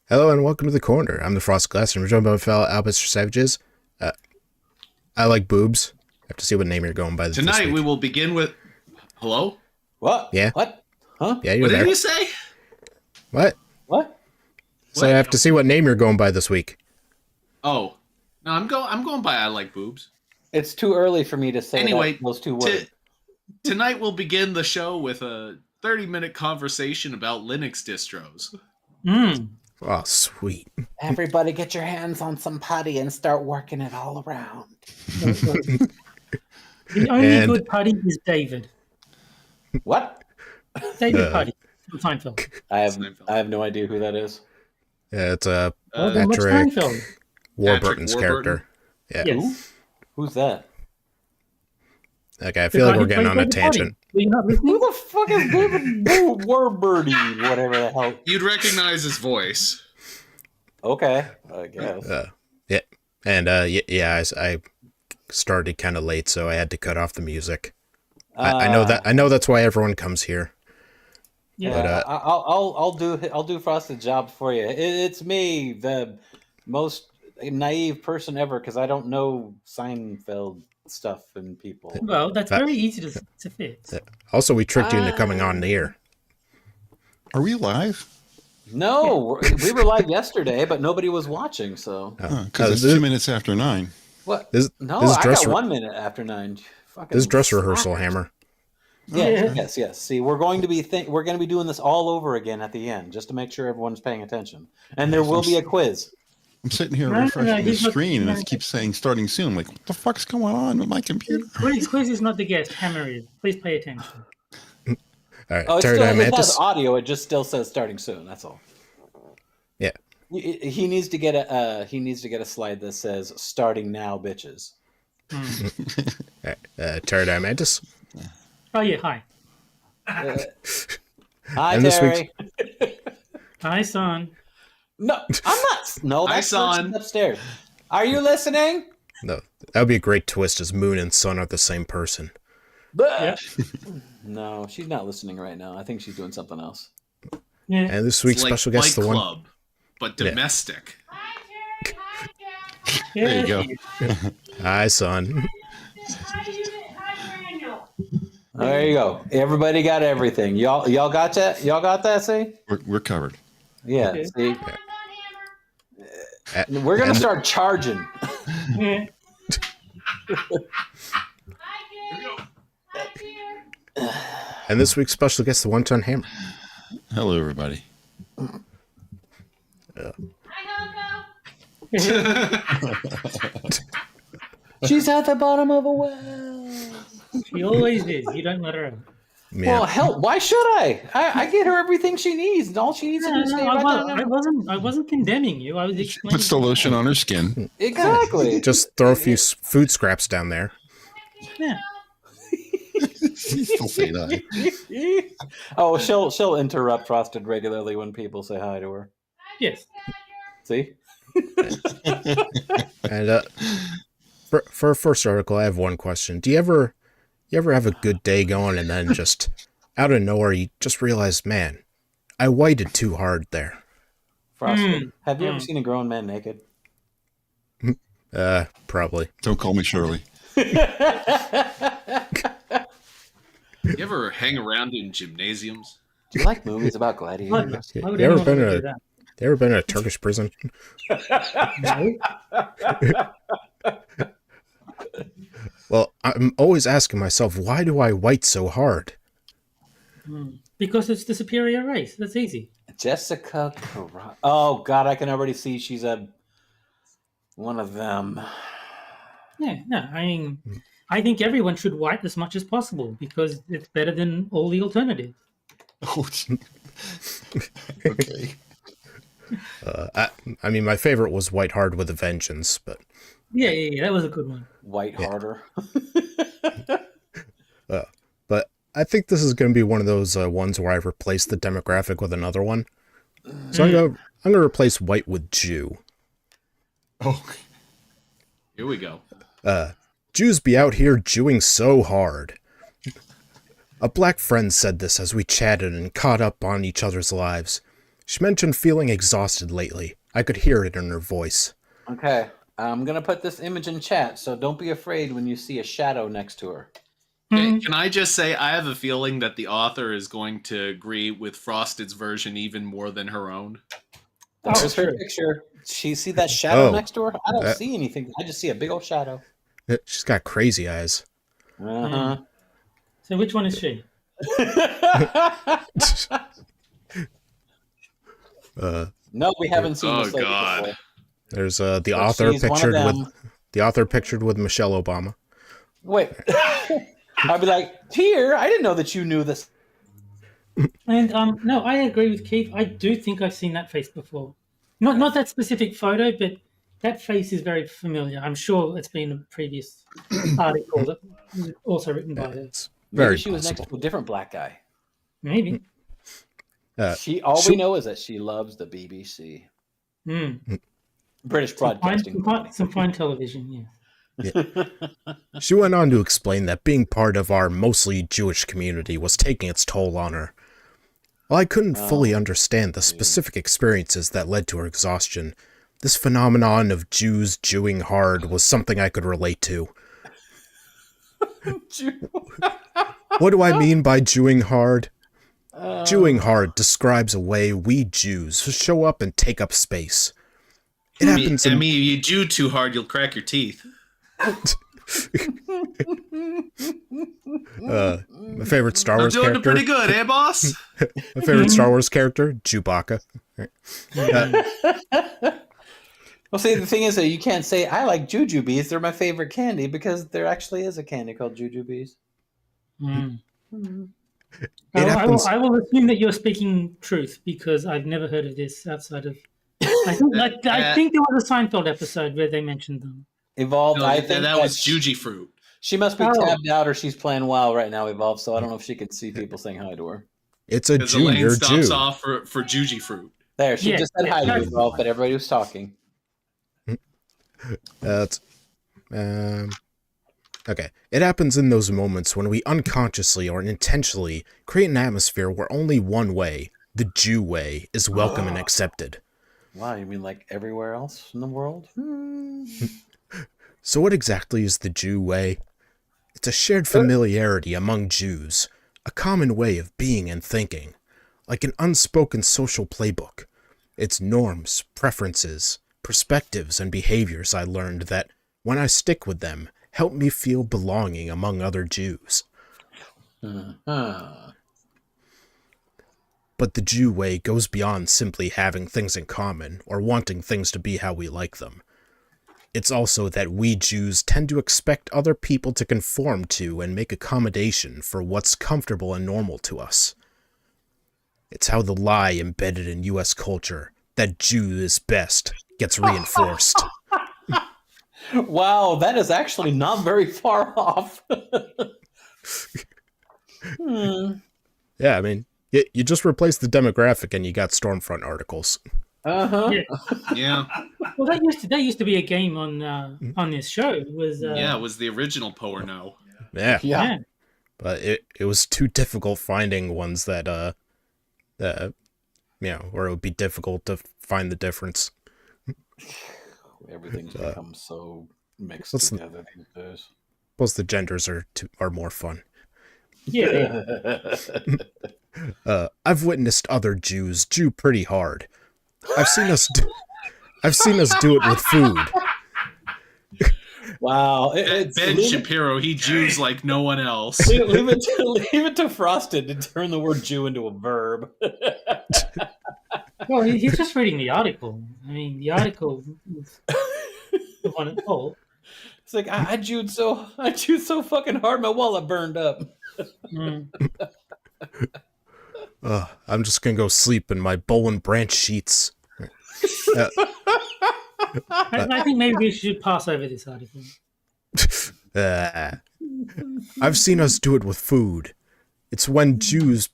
Hello and welcome to the corner. I'm the Frost Glass and we're joined by my fellow Albus Savages. I like boobs. I have to see what name you're going by. Tonight we will begin with. Hello? What? Yeah. What? Huh? Yeah, you're What there. did you say? What? What? So I have to see what name you're going by this week. Oh, no, I'm going by I like boobs. It's too early for me to say those two words. Tonight we'll begin the show with a 30-minute conversation about Linux distros. Oh, sweet. Everybody get your hands on some putty and start working it all around. The only good putty is David. What? David Putty from Seinfeld. I have no idea who that is. Yeah, it's a Patrick Warburton's Warburton. character. Yeah. Yes. Who's that? Okay, I feel like we're getting on a tangent. Were you not listening? Who the fuck is David Warburton? Whatever the hell. You'd recognize his voice. Okay, I guess. Yeah. And I started kind of late, so I had to cut off the music. I know that's why everyone comes here. Yeah. But, I'll do Frost's job for you. It's me, the most naive person ever, because I don't know Seinfeld stuff and people. Well, that's very easy to fix. Also, we tricked you into coming on here. Are we live? No, we were live yesterday, but nobody was watching, so. Because it's 2 minutes after 9. What? This I got 1 minute after 9. This is dress rehearsal, Hammer. Yes. See, we're going to be doing this all over again at the end, just to make sure everyone's paying attention. And there will be a quiz. I'm sitting here refreshing the screen, and it keeps saying starting soon. Like, what the fuck's going on with my computer? Quiz is not the guest. Hammer is. Please pay attention. All right, it has audio. It just still says starting soon. That's all. Yeah. He needs to get a slide that says starting now, bitches. Pterodactyl Mantis. Oh yeah, hi. Hi, And this Terry. Hi, son. No, I'm not. No, Hi, that's son. upstairs. Are you listening? No, that would be a great twist as Moon and Sun are the same person. Yeah. No, she's not listening right now. I think she's doing something else. Yeah. And this It's week's like special guest, Fight the one. Club, but domestic. There you go. Hi, son. There you go. Everybody got everything. Y'all got that? Y'all got that? See? We're covered. Yeah. Okay. See, A- we're gonna and- start charging. Yeah. And this week's special guest, the one-ton hammer. Hello, everybody. She's at the bottom of a well. She always is. You don't let her out. Yeah. Well, hell, why should I? I get her everything she needs, and all she needs to do is stay right I wasn't condemning you. I was explaining. Puts the lotion on her skin. Exactly. Just throw a few food scraps down there. Yeah. Still say that. Oh, she'll interrupt Frosted regularly when people say hi to her. Yes. See? And for our first article, I have one question. Do you ever have a good day going and then just out of nowhere you just realize, man, I whited too hard there? Frosted, have you ever seen a grown man naked? Probably. Don't call me Shirley. You ever hang around in gymnasiums? Do you like movies about gladiators? Why would You ever anyone been wanna in do that? You ever been in a Turkish prison? No. Well, I'm always asking myself, why do I white so hard? Because it's the superior race. That's easy. Jessica Cara- Oh, God, I can already see she's one of them. Yeah, no, I mean, I think everyone should white as much as possible because it's better than all the alternatives. Oh, okay. I mean, my favorite was White Hard with a Vengeance, but Yeah, that was a good one. White harder. but I think this is going to be one of those ones where I replace the demographic with another one. So I'm gonna replace white with Jew. Oh, Here we go. Jews be out here Jewing so hard. A black friend said this as we chatted and caught up on each other's lives. She mentioned feeling exhausted lately. I could hear it in her voice. Okay, I'm going to put this image in chat, so don't be afraid when you see a shadow next to her. Can I just say, I have a feeling that the author is going to agree with Frosted's version even more than her own. There's her true. picture. She see that shadow Oh. next to her? I don't see anything. I just see a big old shadow. She's got crazy eyes. Uh-huh. So which one is she? No, we haven't seen Oh, this lady God. before. There's the But author she's one of pictured them. with the author pictured with Michelle Obama. Wait. I'd be like, here, I didn't know that you knew this. And no, I agree with Keith. I do think I've seen that face before. Not that specific photo, but that face is very familiar. I'm sure it's been a previous article that was also written by her. It's Maybe very she was next possible. to a different black guy. Maybe. All we know is that she loves the BBC. British broadcasting. Some fine television, yeah. She went on to explain that being part of our mostly Jewish community was taking its toll on her. While I couldn't fully understand the specific experiences that led to her exhaustion, this phenomenon of Jews Jewing hard was something I could relate to. What do I mean by Jewing hard? Jewing hard describes a way we Jews show up and take up space. It happens I in... mean, you Jew too hard, you'll crack your teeth. My favorite Star I'm Wars doing it character. pretty good, eh, boss? My favorite Star Wars character, Chewbacca. Well, see, the thing is that you can't say, I like jujubes. They're my favorite candy, because there actually is a candy called jujubes. It happens. I will assume that you're speaking truth because I've never heard of this outside of. I think there was a Seinfeld episode where they mentioned them. Evolved, No, I think that was Juji fruit. She must be tabbed out or she's playing WoW right now, Evolved, so I don't know if she can see people saying hi to her. It's a Because Elaine junior stops Jew. off for Juji fruit. There, she Yeah, just said hi to yeah. you both, but everybody was talking. That's okay. It happens in those moments when we unconsciously or intentionally create an atmosphere where only one way, the Jew way, is welcome and accepted. Wow, you mean like everywhere else in the world? So what exactly is the Jew way? It's a shared familiarity among Jews, a common way of being and thinking, like an unspoken social playbook. It's norms, preferences, perspectives, and behaviors I learned that, when I stick with them, help me feel belonging among other Jews. Uh-huh. But the Jew way goes beyond simply having things in common or wanting things to be how we like them. It's also that we Jews tend to expect other people to conform to and make accommodation for what's comfortable and normal to us. It's how the lie embedded in US culture, that Jew is best, gets reinforced. Wow, that is actually not very far off. Yeah, I mean, you just replace the demographic and you got Stormfront articles. Uh-huh. Yeah. Yeah. Well, that used to be a game on this show. It was Yeah, it was the original Porno. Yeah. Yeah. But it was too difficult finding ones that, where it would be difficult to find the difference. Everything's become so mixed Let's- together these days. Plus the genders are more fun. yeah. I've witnessed other Jews Jew pretty hard. I've seen us do it with food. Wow. Ben Shapiro, he Jews like no one else. leave it to Frosted to turn the word Jew into a verb. Well, he's just reading the article. I mean, the article is the one at all. It's like I chewed so fucking hard my wallet burned up. I'm just gonna go sleep in my Bowen Branch sheets. I think maybe we should pass over this article. I've seen us do it with food. It's when Jews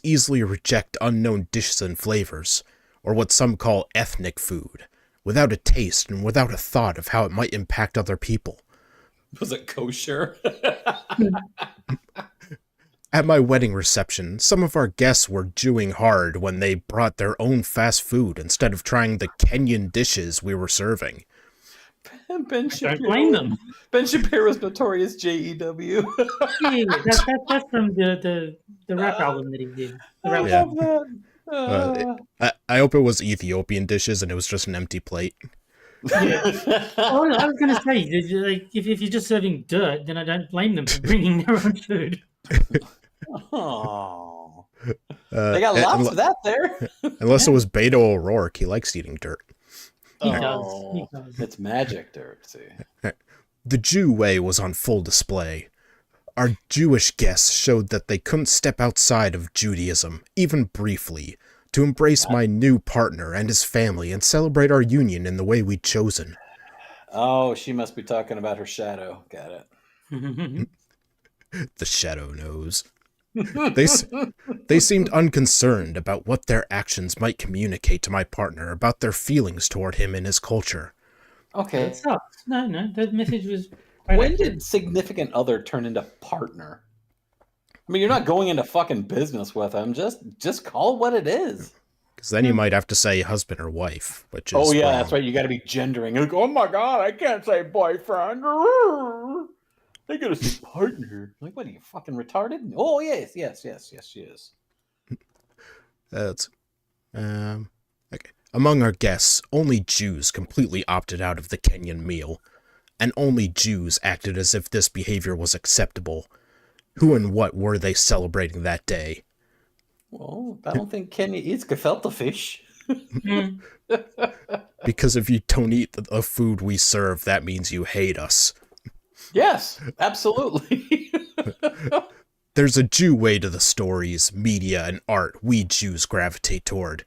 easily reject unknown dishes and flavors, or what some call ethnic food, without a taste and without a thought of how it might impact other people. Was it kosher? At my wedding reception, some of our guests were Jewing hard when they brought their own fast food instead of trying the Kenyan dishes we were serving. Ben Don't blame them. Ben Shapiro's notorious JEW. Yeah, that's from the rap album that he did. The rap Yeah. album. I hope it was Ethiopian dishes and it was just an empty plate. Yeah. Oh, I was going to say, like, if you're just serving dirt, then I don't blame them for bringing their own food. Oh, they got lots of that there. Unless it was Beto O'Rourke, he likes eating dirt. He does. It's magic dirt. See, The Jew way was on full display. Our Jewish guests showed that they couldn't step outside of Judaism, even briefly, to embrace my new partner and his family and celebrate our union in the way we'd chosen. oh, she must be talking about her shadow. Got it. The shadow knows. They seemed unconcerned about what their actions might communicate to my partner about their feelings toward him and his culture. Okay. It sucks. No, that message was. When did significant other turn into partner? I mean, you're not going into fucking business with them. Just call it what it is. Because then you might have to say husband or wife, which is Oh yeah, wrong. that's right. You got to be gendering. Like, oh my god, I can't say boyfriend. They gotta say partner. Like, what are you fucking retarded? Oh yes, she is. That's okay. Among our guests, only Jews completely opted out of the Kenyan meal, and only Jews acted as if this behavior was acceptable. Who and what were they celebrating that day? Well, I don't think Kenya eats gefilte fish. Because if you don't eat the food we serve, that means you hate us. Yes, absolutely. There's a Jew way to the stories, media, and art we Jews gravitate toward.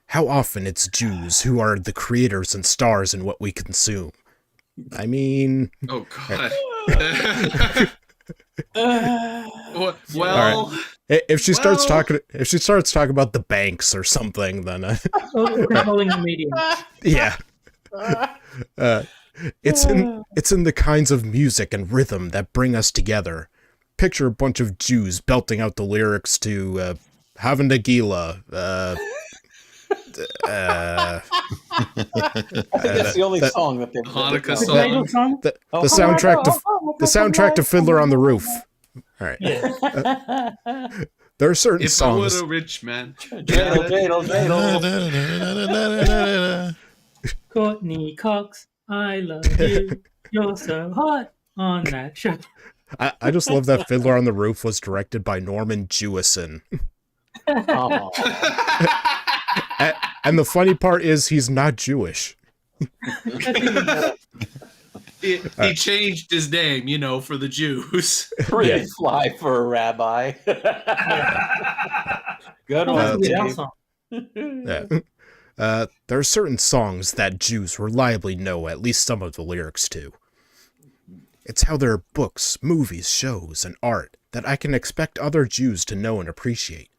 How often it's Jews who are the creators and stars in what we consume. I mean... Oh, God. Well, If she starts talking about the banks or something, then Controlling the media. yeah. It's in the kinds of music and rhythm that bring us together. Picture a bunch of Jews belting out the lyrics to Hava Nagila. I think that's the only song that they've Hanukkah The song. Dreidel song? The soundtrack to Fiddler on the Roof. All right. Yeah. There are certain If songs. I were a rich man. Dreidel. Courtney Cox, I love you. You're so hot on that show. I just love that Fiddler on the Roof was directed by Norman Jewison. Oh. And the funny part is he's not Jewish. He changed his name, for the Jews. Pretty fly for a rabbi. Good Oh, that's a one. Weird Al Dave. song. Yeah. There are certain songs that Jews reliably know at least some of the lyrics to. It's how there are books, movies, shows, and art that I can expect other Jews to know and appreciate.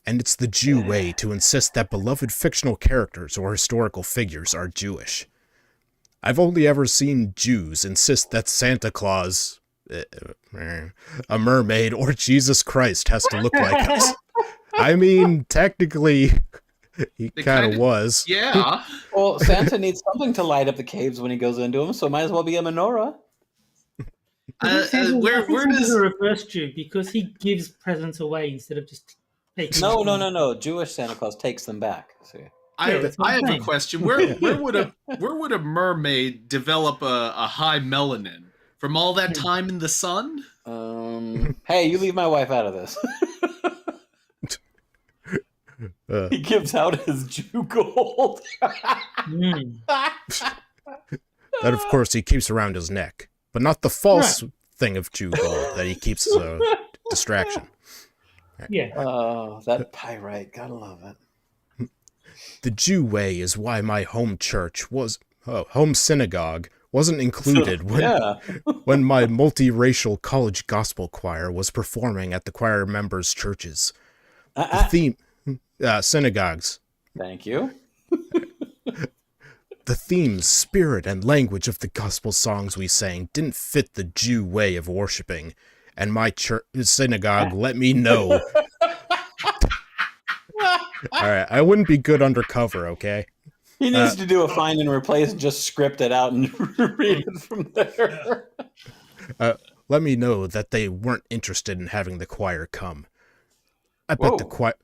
And it's the Jew way to insist that beloved fictional characters or historical figures are Jewish. I've only ever seen Jews insist that Santa Claus, a mermaid, or Jesus Christ has to look like us. I mean, technically, he kind of was. Yeah. Well, Santa needs something to light up the caves when he goes into them, so it might as well be a menorah. I think Where Santa's does a reverse Jew because he gives presents away instead of just taking No. them. Jewish Santa Claus takes them back. See. I that's what I'm have a saying. question. Where would a mermaid develop a high melanin from all that time in the sun? Hey, you leave my wife out of this. He gives out his Jew gold. Mm. That, of course, he keeps around his neck. But not the false thing of Jew gold that he keeps as a distraction. Yeah. Oh, that pyrite. Gotta love it. The Jew way is why my home synagogue wasn't included when my multiracial college gospel choir was performing at the choir members' churches. The theme, synagogues. Thank you. The themes, spirit, and language of the gospel songs we sang didn't fit the Jew way of worshiping, and my synagogue let me know. All right, I wouldn't be good undercover, okay? He needs to do a find and replace and just script it out and read it from there. Let me know that they weren't interested in having the choir come. I bet the choir...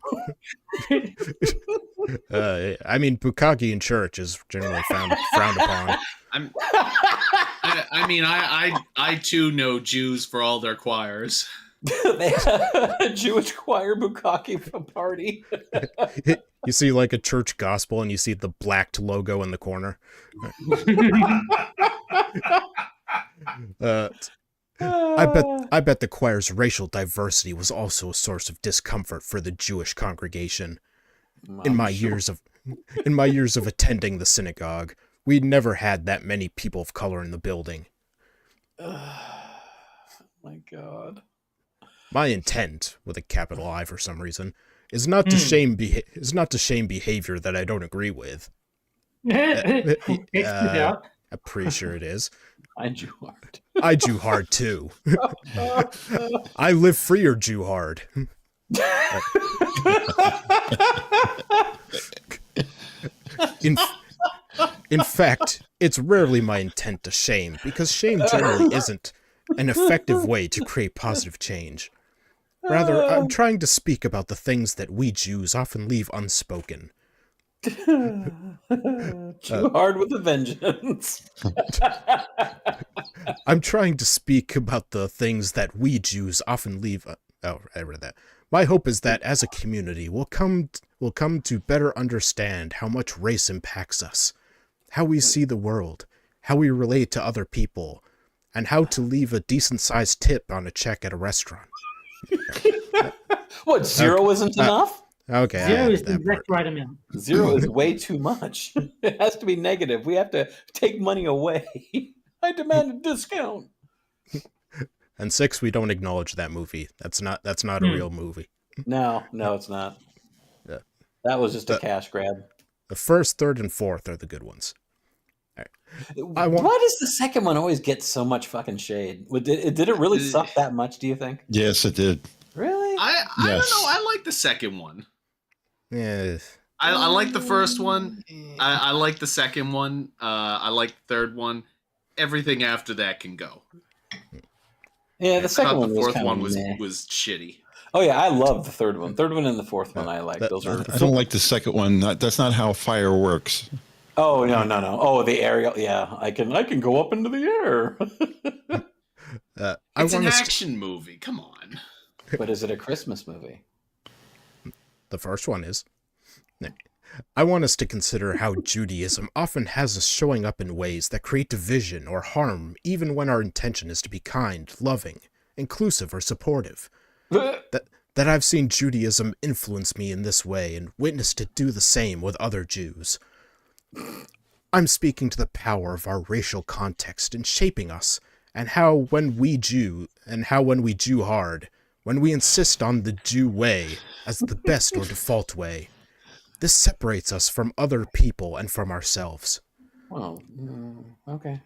I mean, bukkake in church is generally frowned upon. I too know Jews for all their choirs. They had a Jewish choir bukkake party. You see like a church gospel and you see the blacked logo in the corner. I bet the choir's racial diversity was also a source of discomfort for the Jewish congregation. In my years of attending the synagogue, we'd never had that many people of color in the building. My God. My intent, with a capital I for some reason, is not to shame behavior that I don't agree with. I'm pretty sure it is. I Jew hard. I Jew hard too. I live free or Jew hard. In fact, it's rarely my intent to shame, because shame generally isn't an effective way to create positive change. Rather, I'm trying to speak about the things that we Jews often leave unspoken. Jew hard with a vengeance. I'm trying to speak about the things that we Jews often leave... I read that. My hope is that as a community, we'll come to better understand how much race impacts us, how we see the world, how we relate to other people, and how to leave a decent-sized tip on a check at a restaurant. What, zero isn't enough? Okay. Zero is the exact right amount. Zero is way too much. It has to be negative. We have to take money away. I demand a discount. And 6, we don't acknowledge that movie. That's not a real movie. No, it's not. Yeah. That was just a cash grab. The first, third, and fourth are the good ones. Why does the second one always get so much fucking shade? Did it really suck that much, do you think? Yes, it did. Really? I don't know. I like the second one. Yeah. I like the first one. I like the second one. I like the third one. Everything after that can go. Yeah, the second one the was fourth kind one of was shitty. Oh yeah, I love the third one. Third one and the fourth one I like. Those are. I don't like the second one. That's not how fire works. Oh no! Oh, the aerial. Yeah, I can go up into the air. It's an action movie. Come on. But is it a Christmas movie? The first one is. I want us to consider how Judaism often has us showing up in ways that create division or harm, even when our intention is to be kind, loving, inclusive, or supportive. That I've seen Judaism influence me in this way and witnessed it do the same with other Jews. I'm speaking to the power of our racial context in shaping us, and how when we Jew hard, when we insist on the Jew way as the best or default way, this separates us from other people and from ourselves. Oh, okay.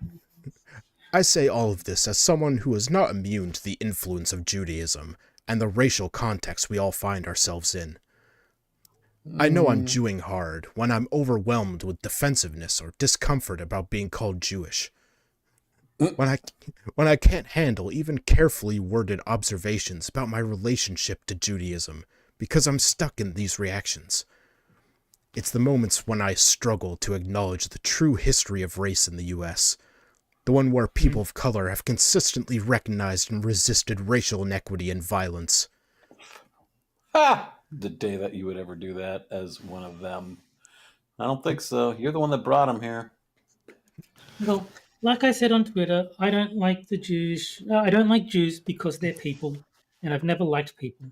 I say all of this as someone who is not immune to the influence of Judaism and the racial context we all find ourselves in. I know I'm Jewing hard when I'm overwhelmed with defensiveness or discomfort about being called Jewish. When I can't handle even carefully worded observations about my relationship to Judaism because I'm stuck in these reactions. It's the moments when I struggle to acknowledge the true history of race in the US, the one where people of color have consistently recognized and resisted racial inequity and violence. Ha! The day that you would ever do that as one of them. I don't think so. You're the one that brought him here. Well, like I said on Twitter, I don't like Jews because they're people, and I've never liked people.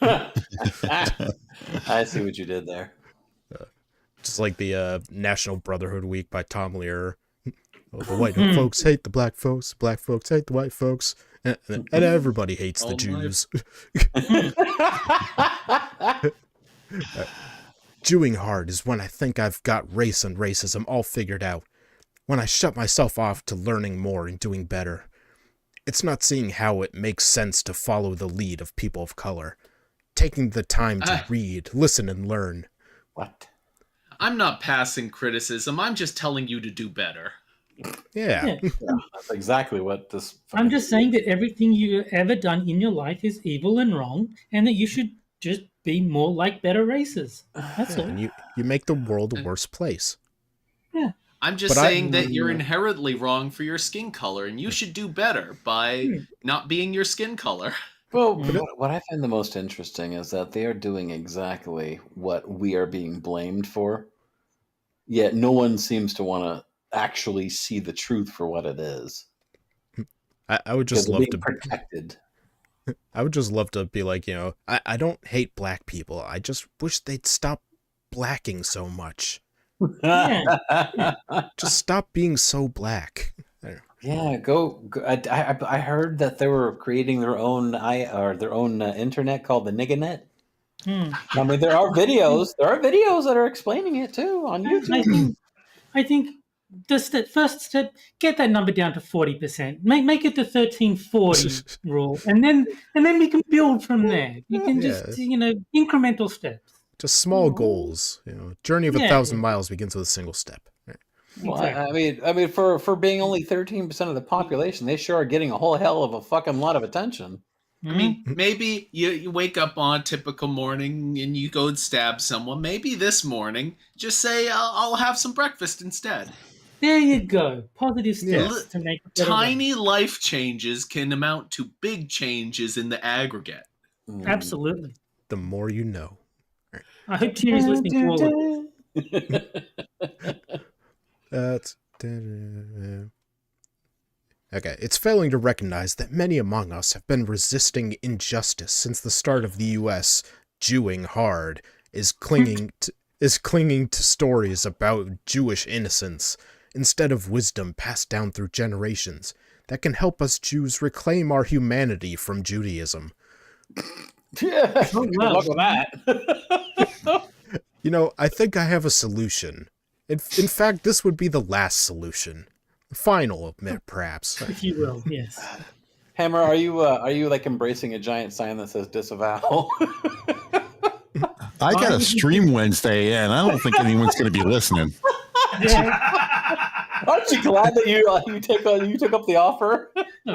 I see what you did there. Just like the National Brotherhood Week by Tom Lehrer. Oh, the white folks hate the black folks hate the white folks, and everybody hates the Jews. Jewing hard is when I think I've got race and racism all figured out, when I shut myself off to learning more and doing better. It's not seeing how it makes sense to follow the lead of people of color, taking the time to read, listen, and learn. What? I'm not passing criticism. I'm just telling you to do better. Yeah. That's exactly what this... I'm just saying that everything you've ever done in your life is evil and wrong, and that you should just be more like better races. That's all. And you make the world a worse place. Yeah. I'm just saying that you're inherently wrong for your skin color, and you should do better by not being your skin color. Well, what I find the most interesting is that they are doing exactly what we are being blamed for, yet no one seems to want to actually see the truth for what it is. I would just love to protected. I would just love to be like, I don't hate black people. I just wish they'd stop blacking so much. Just stop being so black. Yeah, go. I heard that they were creating their own internet called the Nigganet. I mean, there are videos. There are videos that are explaining it too on YouTube. I think the first step, get that number down to 40%. Make it the 1340 rule, and then we can build from there. You can just incremental steps. Just small goals. Journey of 1,000 miles begins with a single step. Well, exactly. I mean, for being only 13% of the population, they sure are getting a whole hell of a fucking lot of attention. I mean, maybe you wake up on a typical morning and you go and stab someone. Maybe this morning, just say, I'll have some breakfast instead. There you go. Positive steps to make it better. Tiny life changes can amount to big changes in the aggregate. Absolutely. The more you know. I hope Thierry's listening to all of it. Okay, it's failing to recognize that many among us have been resisting injustice since the start of the U.S. Jewing hard is clinging to stories about Jewish innocence instead of wisdom passed down through generations that can help us Jews reclaim our humanity from Judaism. Yeah, Oh, good wow. luck with that. You know, I think I have a solution. In fact, this would be the last solution. The final, perhaps. If you will, yes. Hammer, are you like embracing a giant sign that says disavow? I got a stream Wednesday, and I don't think anyone's going to be listening. Aren't you glad that you took up the offer?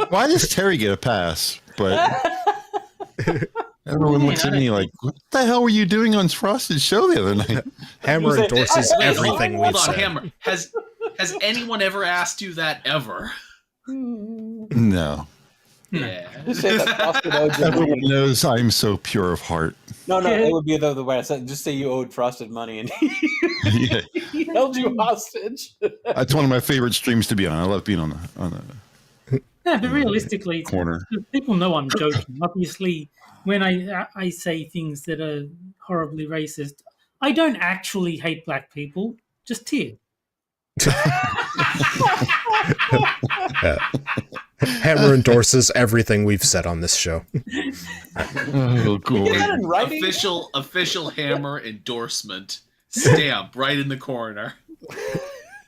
Why does Terry get a pass? But everyone looks at me like, "What the hell were you doing on Frosted's show the other night?" Hammer endorses Wait, everything hold we've on, said. Hammer. Has anyone ever asked you that ever? No. Yeah. Just say that Frosted owed you Everyone money. knows I'm so pure of heart. No, it would be the way I said. Just say you owed Frosted money and Yeah. he held you hostage. That's one of my favorite streams to be on. I love being on the No, but realistically, corner. people know I'm joking. Obviously, when I say things that are horribly racist, I don't actually hate black people, just tear. Hammer endorses everything we've said on this show. Oh, cool. Get that in writing? Official Hammer endorsement stamp right in the corner.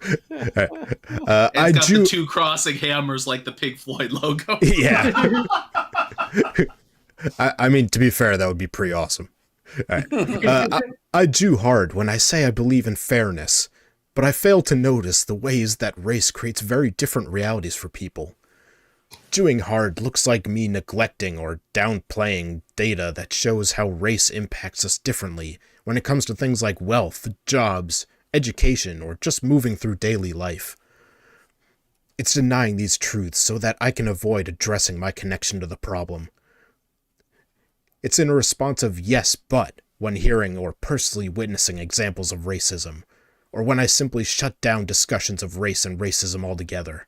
It's I got do. the two crossing hammers like the Pink Floyd logo. Yeah. I mean, to be fair, that would be pretty awesome. All right. I Jew hard when I say I believe in fairness, but I fail to notice the ways that race creates very different realities for people. Jewing hard looks like me neglecting or downplaying data that shows how race impacts us differently when it comes to things like wealth, jobs, education, or just moving through daily life. It's denying these truths so that I can avoid addressing my connection to the problem. It's in a response of yes, but when hearing or personally witnessing examples of racism, or when I simply shut down discussions of race and racism altogether.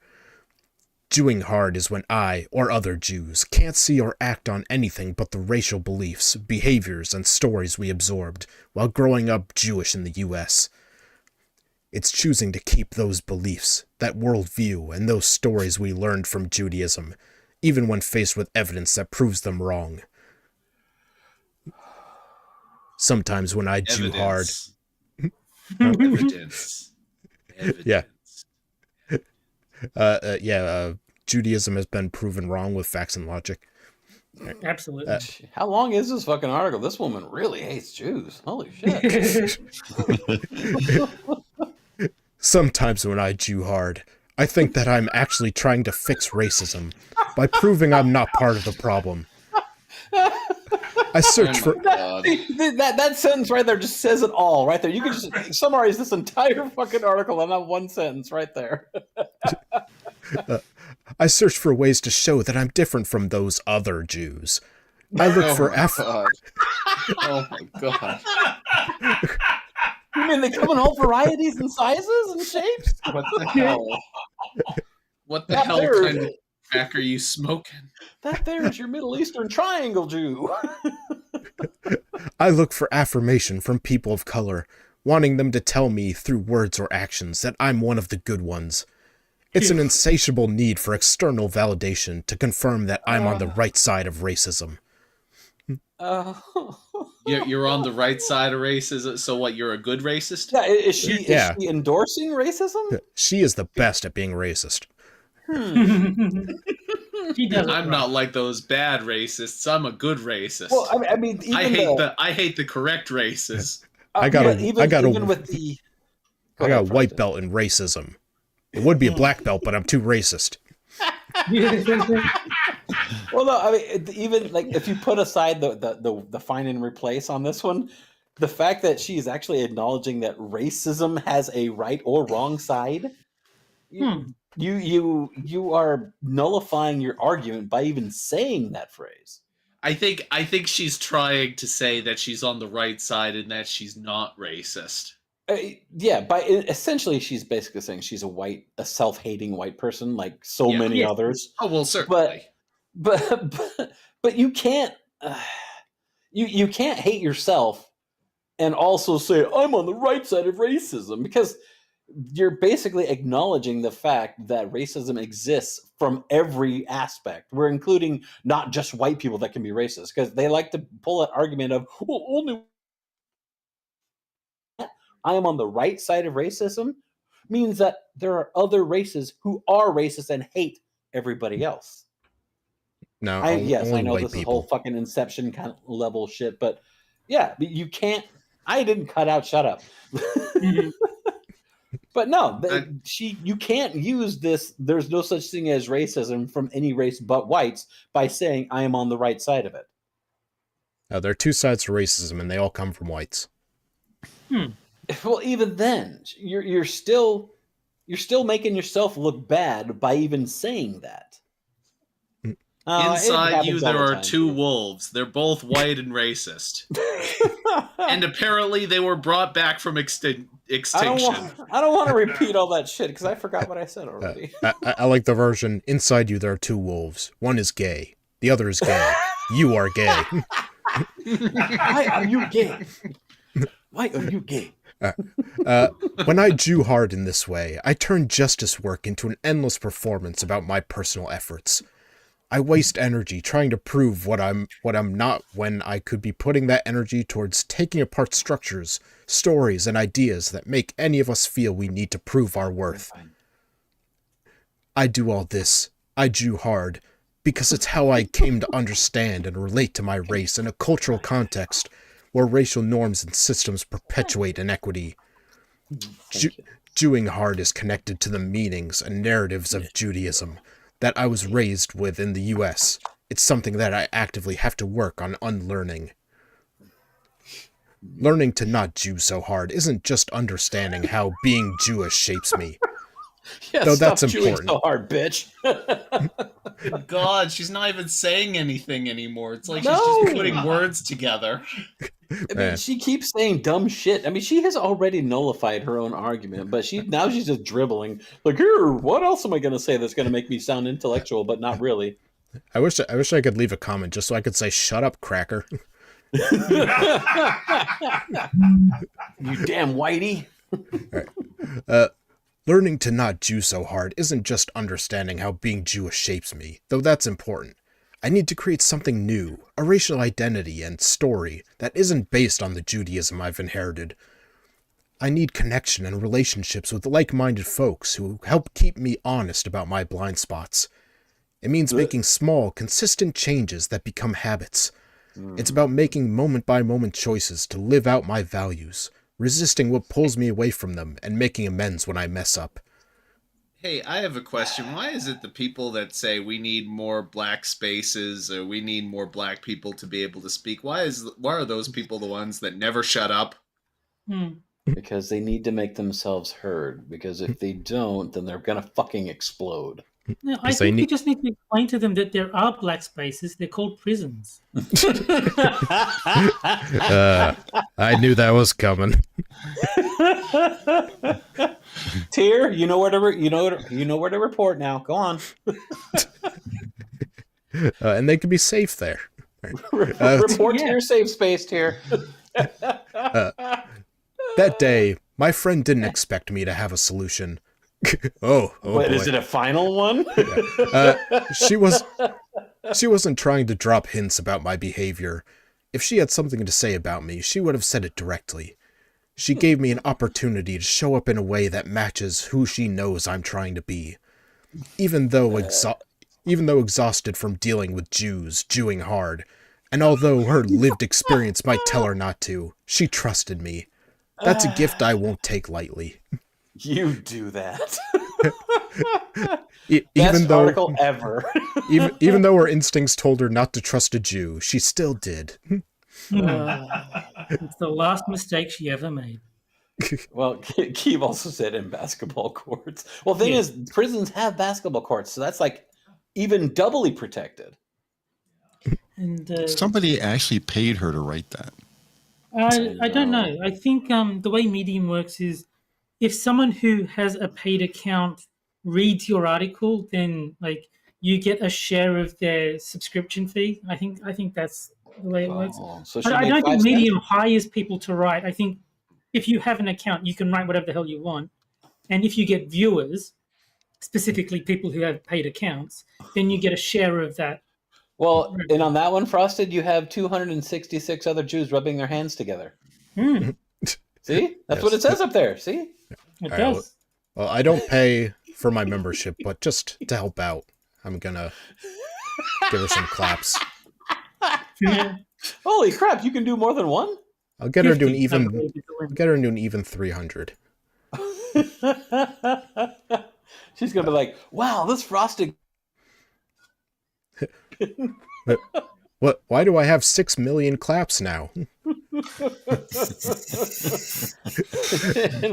Jewing hard is when I, or other Jews, can't see or act on anything but the racial beliefs, behaviors, and stories we absorbed while growing up Jewish in the US. It's choosing to keep those beliefs, that worldview, and those stories we learned from Judaism, even when faced with evidence that proves them wrong. Sometimes when I Jew hard... Evidence. Yeah. Judaism has been proven wrong with facts and logic. Absolutely. How long is this fucking article? This woman really hates Jews. Holy shit. Sometimes when I Jew hard, I think that I'm actually trying to fix racism by proving I'm not part of the problem. I search for... That sentence right there just says it all right there. You can just summarize this entire fucking article in that one sentence right there. I search for ways to show that I'm different from those other Jews. I look for Oh my god. You mean they come in all varieties and sizes and shapes? What the hell? What the hell kind of crack are you smoking? That there is your Middle Eastern triangle Jew. I look for affirmation from people of color, wanting them to tell me through words or actions that I'm one of the good ones. It's an insatiable need for external validation to confirm that I'm on the right side of racism. You're on the right side of racism, so what, you're a good racist? Yeah, is she endorsing racism? She is the best at being racist. I'm not like those bad racists. I'm a good racist. Well, I mean, even I hate the correct races. I got a white Frosted. belt in racism. It would be a black belt, but I'm too racist. Well, no, I mean, even like if you put aside the find and replace on this one, the fact that she is actually acknowledging that racism has a right or wrong side, you are nullifying your argument by even saying that phrase. I think she's trying to say that she's on the right side and that she's not racist. Essentially, she's basically saying she's a self-hating white person, like so many others. Oh well, certainly. But you can't you can't hate yourself and also say I'm on the right side of racism, because you're basically acknowledging the fact that racism exists from every aspect. We're including not just white people that can be racist, because they like to pull an argument of, well, only I am on the right side of racism means that there are other races who are racist and hate everybody else. No, Yes, I only know white this is people. whole fucking Inception kind of level shit, but yeah, you can't. I didn't cut out. Shut up. But no, you can't use this. There's no such thing as racism from any race but whites by saying I am on the right side of it. There are two sides to racism, and they all come from whites. Well, even then, you're still making yourself look bad by even saying that. Inside you, there are two wolves. They're both white and racist. And apparently they were brought back from extinction. I don't want to repeat all that shit because I forgot what I said already. I like the version, inside you there are two wolves. One is gay. The other is gay. You are gay. Why are you gay? Why are you gay? When I Jew hard in this way, I turn justice work into an endless performance about my personal efforts. I waste energy trying to prove what I'm not when I could be putting that energy towards taking apart structures, stories, and ideas that make any of us feel we need to prove our worth. I do all this, I Jew hard, because it's how I came to understand and relate to my race in a cultural context where racial norms and systems perpetuate inequity. Jewing hard is connected to the meanings and narratives of Judaism that I was raised with in the US. It's something that I actively have to work on unlearning. Learning to not Jew so hard isn't just understanding how being Jewish shapes me. Yeah, though stop that's important. so hard, bitch. God, she's not even saying anything anymore. It's like she's just putting words together. I mean, she keeps saying dumb shit. I mean, she has already nullified her own argument, but now she's just dribbling. Like, here, what else am I going to say that's going to make me sound intellectual, but not really? I wish I could leave a comment just so I could say, shut up, cracker. You damn whitey. Right. Learning to not Jew so hard isn't just understanding how being Jewish shapes me, though that's important. I need to create something new, a racial identity and story that isn't based on the Judaism I've inherited. I need connection and relationships with like-minded folks who help keep me honest about my blind spots. It means making small, consistent changes that become habits. It's about making moment-by-moment choices to live out my values, resisting what pulls me away from them, and making amends when I mess up. Hey, I have a question. Why is it the people that say we need more black spaces or we need more black people to be able to speak? Why are those people the ones that never shut up? Because they need to make themselves heard. Because if they don't, then they're gonna fucking explode. No, I think we just need to explain to them that there are black spaces. They're called prisons. I knew that was coming. Tyr, you know where to report now. Go on. And they can be safe there. Report to your safe space, Tyr. That day, my friend didn't expect me to have a solution. Oh Wait, boy. is it a final one? She wasn't trying to drop hints about my behavior. If she had something to say about me, she would have said it directly. She gave me an opportunity to show up in a way that matches who she knows I'm trying to be. Even though exhausted from dealing with Jews, Jewing hard, and although her lived experience might tell her not to, she trusted me. That's a gift I won't take lightly. You do that. Even article ever. even though her instincts told her not to trust a Jew, she still did. It's the last mistake she ever made. Well, Keeve also said in basketball courts. Well, the thing is, prisons have basketball courts, so that's like even doubly protected. And somebody actually paid her to write that. I don't know. I think the way Medium works is if someone who has a paid account reads your article, then like you get a share of their subscription fee. I think that's the way it works. So I don't think Medium hires people to write. I think if you have an account, you can write whatever the hell you want. And if you get viewers, specifically people who have paid accounts, then you get a share of that. Well, and on that one, Frosted, you have 266 other Jews rubbing their hands together. Hmm, See? That's Yes. what it says up there. See? it right, does. Well, I don't pay for my membership, but just to help out, I'm gonna give her some claps. Yeah. Holy crap, you can do more than one? I'll get her to an 50, I even. believe, is the limit. Get her into an even 300. She's going to be like, wow, this Frosted. What? Why do I have 6 million claps now? And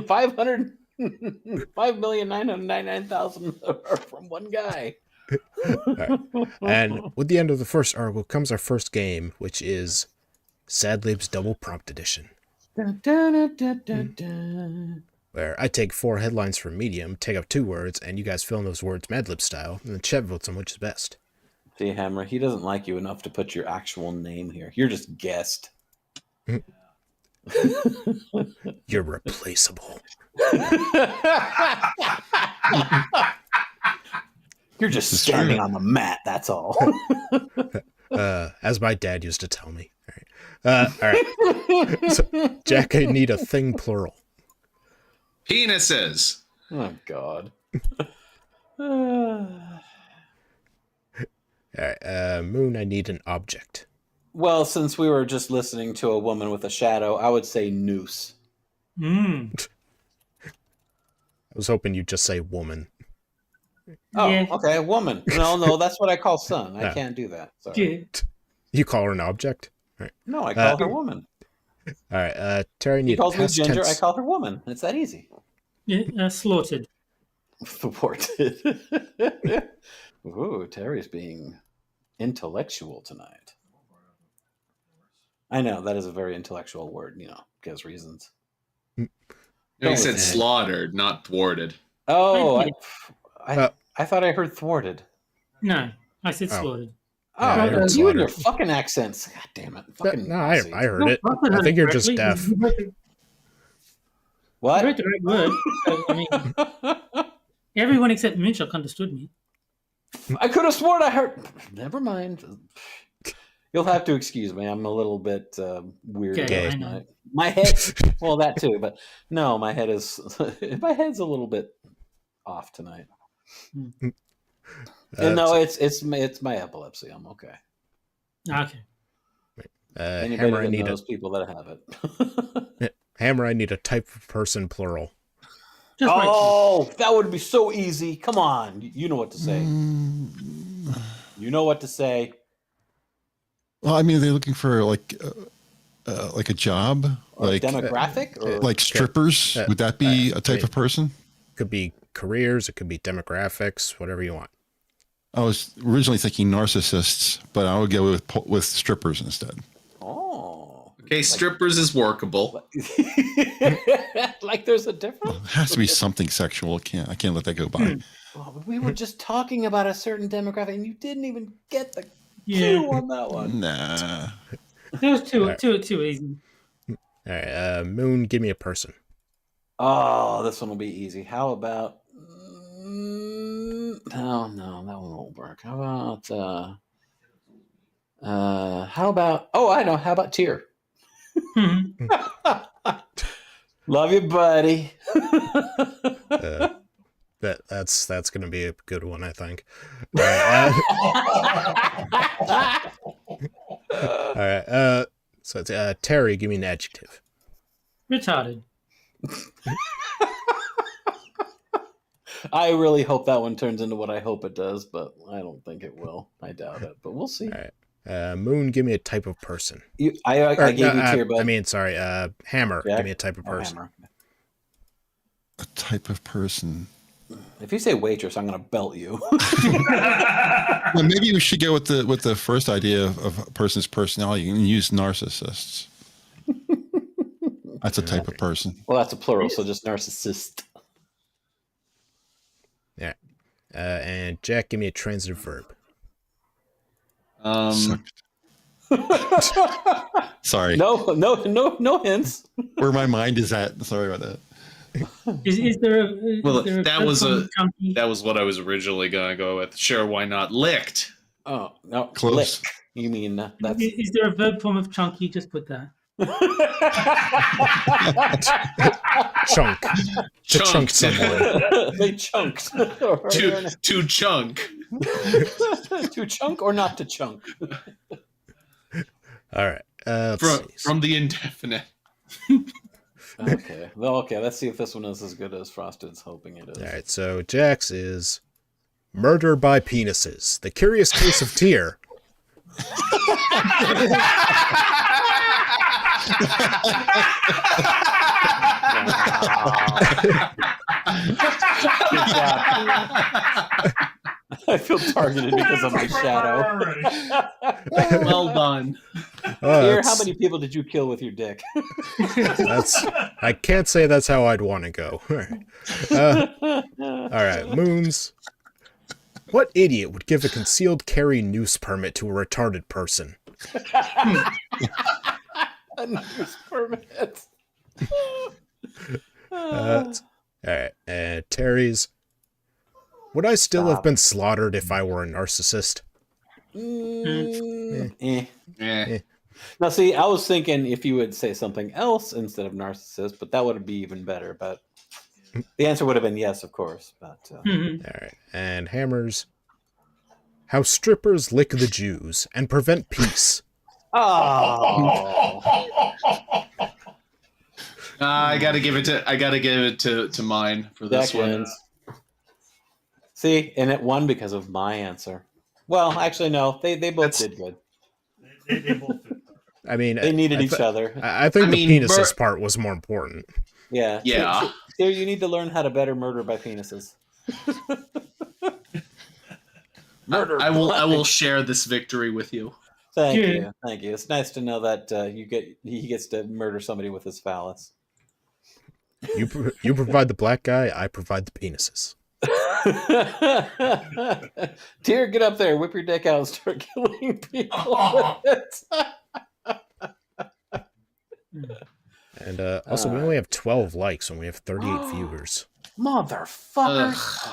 5,999,000 are from one guy. Right. And with the end of the first article comes our first game, which is Sad Libs Double Prompt Edition, Dun, dun, dun, dun, dun, dun. where I take 4 headlines from Medium, take up 2 words, and you guys fill in those words Mad Lib style, and then chat votes on which is best. See, Hammer, he doesn't like you enough to put your actual name here. You're just guessed. You're replaceable. You're just standing on the mat, that's all. As my dad used to tell me. All right. So, Jack, I need a thing plural. Penises. Oh, God. All right. Moon, I need an object. Well, since we were just listening to a woman with a shadow, I would say noose. Hmm. I was hoping you'd just say woman. Oh, Yeah. okay, a woman. No, that's what I call son. I No. can't do that. Sorry. Yeah. You call her an object? All right. No, I call her woman. All right. Terry, I He need calls me past Ginger, tense. I call her woman. It's that easy. Yeah, slaughtered. Thwarted. Ooh, Terry's being intellectual tonight. I know, that is a very intellectual word, because reasons. No, he said Don't- slaughtered, not thwarted. Oh, Thank I thought I heard thwarted. No, I said Oh. slaughtered. Oh, I heard you and your slaughtered. fucking accents. God damn it. Fucking No, I Aussie. heard it. I think you're just deaf. You wrote What? the right word. So, I mean, everyone except Moonshock understood me. I could have sworn I heard. Never mind. You'll have to excuse me. I'm a little bit weird Okay, last I know. night. My head, well, that too, but no, my head's a little bit off tonight. And no, it's my epilepsy. I'm okay. Okay. Anybody Hammer, I that need knows people that have it. Hammer, I need a type of person plural. Just right. Oh, that would be so easy. Come on, you know what to say. You know what to say. Well, I mean, are they looking for like a job, Or like demographic, or like strippers? Would that be a type of person? Could be careers, it could be demographics, whatever you want. I was originally thinking narcissists, but I would go with strippers instead. oh, Okay, strippers is workable. like there's a difference. It has to be something sexual. I can't let that go by. Well, we were just talking about a certain demographic, and you didn't even get the Yeah. clue on that one. Nah. It was too easy. All right, Moon, give me a person. Oh, this one will be easy. How about? No, that one won't work. How about? Oh, I know. How about Tear? Hmm. Love you, buddy. That's gonna be a good one, I think. All right. So it's Terry, give me an adjective. Retarded. I really hope that one turns into what I hope it does, but I don't think it will. I doubt it, but we'll see. All right. Moon, give me a type of person. I gave you Tear, bud. I mean, sorry. Hammer, Jack? give me a type of Oh, person. Hammer. A type of person. If you say waitress, I'm going to belt you. Well, maybe we should go with the first idea of a person's personality and use narcissists. That's a type of person. Well, that's a plural, so just narcissist. Yeah. And Jack, give me a transitive verb. Sucked. Sorry. No hints. Where my mind is at. Sorry about that. Is there a Well, is there a that was verb form of chunky? That was what I was originally gonna go with. Sure, why not? Licked. Oh no, Close. lick. You mean that's Is there a verb form of chunky? Just put that. Chunk. To chunk Chunked. someone. They chunked. To chunk. To chunk or not to chunk? All right. Let's see. From the indefinite. Okay. Well, okay. Let's see if this one is as good as Frosted's hoping it is. All right. So Jax is murder by penises. The curious case of Tyr. Good job. I feel targeted because of my shadow. Well done. Here, how many people did you kill with your dick? I can't say that's how I'd want to go. All right, Moons. What idiot would give a concealed carry noose permit to a retarded person? A noose permit. All right, Terry's. Would I still have been slaughtered if I were a narcissist? Yeah. Now, see, I was thinking if you would say something else instead of narcissist, but that would be even better. But the answer would have been yes, of course. But All right, and Hammers. How strippers lick the Jews and prevent peace. oh, I gotta give it to mine for this that one. wins. See, and it won because of my answer. Well, actually, no, they both did good. They both did. I mean, They needed each other. I think the penises part was more important. Yeah. Yeah. So you need to learn how to better murder by penises. Murder. I will share this victory with you. Thank Yeah. you. Thank you. It's nice to know that he gets to murder somebody with his phallus. You provide the black guy, I provide the penises. Tyr, get up there, whip your dick out, and start killing people with it. And also, we only have 12 likes and we have 38 viewers. Motherfuckers.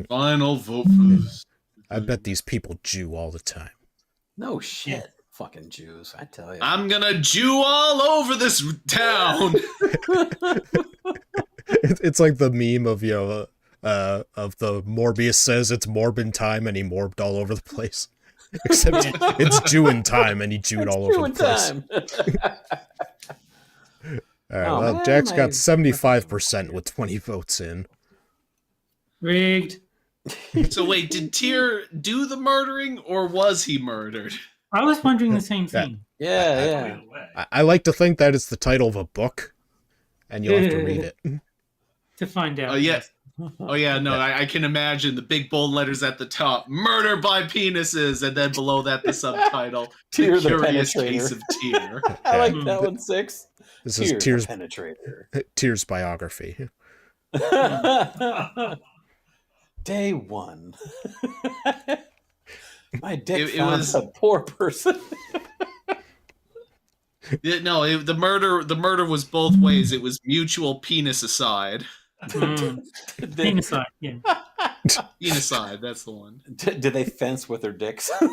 Final vote for this. I bet these people Jew all the time. No shit. Fucking Jews, I tell you. I'm gonna Jew all over this town. It's like the meme of of the Morbius says it's Morbin time and he morbed all over the place. Except it's Jewin time and he Jewed all over the place. All right, well, man, Jack's got 75% with 20 votes in. Rigged. So wait, did Tyr do the murdering or was he murdered? I was wondering the same thing. Yeah. Either way. I like to think that it's the title of a book, and you'll have to read it. To find out. Oh yeah. Oh yeah, no, I can imagine the big bold letters at the top, murder by penises, and then below that the subtitle, Tyr the Curious Penetrator. Case of Tyr. I like that one, 6. This Tyr is the Tyr's Penetrator. Tyr's biography. Day 1. My dick It found was- a poor person. The murder was both ways. It was mutual penis-aside. Penicide, yeah. Penis-aside, that's the one. Did they fence with their dicks? All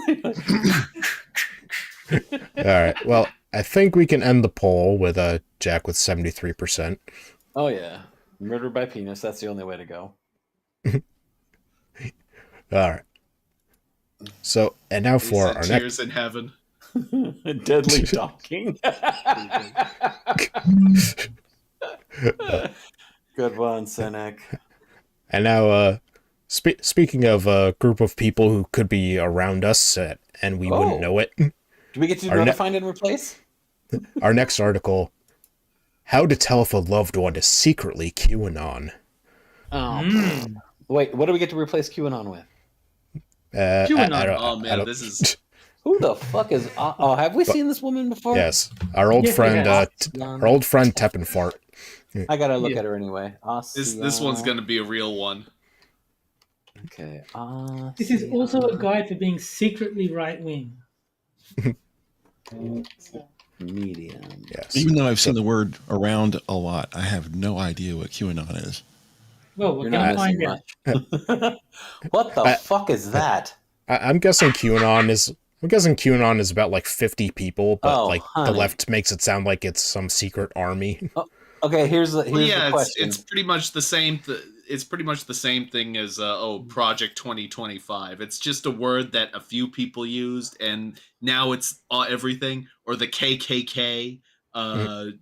right, well, I think we can end the poll with Jack with 73%. Oh yeah, murder by penis. That's the only way to go. All right. So, and now He for said our Tears in heaven. Deadly docking. Good one, Cynic. And now, speaking of a group of people who could be around us and we wouldn't know it, Do we get to do Our another ne- find and replace? our next article, How to Tell If a Loved One is Secretly QAnon. Oh, wait. What do we get to replace QAnon with? QAnon. Oh man, this is Who the fuck is? Oh, have we seen this woman before? Yes, our old Yes, friend, yes. our old friend Teppenfart. I gotta look Yeah. at her anyway. this one's gonna be a real one. Okay. This is also a guide for being secretly right wing. Medium. Yes. Even though I've seen the word around a lot, I have no idea what QAnon is. Well, we're You're going not to find missing out. much. What the fuck is that? I'm guessing QAnon is. I'm guessing QAnon is about like 50 people, but Oh, like the honey. left makes it sound like it's some secret army. Okay, here's the question. It's pretty much the same. It's pretty much the same thing as Project 2025. It's just a word that a few people used, and now it's everything. Or the KKK.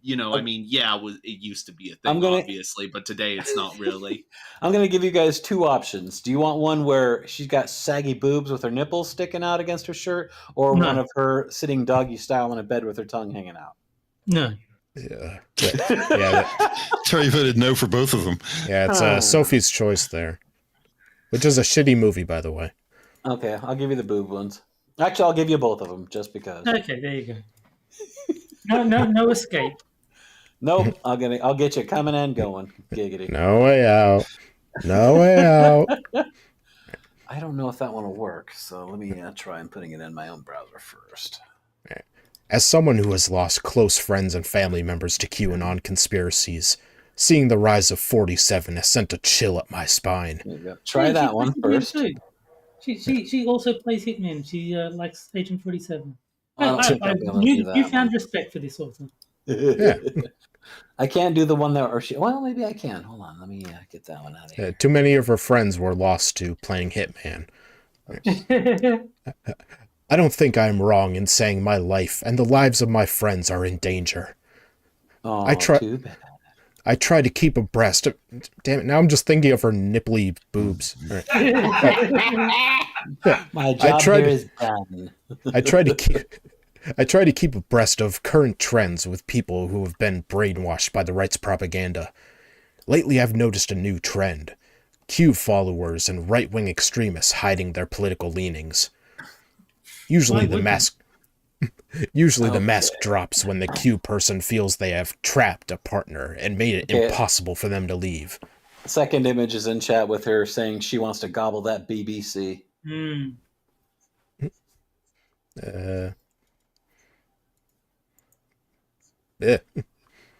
You know, I mean, yeah, it used to be a thing, obviously, but today it's not really. I'm going to give you guys two options. Do you want one where she's got saggy boobs with her nipples sticking out against her shirt, or No. one of her sitting doggy style in a bed with her tongue hanging out? No. Yeah. Yeah. Terry voted no for both of them. Yeah, it's Sophie's Choice there. Which is a shitty movie, by the way. Okay, I'll give you the boob ones. Actually, I'll give you both of them just because. Okay, there you go. No escape. Nope, I'll get you coming and going. Giggity. No way out. No way out. I don't know if that one will work, so let me try and putting it in my own browser first. As someone who has lost close friends and family members to QAnon conspiracies, seeing the rise of 47 has sent a chill up my spine. There you go. Try that one first. She also plays Hitman. She likes Agent 47. I don't think I'll be able to do that You found one. respect for this author. Yeah. I can't do the one that, or she. Well, maybe I can. Hold on, let me get that one out of here. Too many of her friends were lost to playing Hitman. I don't think I am wrong in saying my life and the lives of my friends are in danger. Oh, too bad. I try to keep abreast of... Damn it, now I'm just thinking of her nipply boobs. Right. My job here is done. I try to keep abreast of current trends with people who have been brainwashed by the right's propaganda. Lately, I've noticed a new trend. Q followers and right-wing extremists hiding their political leanings. Usually the mask drops when the Q person feels they have trapped a partner and made it impossible for them to leave. Second image is in chat with her saying she wants to gobble that BBC. Yeah.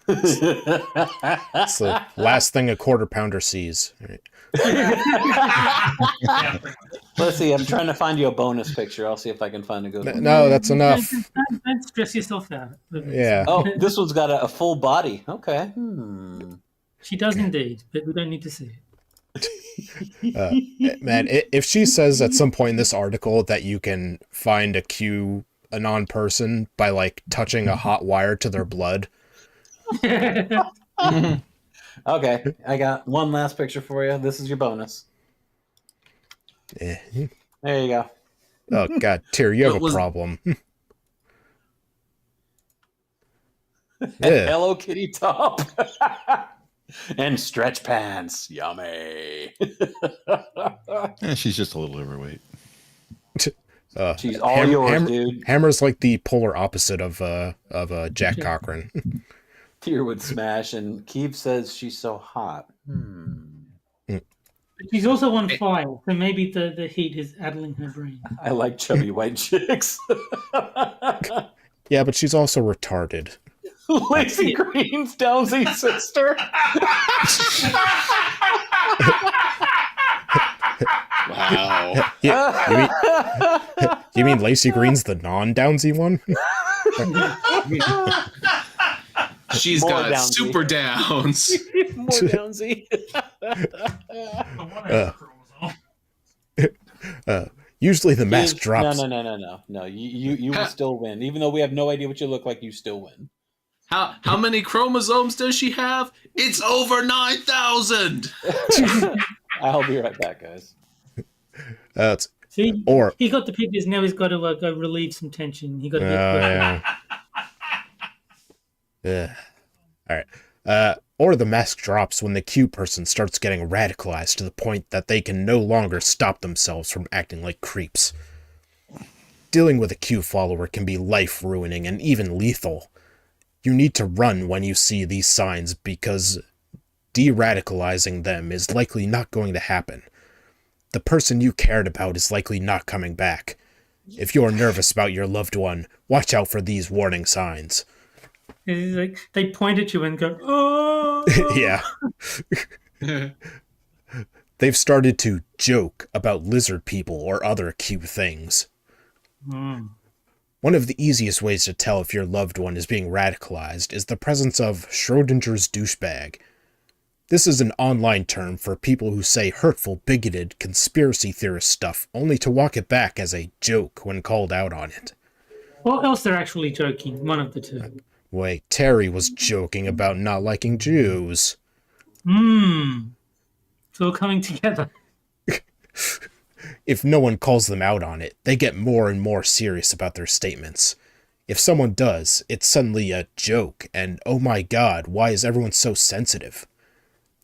It's the last thing a quarter pounder sees. Right. Let's see. I'm trying to find you a bonus picture. I'll see if I can find a good one. No, that's enough. Don't stress yourself out. Yeah. Oh, this one's got a full body. Okay. She does indeed, but we don't need to see it. Man, if she says at some point in this article that you can find a QAnon person by like touching a hot wire to their blood. Okay, I got one last picture for you. This is your bonus. Yeah. There you go. Oh God, Tyr, you have a problem. Yeah. Hello Kitty top and stretch pants. Yummy. Yeah, she's just a little overweight. She's all yours, dude. Hammer's like the polar opposite of Jack Cochran. Tyr would smash, and Keeve says she's so hot. She's also on fire, so maybe the heat is addling her brain. I like chubby white chicks. Yeah, but she's also retarded. Lacey Green's Downsy's sister. Wow. You mean Lacey Green's the non-Downsy one? She's More got Downsy. super downs. More Downsy. Usually the mask drops. No. You will still win, even though we have no idea what you look like. You still win. How many chromosomes does she have? It's over 9,000. I'll be right back, guys. See, he got the pictures. Now he's got to go relieve some tension. He got to yeah. Yeah. All right. Or the mask drops when the Q person starts getting radicalized to the point that they can no longer stop themselves from acting like creeps. Dealing with a Q follower can be life-ruining and even lethal. You need to run when you see these signs because de-radicalizing them is likely not going to happen. The person you cared about is likely not coming back. If you're nervous about your loved one, watch out for these warning signs. It's like they point at you and go, "Oh!" Yeah. They've started to joke about lizard people or other cute things. One of the easiest ways to tell if your loved one is being radicalized is the presence of Schrodinger's douchebag. This is an online term for people who say hurtful, bigoted, conspiracy theorist stuff only to walk it back as a joke when called out on it. Or else they're actually joking. One of the two. Wait, Terry was joking about not liking Jews. It's all coming together. If no one calls them out on it, they get more and more serious about their statements. If someone does, it's suddenly a joke, and oh my god, why is everyone so sensitive?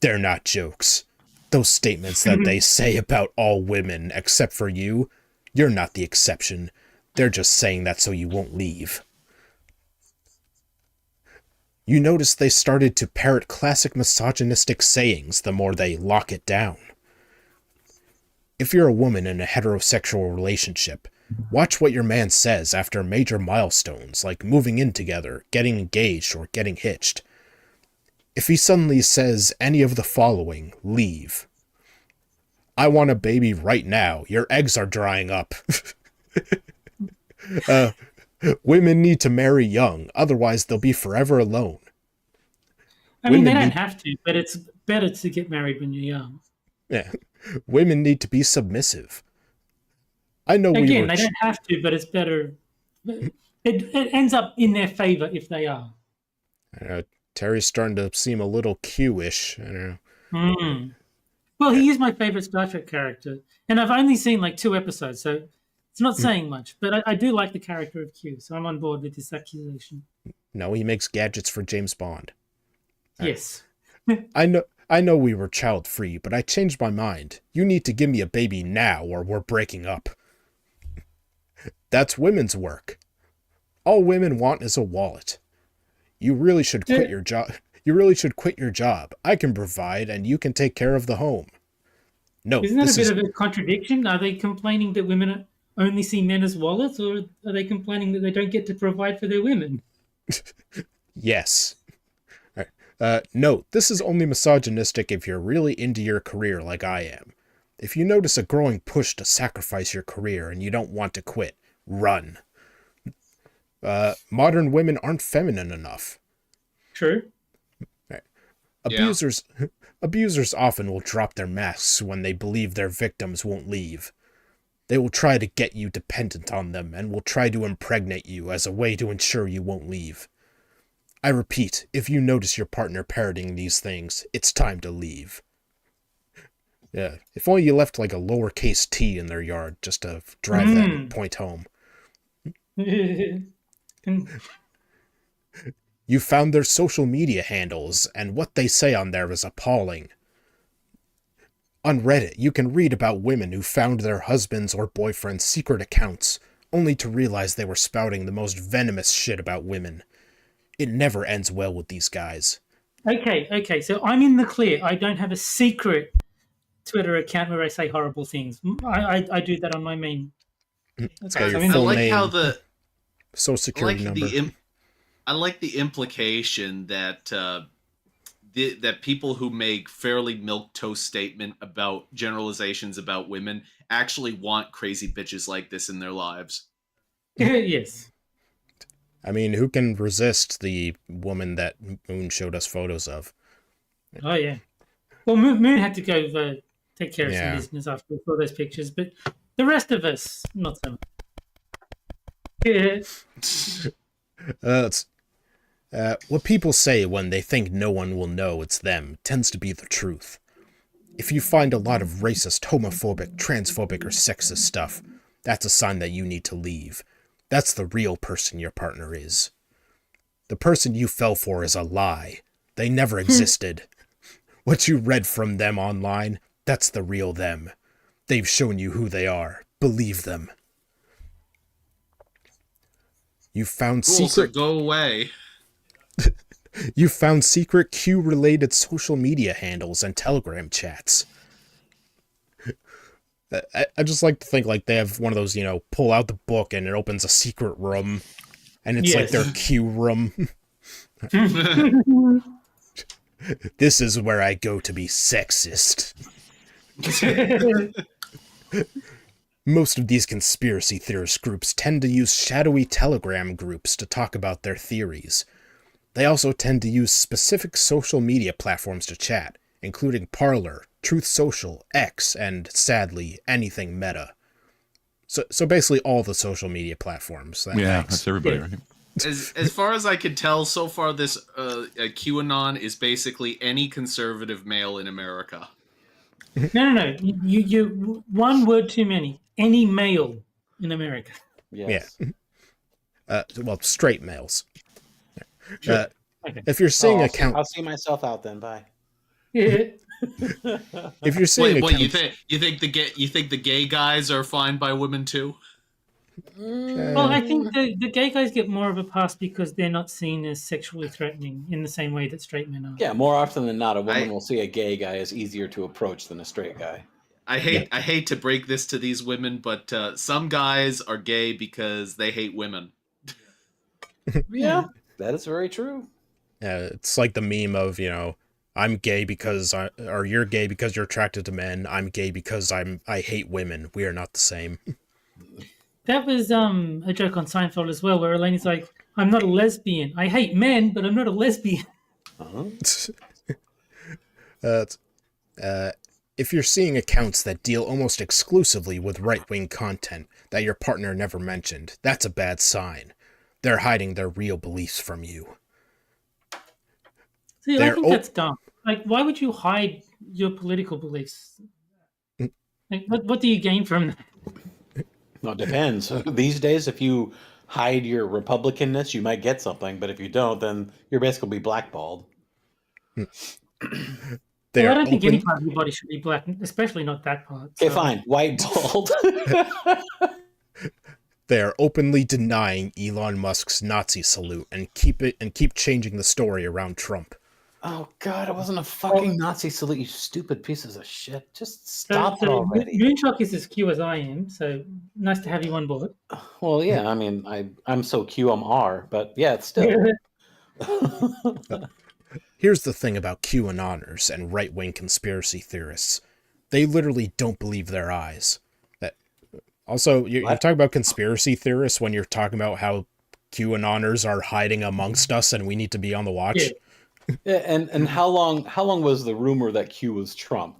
They're not jokes. Those statements that they say about all women except for you, you're not the exception. They're just saying that so you won't leave. You notice they started to parrot classic misogynistic sayings the more they lock it down. If you're a woman in a heterosexual relationship, watch what your man says after major milestones like moving in together, getting engaged, or getting hitched. If he suddenly says any of the following, leave. I want a baby right now. Your eggs are drying up. Women need to marry young, otherwise they'll be forever alone. I mean, they Women don't have to, but it's better to get married when you're young. Yeah. Women need to be submissive. I know Again, they don't have to, but it's better. It ends up in their favor if they are. Terry's starting to seem a little Q-ish. I don't know. Well, he is my favorite Star Trek character, and I've only seen like 2 episodes, so it's not saying much. But I do like the character of Q, so I'm on board with this accusation. No, he makes gadgets for James Bond. Yes. I know we were child-free, but I changed my mind. You need to give me a baby now or we're breaking up. That's women's work. All women want is a wallet. You really should quit your job. You really should quit your job. I can provide and you can take care of the home. No, Isn't that a bit of a contradiction? Are they complaining that women only see men as wallets, or are they complaining that they don't get to provide for their women? Yes. Note, this is only misogynistic if you're really into your career like I am. If you notice a growing push to sacrifice your career and you don't want to quit, run. Modern women aren't feminine enough. True. Abusers often will drop their masks when they believe their victims won't leave. They will try to get you dependent on them and will try to impregnate you as a way to ensure you won't leave. I repeat, if you notice your partner parroting these things, it's time to leave. Yeah, if only you left like a lowercase t in their yard just to drive that point home. You found their social media handles, and what they say on there is appalling. On Reddit, you can read about women who found their husbands' or boyfriends' secret accounts, only to realize they were spouting the most venomous shit about women. It never ends well with these guys. Okay, so I'm in the clear. I don't have a secret Twitter account where I say horrible things. I do that on my main. It's got your I full like name, how the social security number. I like the implication that that people who make fairly milquetoast statement about generalizations about women actually want crazy bitches like this in their lives. Yes. I mean, who can resist the woman that Moon showed us photos of? Oh, yeah. Well, Moon had to go take care of some business after we saw those pictures, but the rest of us, not so much. Yeah. What people say when they think no one will know it's them tends to be the truth. If you find a lot of racist, homophobic, transphobic, or sexist stuff, that's a sign that you need to leave. That's the real person your partner is. The person you fell for is a lie. They never existed. What you read from them online, that's the real them. They've shown you who they are. Believe them. You found Cool, secret... so go away. You found secret Q-related social media handles and Telegram chats. I just like to think like they have one of those, pull out the book and it opens a secret room, and it's like Yes. their Q room. This is where I go to be sexist. Most of these conspiracy theorist groups tend to use shadowy Telegram groups to talk about their theories. They also tend to use specific social media platforms to chat, including Parler, Truth Social, X, and, sadly, anything Meta. So basically all the social media platforms. That's everybody, Yeah. right? As far as I can tell, so far this QAnon is basically any conservative male in America. No. You one word too many. Any male in America. Yes. Well, straight males. Sure. Okay. If you're seeing accounts, I'll see myself out then. Bye. Yeah. if you're seeing Wait, what accounts, you think the gay guys are fine by women too? Well, I think the gay guys get more of a pass because they're not seen as sexually threatening in the same way that straight men are. Yeah, more often than not, a woman I- will see a gay guy as easier to approach than a straight guy. I hate to break this to these women, but some guys are gay because they hate women. Yeah, that is very true. it's like the meme of, I'm gay because or you're gay because you're attracted to men. I'm gay because I hate women. We are not the same. That was a joke on Seinfeld as well, where Elaine's like, "I'm not a lesbian. I hate men, but I'm not a lesbian." If you're seeing accounts that deal almost exclusively with right-wing content that your partner never mentioned, that's a bad sign. They're hiding their real beliefs from you. See, I They're think that's dumb. Like, why would you hide your political beliefs? Like, what do you gain from that? No, it depends. These days, if you hide your Republicanness, you might get something. But if you don't, then you're basically blackballed. Well, They're I don't think any open- part of your body should be black, especially not that part. Okay, so- fine. White bald. They are openly denying Elon Musk's Nazi salute and keep changing the story around Trump. Oh, God, it wasn't a fucking Nazi salute, you stupid pieces of shit. Just So, stop it already. Moonshock is as Q as I am, so nice to have you on board. Well, yeah, I mean, I'm so Q, I'm R, but yeah, it's still. Here's the thing about QAnoners and right-wing conspiracy theorists. They literally don't believe their eyes. Also, you're talking about conspiracy theorists when you're talking about how QAnoners are hiding amongst us and we need to be on the watch. Yeah. Yeah, and how long was the rumor that Q was Trump?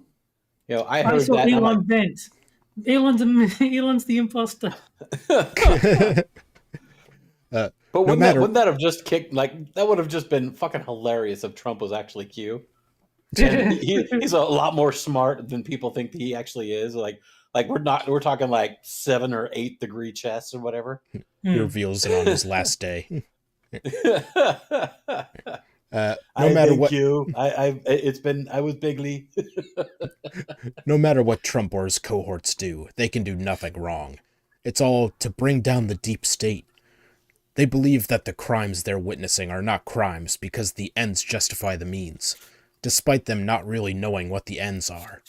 I I heard saw that. and I'm Elon Vance. Elon's the imposter. But wouldn't matter- that have just kicked? Like, that would have just been fucking hilarious if Trump was actually Q. And he's a lot more smart than people think he actually is. Like we're talking like 7 or 8 degree chess or whatever. He reveals it on his last day. No I matter thank what, you. I was bigly. no matter what Trump or his cohorts do, they can do nothing wrong. It's all to bring down the deep state. They believe that the crimes they're witnessing are not crimes because the ends justify the means, despite them not really knowing what the ends are.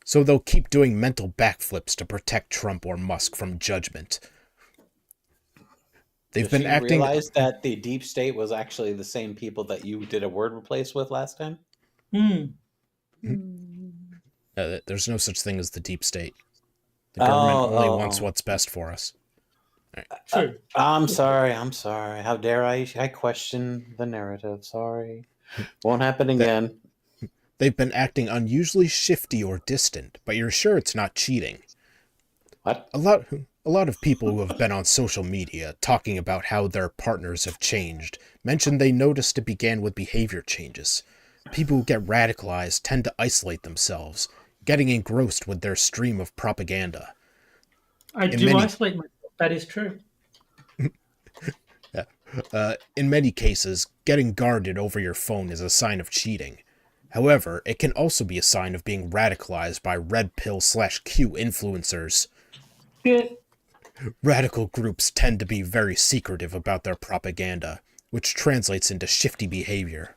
So they'll keep doing mental backflips to protect Trump or Musk from judgment. They've been acting. Realize that the deep state was actually the same people that you did a word replace with last time. There's no such thing as the deep state. The government only wants what's best for us. True. I'm sorry. How dare I question the narrative? Sorry. Won't happen again. They've been acting unusually shifty or distant, but you're sure it's not cheating. What? A lot of people who have been on social media talking about how their partners have changed mentioned they noticed it began with behavior changes. People who get radicalized tend to isolate themselves, getting engrossed with their stream of propaganda. I do isolate myself. That is true. In many cases, getting guarded over your phone is a sign of cheating. However, it can also be a sign of being radicalized by red pill/Q influencers. Yeah. Radical groups tend to be very secretive about their propaganda, which translates into shifty behavior.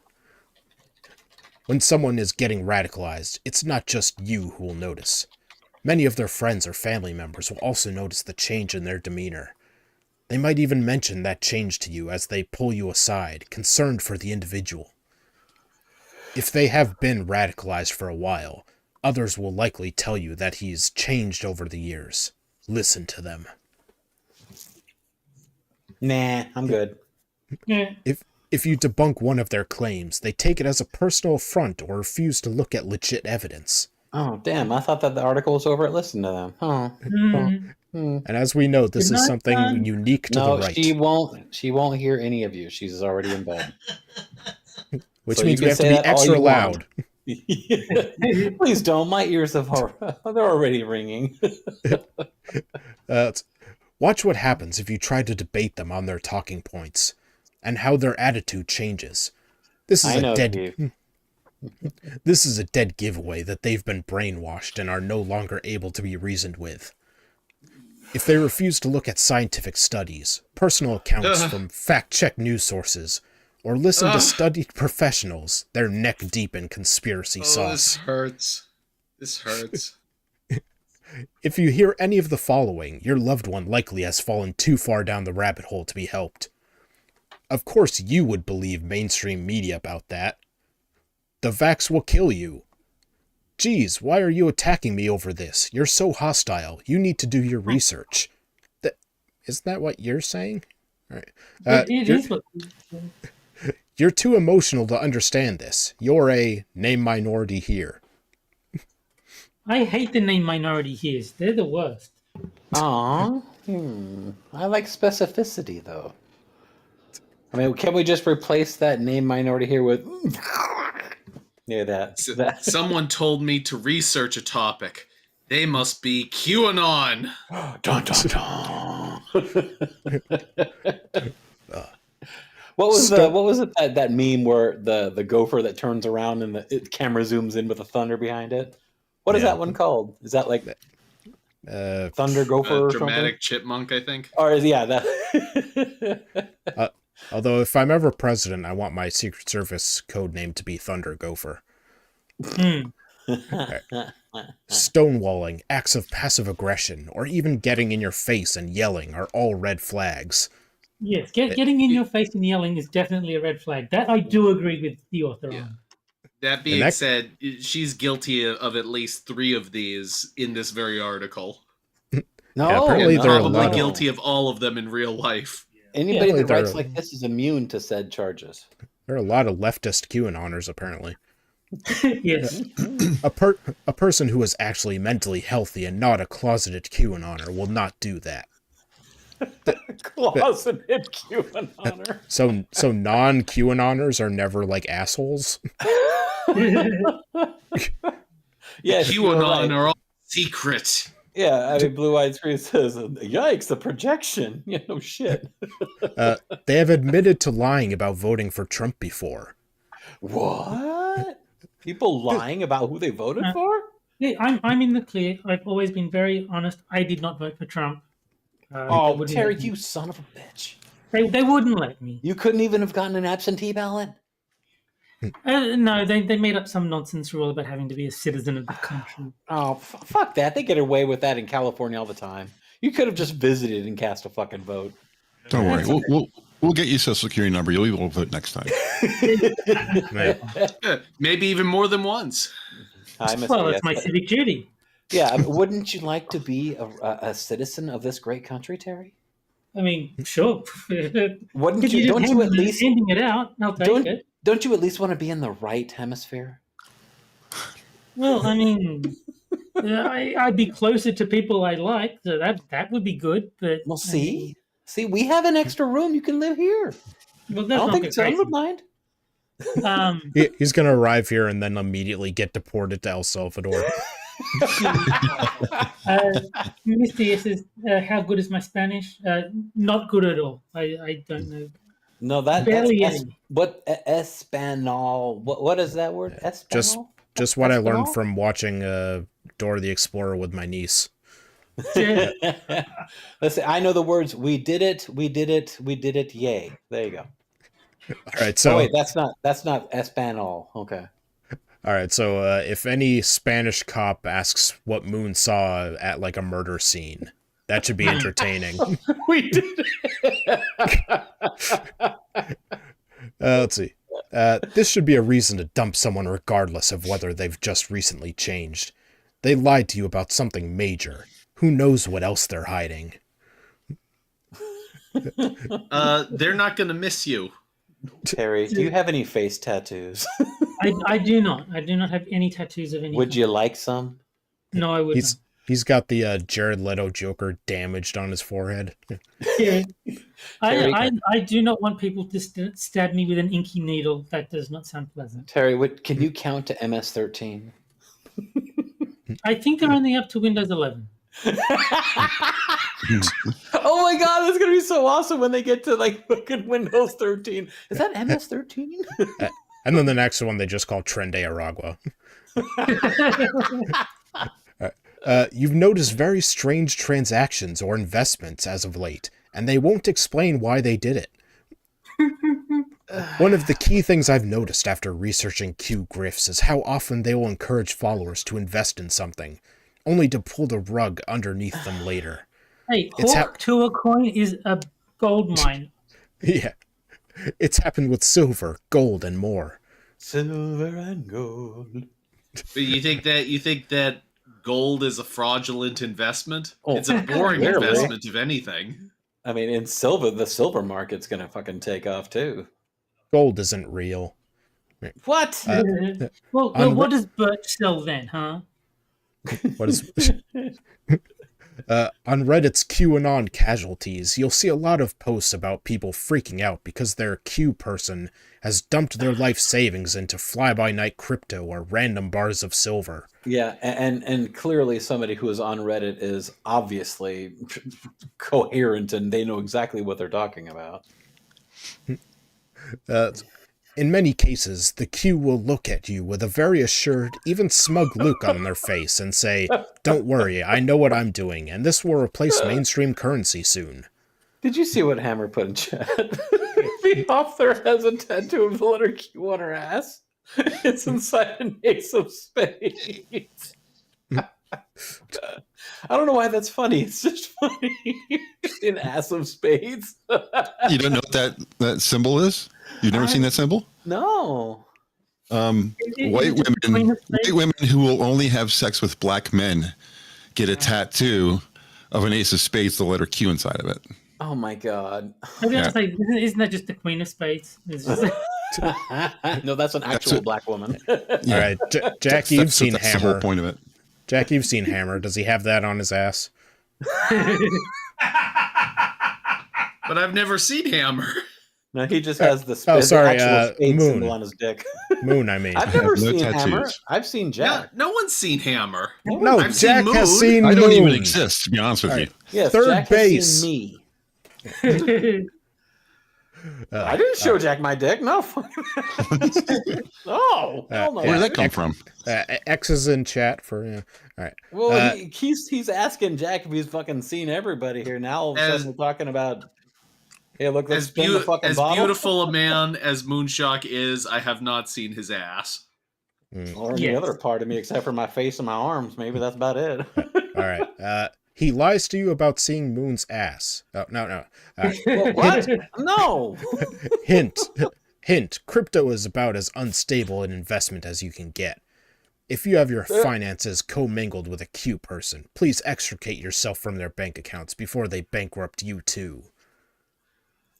When someone is getting radicalized, it's not just you who will notice. Many of their friends or family members will also notice the change in their demeanor. They might even mention that change to you as they pull you aside, concerned for the individual. If they have been radicalized for a while, others will likely tell you that he's changed over the years. Listen to them. Nah, I'm good. Yeah. If you debunk one of their claims, they take it as a personal affront or refuse to look at legit evidence. Oh, damn. I thought that the article was over at Listen to Them. Huh. Mm. And as we know, this Good is night, something son. unique to No, the right. she won't hear any of you. She's already in bed. Which So means you we can have to say be that all extra you want. loud. Please don't. My ears have they're already ringing. Watch what happens if you try to debate them on their talking points, and how their attitude changes. This is This is a dead giveaway that they've been brainwashed and are no longer able to be reasoned with. If they refuse to look at scientific studies, personal accounts from fact-check news sources, or listen to studied professionals, they're neck-deep in conspiracy sauce. This hurts. If you hear any of the following, your loved one likely has fallen too far down the rabbit hole to be helped. Of course you would believe mainstream media about that. The vax will kill you. Geez, why are you attacking me over this? You're so hostile. You need to do your research. Isn't that what you're saying? All right. It is what. You're too emotional to understand this. You're a name minority here. I hate the name minority here's. They're the worst. Aw. I like specificity, though. I mean, can we just replace that name minority here with... Yeah, that. Someone told me to research a topic. They must be QAnon. Dun, dun, dun. What was it that meme where the gopher that turns around and the camera zooms in with the thunder behind it? What is that one called? Is that like Thunder Gopher or Dramatic something? Chipmunk, I think. Or that? Although if I'm ever president, I want my Secret Service code name to be Thunder Gopher. Stonewalling, acts of passive aggression, or even getting in your face and yelling are all red flags. Yes, getting in your face and yelling is definitely a red flag. That I do agree with the author on. That being said, she's guilty of at least 3 of these in this very article. No, apparently and there are a probably lot of- guilty of all of them in real life. Anybody that there writes are- like this is immune to said charges. There are a lot of leftist QAnoners, apparently. Yes. A person who is actually mentally healthy and not a closeted QAnoner will not do that. Closeted QAnoner. So non-QAnoners are never like assholes? Yes, QAnon are all secret. Yeah, I mean, Blue Eyed Screen says, "Yikes, the projection." Yeah, no shit. They have admitted to lying about voting for Trump before. What? People lying about who they voted for? Yeah, I'm in the clear. I've always been very honest. I did not vote for Trump. They Oh, wouldn't Terry, let me. you son of a bitch! They wouldn't let me. You couldn't even have gotten an absentee ballot. No, they made up some nonsense rule about having to be a citizen of the country. Oh, fuck that! They get away with that in California all the time. You could have just visited and cast a fucking vote. Don't worry. We'll get you a social security number. You'll be able to vote next time. Maybe even more than once. Well, it's my civic duty. Yeah, I mean, wouldn't you like to be a citizen of this great country, Terry? I mean, sure. Wouldn't If you? just Don't you at least? handing it out? I'll take it. Don't you at least want to be in the right hemisphere? Well, I mean, I'd be closer to people I like, so that would be good. But Well, see, we have an extra room. You can live here. Well, I that's don't not think the Tom case. would mind. He's going to arrive here and then immediately get deported to El Salvador. Mr. S says, how good is my Spanish? Not good at all. I don't know. No, Barely that's any. what Espanol. What is that word? Espanol. Just what I learned Espanol? from watching Dora the Explorer with my niece. Yeah. Let's see. I know the words. We did it. We did it. We did it. Yay! There you go. All right, so Oh wait, that's not Espanol. Okay. All right, so if any Spanish cop asks what Moon saw at like a murder scene, that should be entertaining. We did it. Let's see. This should be a reason to dump someone regardless of whether they've just recently changed. They lied to you about something major. Who knows what else they're hiding? They're not going to miss you. Terry, do you have any face tattoos? I do not. I do not have any tattoos of any. Would you like some? No, I wouldn't. He's got the Jared Leto Joker damaged on his forehead. Yeah. I do not want people to stab me with an inky needle. That does not sound pleasant. Terry, can you count to MS-13? I think they're only up to Windows 11. Oh my god, that's gonna be so awesome when they get to like fucking Windows 13. Is that MS-13? And then the next one they just call Trende Aragua. You've noticed very strange transactions or investments as of late, and they won't explain why they did it. One of the key things I've noticed after researching Q grifts is how often they will encourage followers to invest in something, only to pull the rug underneath them later. Hey, Hawk to a coin is a gold mine. Yeah. It's happened with silver, gold, and more. Silver and gold. But you think that gold is a fraudulent investment? Oh, it's a boring clearly. investment, if anything. I mean, in silver, the silver market's gonna fucking take off too. Gold isn't real. What? Well, what does Birch sell then, huh? What is... on Reddit's QAnon casualties, you'll see a lot of posts about people freaking out because their Q person has dumped their life savings into fly-by-night crypto or random bars of silver. Yeah, and clearly somebody who is on Reddit is obviously coherent and they know exactly what they're talking about. In many cases, the Q will look at you with a very assured, even smug look on their face and say, "Don't worry, I know what I'm doing, and this will replace mainstream currency soon." Did you see what Hammer put in chat? The author has a tattoo of the letter Q on her ass. It's inside an ace of spades. I don't know why that's funny. It's just funny. An ass of spades. You don't know what that symbol is? You've never seen that symbol? No. White women who will only have sex with black men get a tattoo of an ace of spades, the letter Q inside of it. Oh my god. Say, isn't that just the Queen of Spades? No, that's an actual black woman. All right, Jackie, you've seen that's Hammer. the whole point of it. Jackie, you've seen Hammer. Does he have that on his ass? But I've never seen Hammer. No, he just has the actual spade Moon. symbol on his dick. Moon, I mean. I've never no seen tattoos. Hammer. I've seen Jack. No one's seen Hammer. No, I've Jack seen has Moon. seen I Moon. don't even exist, to be honest with you. Yes, Third Jack base. has seen me. I didn't show Jack my dick. No. No. Hell no. Where did that come from? X is in chat for all right. Well, he's asking Jack if he's fucking seen everybody here. Now all of a sudden we're talking about. Hey, look, let's spin the fucking bottle. Beautiful a man as Moonshock is, I have not seen his ass. Or any other part of me except for my face and my arms. Maybe that's about it. All right. He lies to you about seeing Moon's ass. Oh, no. What? No. Hint. Crypto is about as unstable an investment as you can get. If you have your finances commingled with a Q person, please extricate yourself from their bank accounts before they bankrupt you too.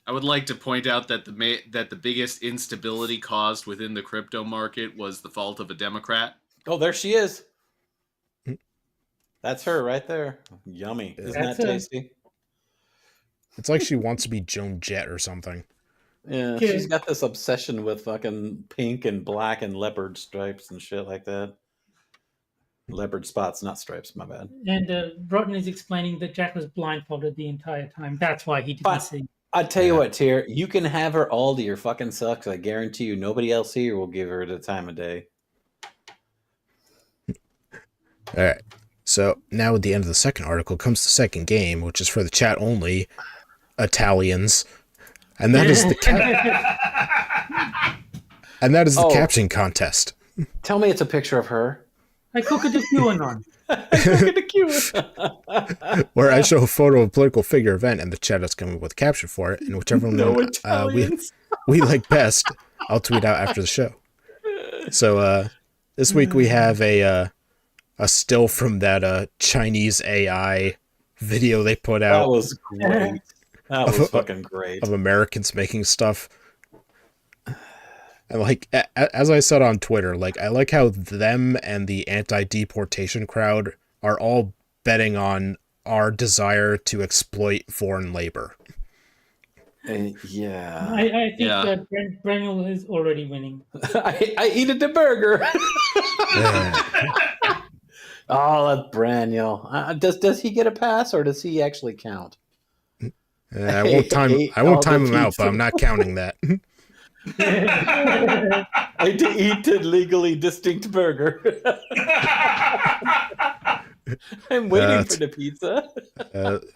I would like to point out that the biggest instability caused within the crypto market was the fault of a Democrat. Oh, there she is. That's her right there. Yummy. Isn't that tasty? It's like she wants to be Joan Jett or something. Yeah, she's got this obsession with fucking pink and black and leopard stripes and shit like that. Leopard spots, not stripes, my bad. And Broughton is explaining that Jack was blindfolded the entire time. That's why he didn't see. I tell you what, Tier, you can have her all to your fucking self, because I guarantee you nobody else here will give her the time of day. All right. So now at the end of the second article comes the second game, which is for the chat only, Italians, and that is the caption contest. Tell me it's a picture of her. I cook it a QAnon. where I show a photo of a political figure event, and the chat has come up with a caption for it, and whichever No one Italians. we like best, I'll tweet out after the show. So this week we have a still from that Chinese AI video they put out. That was great. That was fucking great. Of Americans making stuff. And like, as I said on Twitter, like, I like how them and the anti-deportation crowd are all betting on our desire to exploit foreign labor. Yeah. I think that Braniel is already winning. I eat a burger. Oh, that's Braniel. Does he get a pass, or does he actually count? I won't time him out, but I'm not counting that. I eat a legally distinct burger. I'm waiting for the pizza.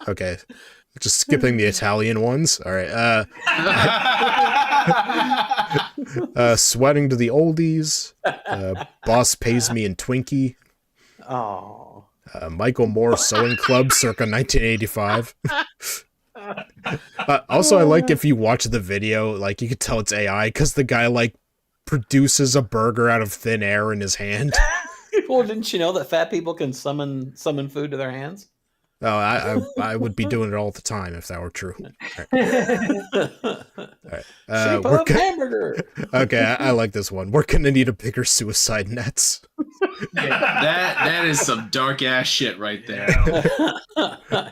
Okay. Just skipping the Italian ones. All right. Sweating to the oldies. Boss pays me in Twinkie. Oh. Michael Moore Sewing Club circa 1985. Also, I like if you watch the video, like, you could tell it's AI because the guy, like, produces a burger out of thin air in his hand. Well, didn't you know that fat people can summon food to their hands? Oh, I would be doing it all the time if that were true. All right. Hamburger. Okay, I like this one. We're gonna need a bigger suicide nets. That is some dark ass shit right there.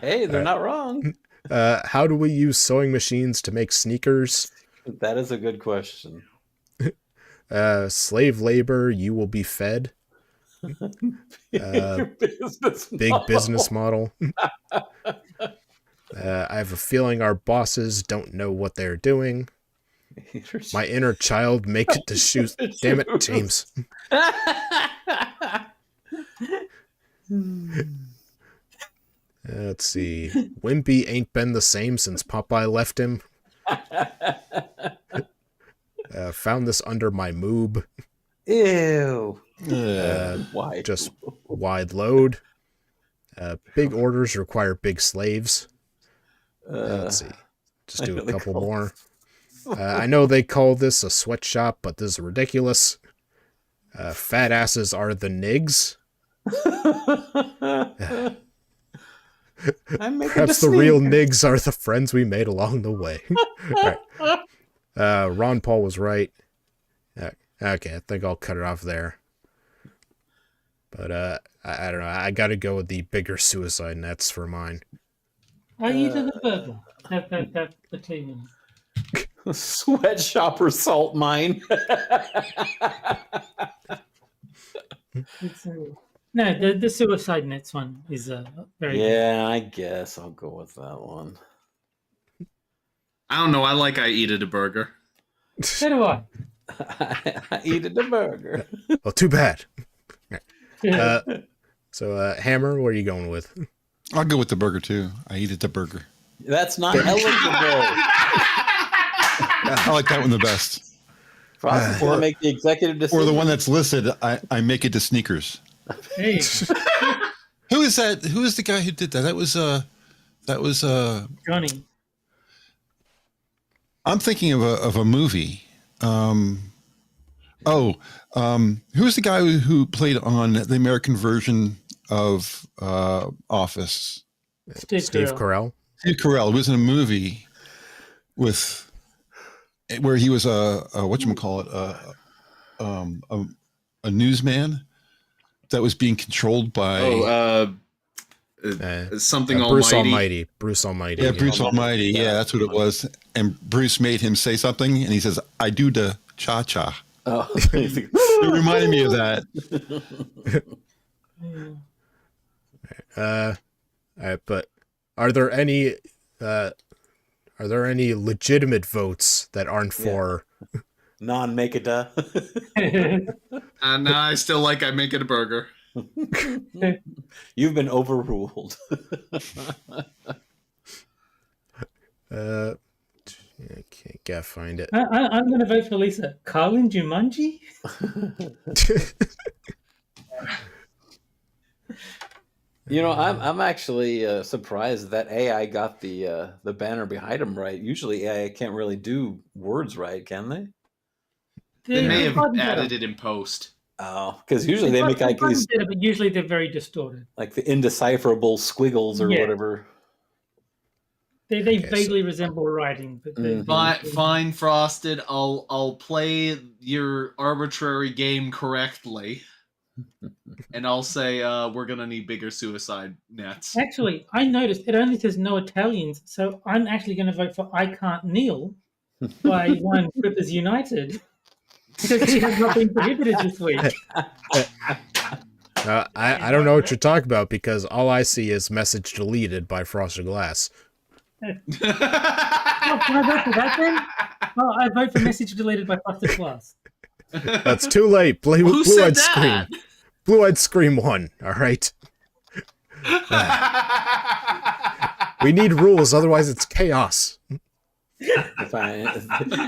Hey, they're not wrong. How do we use sewing machines to make sneakers? That is a good question. Slave labor, you will be fed. Business model. I have a feeling our bosses don't know what they're doing. My inner child make it to shoes. Damn it, James. Let's see. Wimpy ain't been the same since Popeye left him. Found this under my moob. Ew. Why? Just wide load. Big orders require big slaves. Let's see. Just do a couple more. I know they call this a sweatshop, but this is ridiculous. Fat asses are the nigs. Perhaps the real nigs are the friends we made along the way. Right. Ron Paul was right. Okay, I think I'll cut it off there. But I don't know. I got to go with the bigger suicide nets for mine. I eat the burger. That's the cleaning. Sweatshop or salt mine. No, the suicide nets one is very good. Yeah, I guess I'll go with that one. I don't know. I like I eat a burger. So do I. I eat a burger. Well, too bad. So, Hammer, what are you going with? I'll go with the burger too. I eat the burger. That's not eligible. I like that one the best. Frosty will make the executive decision. Or the one that's listed, I make it to sneakers. Hey. Who is that? Who is the guy who did that? That was Johnny. I'm thinking of a movie. Who's the guy who played on the American version of Office? Steve Carell. Steve Carell was in a movie where he was a newsman that was being controlled by something Bruce Almighty. Bruce Almighty. Yeah, Bruce Almighty. Yeah, that's what it was. And Bruce made him say something, and he says, "I do the cha-cha." Oh. It reminded me of that. All right, but are there any legitimate votes that aren't for non-make-a-duh? No, I still like I make it a burger. You've been overruled. I can't find it. I'm going to vote for Lisa. Carlin Jumanji? You know, I'm actually surprised that AI got the banner behind him right. Usually AI can't really do words right, can they? They may They've have gotten added better. it in post. Oh, because usually they They've make like gotten these better, but usually they're very distorted. like the indecipherable squiggles or Yeah. whatever. They Okay, so- vaguely resemble writing, but they're Fine, Frosted. I'll play your arbitrary game correctly, and I'll say we're gonna need bigger suicide nets. Actually, I noticed it only says no Italians, so I'm actually going to vote for I Can't Kneel by One Clippers United because he has not been prohibited this week. I don't know what you're talking about because all I see is message deleted by Frosted Glass. Oh, can I vote for that then? Oh, I vote for message deleted by Frosted Glass. That's too late. Who Blue-eyed said Scream. that? Blue-eyed Scream won. All right. We need rules, otherwise it's chaos. Fine.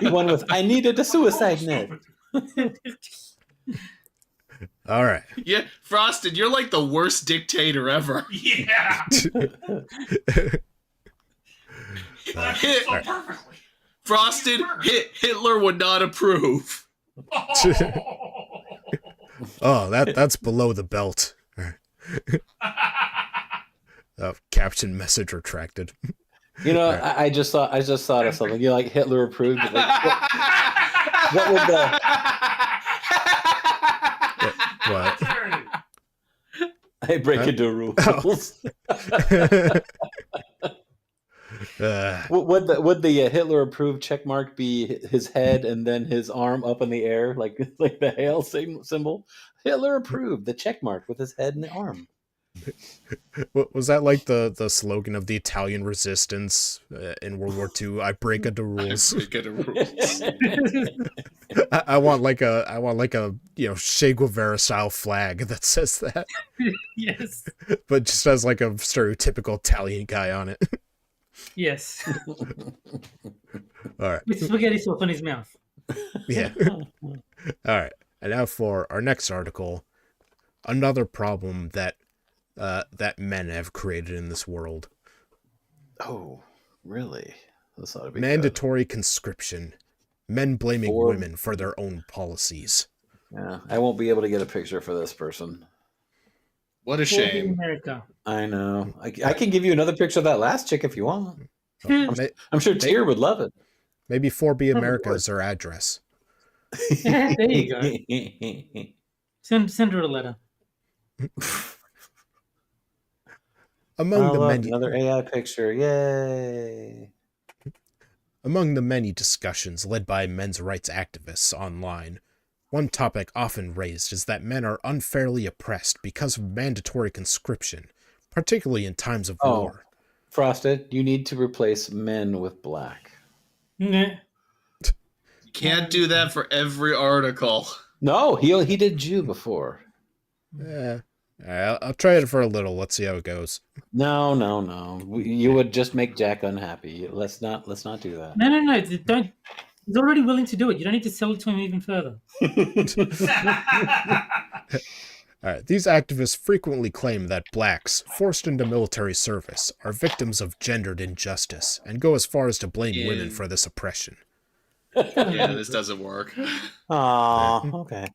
He won with I needed a suicide net. All right. Yeah, Frosted, you're like the worst dictator ever. Yeah. Hit- So perfectly. Frosted, Hitler would not approve. Oh, that's below the belt. Caption message retracted. You know, I just thought of something. You know, like Hitler approved. Like, what would the What? I break into rules? Would the Hitler approved check mark be his head and then his arm up in the air, like the hail symbol? Hitler approved the check mark with his head and the arm. Was that like the slogan of the Italian resistance in World War II? I break into rules. Break into rules. I want like a Che Guevara style flag that says that, Yes. but just has like a stereotypical Italian guy on it. Yes. All right. With spaghetti sauce on his mouth. Yeah. All right. And now for our next article, another problem that men have created in this world. Oh, really? This ought to be Mandatory conscription. Men blaming For- women for their own policies. good. Yeah, I won't be able to get a picture for this person. What a For the shame. America. I know. I can give you another picture of that last chick if you want. May- I'm sure Tyr would love it. Maybe 4B Probably America would. is their address. There you go. Send her a letter. Among the look, many another AI picture. Yay. Among the many discussions led by men's rights activists online, one topic often raised is that men are unfairly oppressed because of mandatory conscription, particularly in times of war. Frosted, you need to replace men with black. Nah. You can't do that for every article. No, he did Jew before. Yeah. I'll try it for a little. Let's see how it goes. No. You would just make Jack unhappy. Let's not do that. No. Don't. He's already willing to do it. You don't need to sell it to him even further. All right. These activists frequently claim that blacks, forced into military service, are victims of gendered injustice and go as far as to blame women for this oppression. Yeah, this doesn't work. Aw, okay.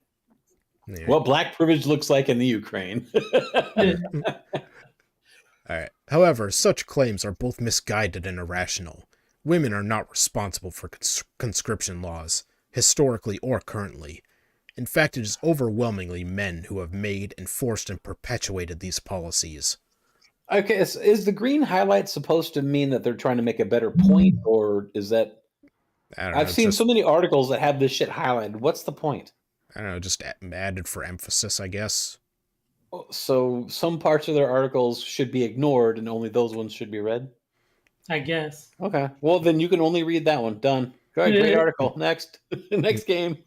Yeah. What black privilege looks like in the Ukraine. All right. However, such claims are both misguided and irrational. Women are not responsible for conscription laws, historically or currently. In fact, it is overwhelmingly men who have made, enforced, and perpetuated these policies. Okay, is the green highlight supposed to mean that they're trying to make a better point, or is that... I don't know, I've seen just, so many articles that have this shit highlighted. What's the point? I don't know, just added for emphasis, I guess. So some parts of their articles should be ignored and only those ones should be read? I guess. Okay. Well, then you can only read that one. Done. Go ahead, great article. Next. Next game.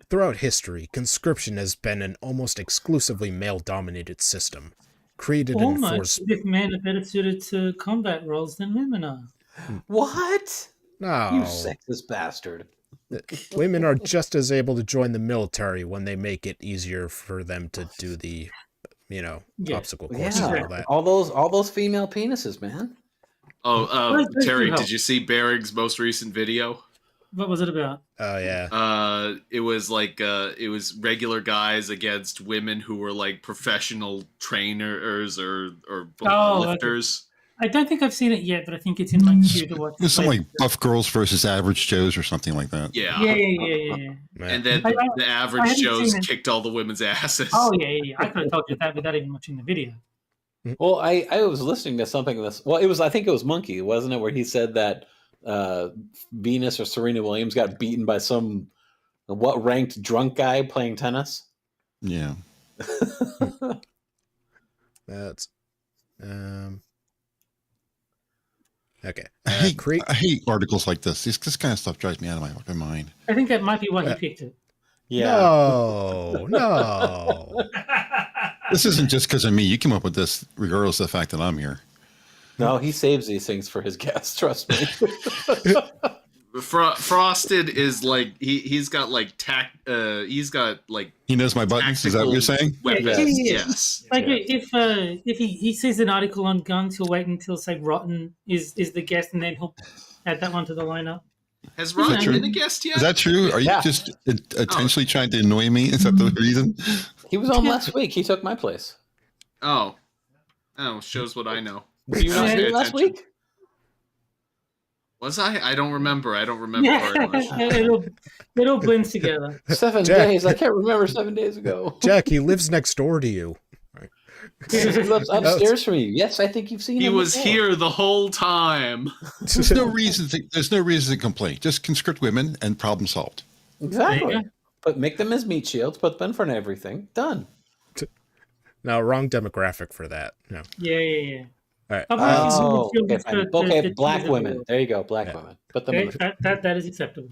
Throughout history, conscription has been an almost exclusively male-dominated system, created and Almost enforced... as if men are better suited to combat roles than women are. What? No. You sexist bastard. Women are just as able to join the military when they make it easier for them to do the, Yeah. obstacle courses and all that. All those female penises, man. Oh, Those Terry, do help. did you see Bering's most recent video? What was it about? Oh, yeah. It was like it was regular guys against women who were like professional trainers or lifters. I don't think I've seen it yet, but I think it's in my queue to watch. There's some like buff girls versus average Joes or something like that. Yeah. Yeah. And then the average Joes kicked all the women's asses. Oh, yeah. I could have told you that without even watching the video. Well, I was listening to something this. Well, I think it was Monkey, wasn't it, where he said that Venus or Serena Williams got beaten by some ranked drunk guy playing tennis. Yeah. That's okay. I hate articles like this. This kind of stuff drives me out of my fucking mind. I think that might be why he picked it. Yeah. No. This isn't just because of me. You came up with this regardless of the fact that I'm here. No, he saves these things for his guests. Trust me. Frosted is like he's got like He knows my buttons. Is that what you're saying? Weapons. Yes. Like if he sees an article on guns, he'll wait until say Rotten is the guest, and then he'll add that one to the lineup. Has Rotten been a guest yet? Is that true? Are you just intentionally trying to annoy me? Is that the reason? He was on last week. He took my place. Oh, shows what I know. Were you not here last week? Was I? I don't remember. I don't remember very much. It all blends together. 7 days. I can't remember 7 days ago. Jack, he lives next door to you. He lives upstairs from you. Yes, I think you've seen him. He was before. here the whole time. There's no reason to complain. Just conscript women and problem solved. Exactly. But make them as meat shields. Put them in front of everything. Done. No, wrong demographic for that. No. Yeah. All right. Okay, fine. Okay, black women. There you go, black women. Put them in that is acceptable.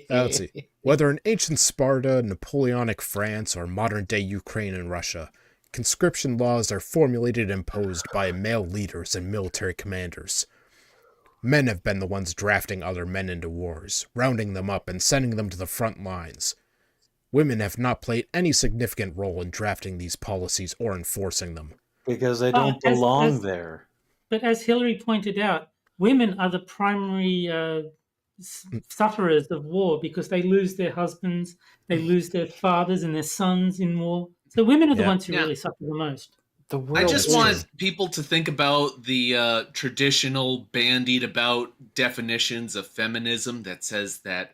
Let's see. Whether in ancient Sparta, Napoleonic France, or modern-day Ukraine and Russia, conscription laws are formulated and imposed by male leaders and military commanders. Men have been the ones drafting other men into wars, rounding them up and sending them to the front lines. Women have not played any significant role in drafting these policies or enforcing them. Because they don't belong there. But as Hillary pointed out, women are the primary sufferers of war because they lose their husbands, they lose their fathers and their sons in war. So women are the ones who really suffer the most. I just want people to think about the traditional bandied about definitions of feminism that says that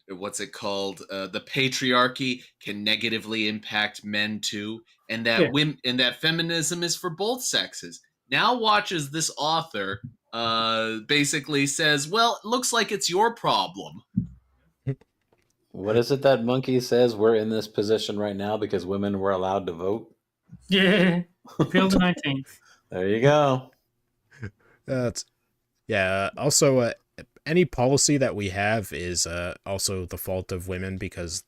what's it called? The patriarchy can negatively impact men too, and that women and that feminism is for both sexes. Now watch as this author basically says, "Well, it looks like it's your problem." What is it that Monkey says? We're in this position right now because women were allowed to vote. Yeah, April the 19th. There you go. Also, any policy that we have is also the fault of women because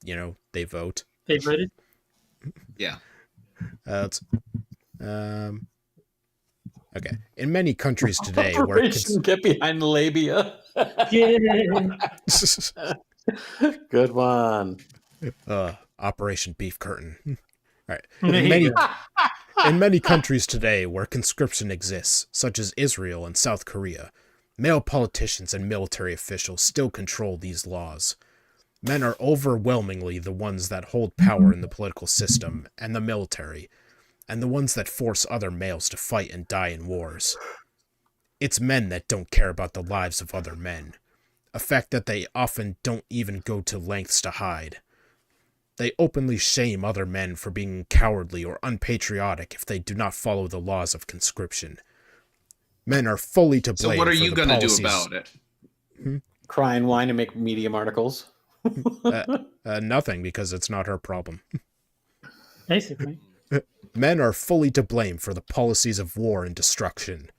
they vote. They voted. Yeah. Okay. In many countries today, Operation get behind the labia. Yeah. Good one. Operation Beef Curtain. All right. In many countries today where conscription exists, such as Israel and South Korea, male politicians and military officials still control these laws. Men are overwhelmingly the ones that hold power in the political system and the military, and the ones that force other males to fight and die in wars. It's men that don't care about the lives of other men, a fact that they often don't even go to lengths to hide. They openly shame other men for being cowardly or unpatriotic if they do not follow the laws of conscription. Men are fully to blame. So what are you going to do about it? Cry and whine and make Medium articles. Nothing, because it's not her problem. Basically. Men are fully to blame for the policies of war and destruction.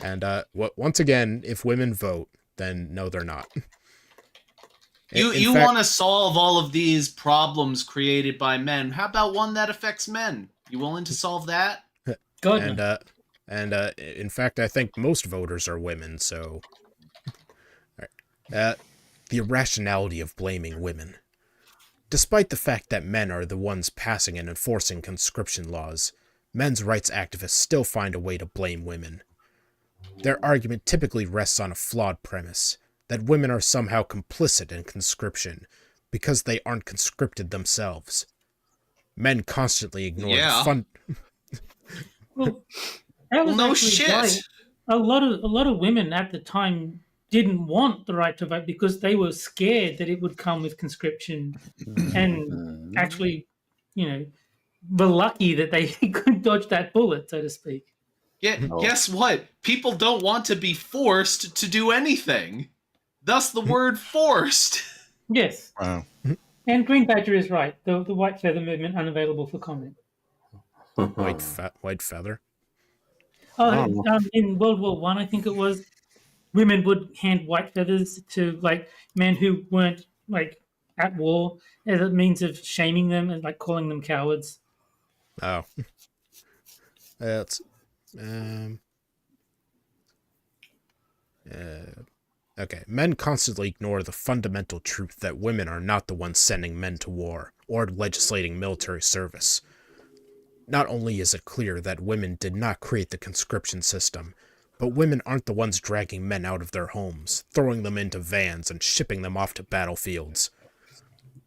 And once again, if women vote, then no, they're not. You want to solve all of these problems created by men. How about one that affects men? You willing to solve that? God. And in fact, I think most voters are women, so... The irrationality of blaming women. Despite the fact that men are the ones passing and enforcing conscription laws, men's rights activists still find a way to blame women. Their argument typically rests on a flawed premise, that women are somehow complicit in conscription because they aren't conscripted themselves. Men constantly ignore the fun... Well, that was No actually shit. why a lot of women at the time didn't want the right to vote because they were scared that it would come with conscription, and actually, were lucky that they could dodge that bullet, so to speak. Yeah, guess what? People don't want to be forced to do anything. Thus the word forced. Yes. Wow. And Green Badger is right. The white feather movement unavailable for comment. White feather? In World War One, I think it was, women would hand white feathers to men who weren't at war as a means of shaming them and calling them cowards. Oh. Okay. Men constantly ignore the fundamental truth that women are not the ones sending men to war or legislating military service. Not only is it clear that women did not create the conscription system, but women aren't the ones dragging men out of their homes, throwing them into vans, and shipping them off to battlefields.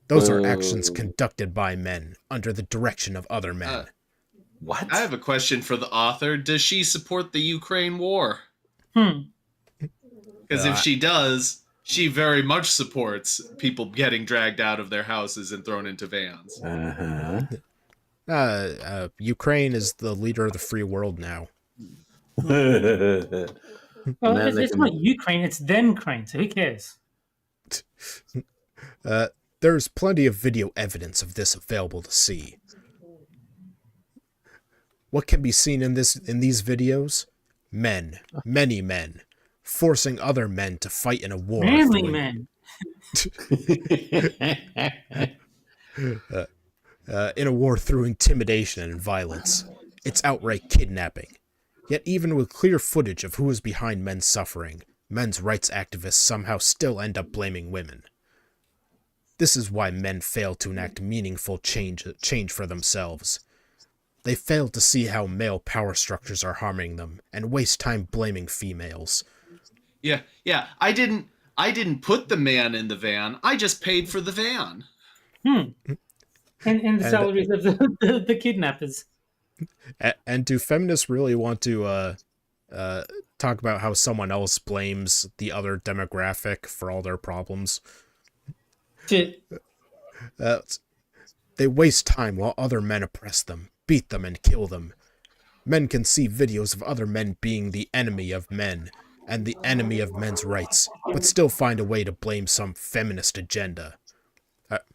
Those are actions conducted by men, under the direction of other men. What? I have a question for the author. Does she support the Ukraine war? Because if she does, she very much supports people getting dragged out of their houses and thrown into vans. Ukraine is the leader of the free world now. Well, it's not Ukraine, it's then-crane, so who cares? There's plenty of video evidence of this available to see. What can be seen in these videos? Men, many men, forcing other men to fight in a war. Manly men. In a war through intimidation and violence. It's outright kidnapping. Yet even with clear footage of who is behind men's suffering, men's rights activists somehow still end up blaming women. This is why men fail to enact meaningful change for themselves. They fail to see how male power structures are harming them, and waste time blaming females. Yeah. I didn't put the man in the van. I just paid for the van. And the salaries of the kidnappers. And do feminists really want to talk about how someone else blames the other demographic for all their problems? Shit. They waste time while other men oppress them, beat them, and kill them. Men can see videos of other men being the enemy of men and the enemy of men's rights, but still find a way to blame some feminist agenda.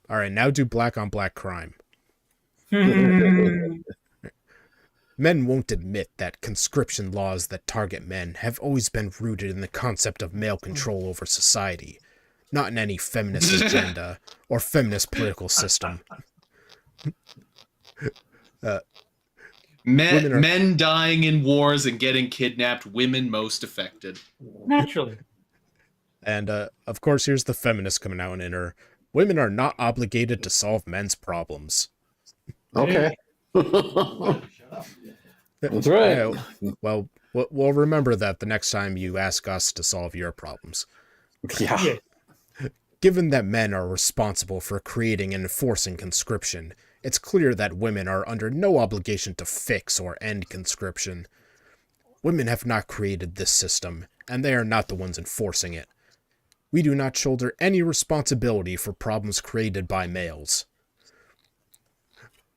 Alright, now do black on black crime. Men won't admit that conscription laws that target men have always been rooted in the concept of male control over society, not in any feminist agenda or feminist political system. Men dying in wars and getting kidnapped, women most affected. Naturally. And, of course, here's the feminist coming out in her. Women are not obligated to solve men's problems. Okay. That's right. Well, we'll remember that the next time you ask us to solve your problems. Yeah. Given that men are responsible for creating and enforcing conscription, it's clear that women are under no obligation to fix or end conscription. Women have not created this system, and they are not the ones enforcing it. We do not shoulder any responsibility for problems created by males.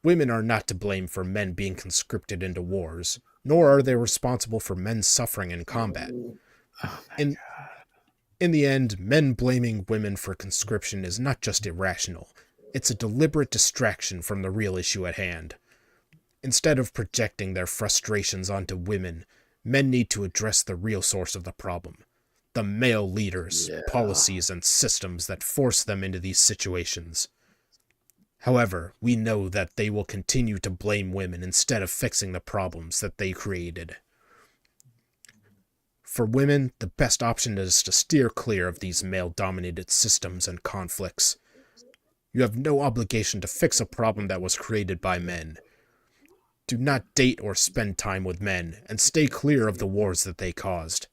Women are not to blame for men being conscripted into wars, nor are they responsible for men's suffering in combat. In the end, men blaming women for conscription is not just irrational, it's a deliberate distraction from the real issue at hand. Instead of projecting their frustrations onto women, men need to address the real source of the problem. The male leaders, policies, and systems that force them into these situations. However, we know that they will continue to blame women instead of fixing the problems that they created. For women, the best option is to steer clear of these male-dominated systems and conflicts. You have no obligation to fix a problem that was created by men. Do not date or spend time with men, and stay clear of the wars that they caused.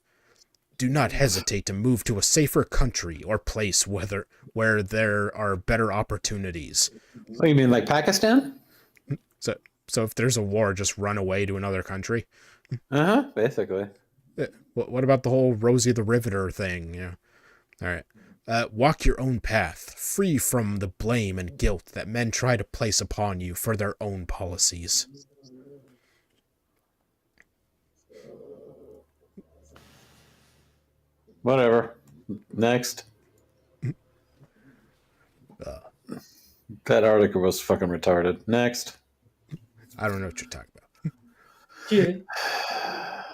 Do not hesitate to move to a safer country or place where there are better opportunities. What, you mean like Pakistan? So if there's a war, just run away to another country? Basically. What about the whole Rosie the Riveter thing? Yeah. All right. Walk your own path, free from the blame and guilt that men try to place upon you for their own policies. Whatever. Next. That article was fucking retarded. Next. I don't know what you're talking about. Yeah.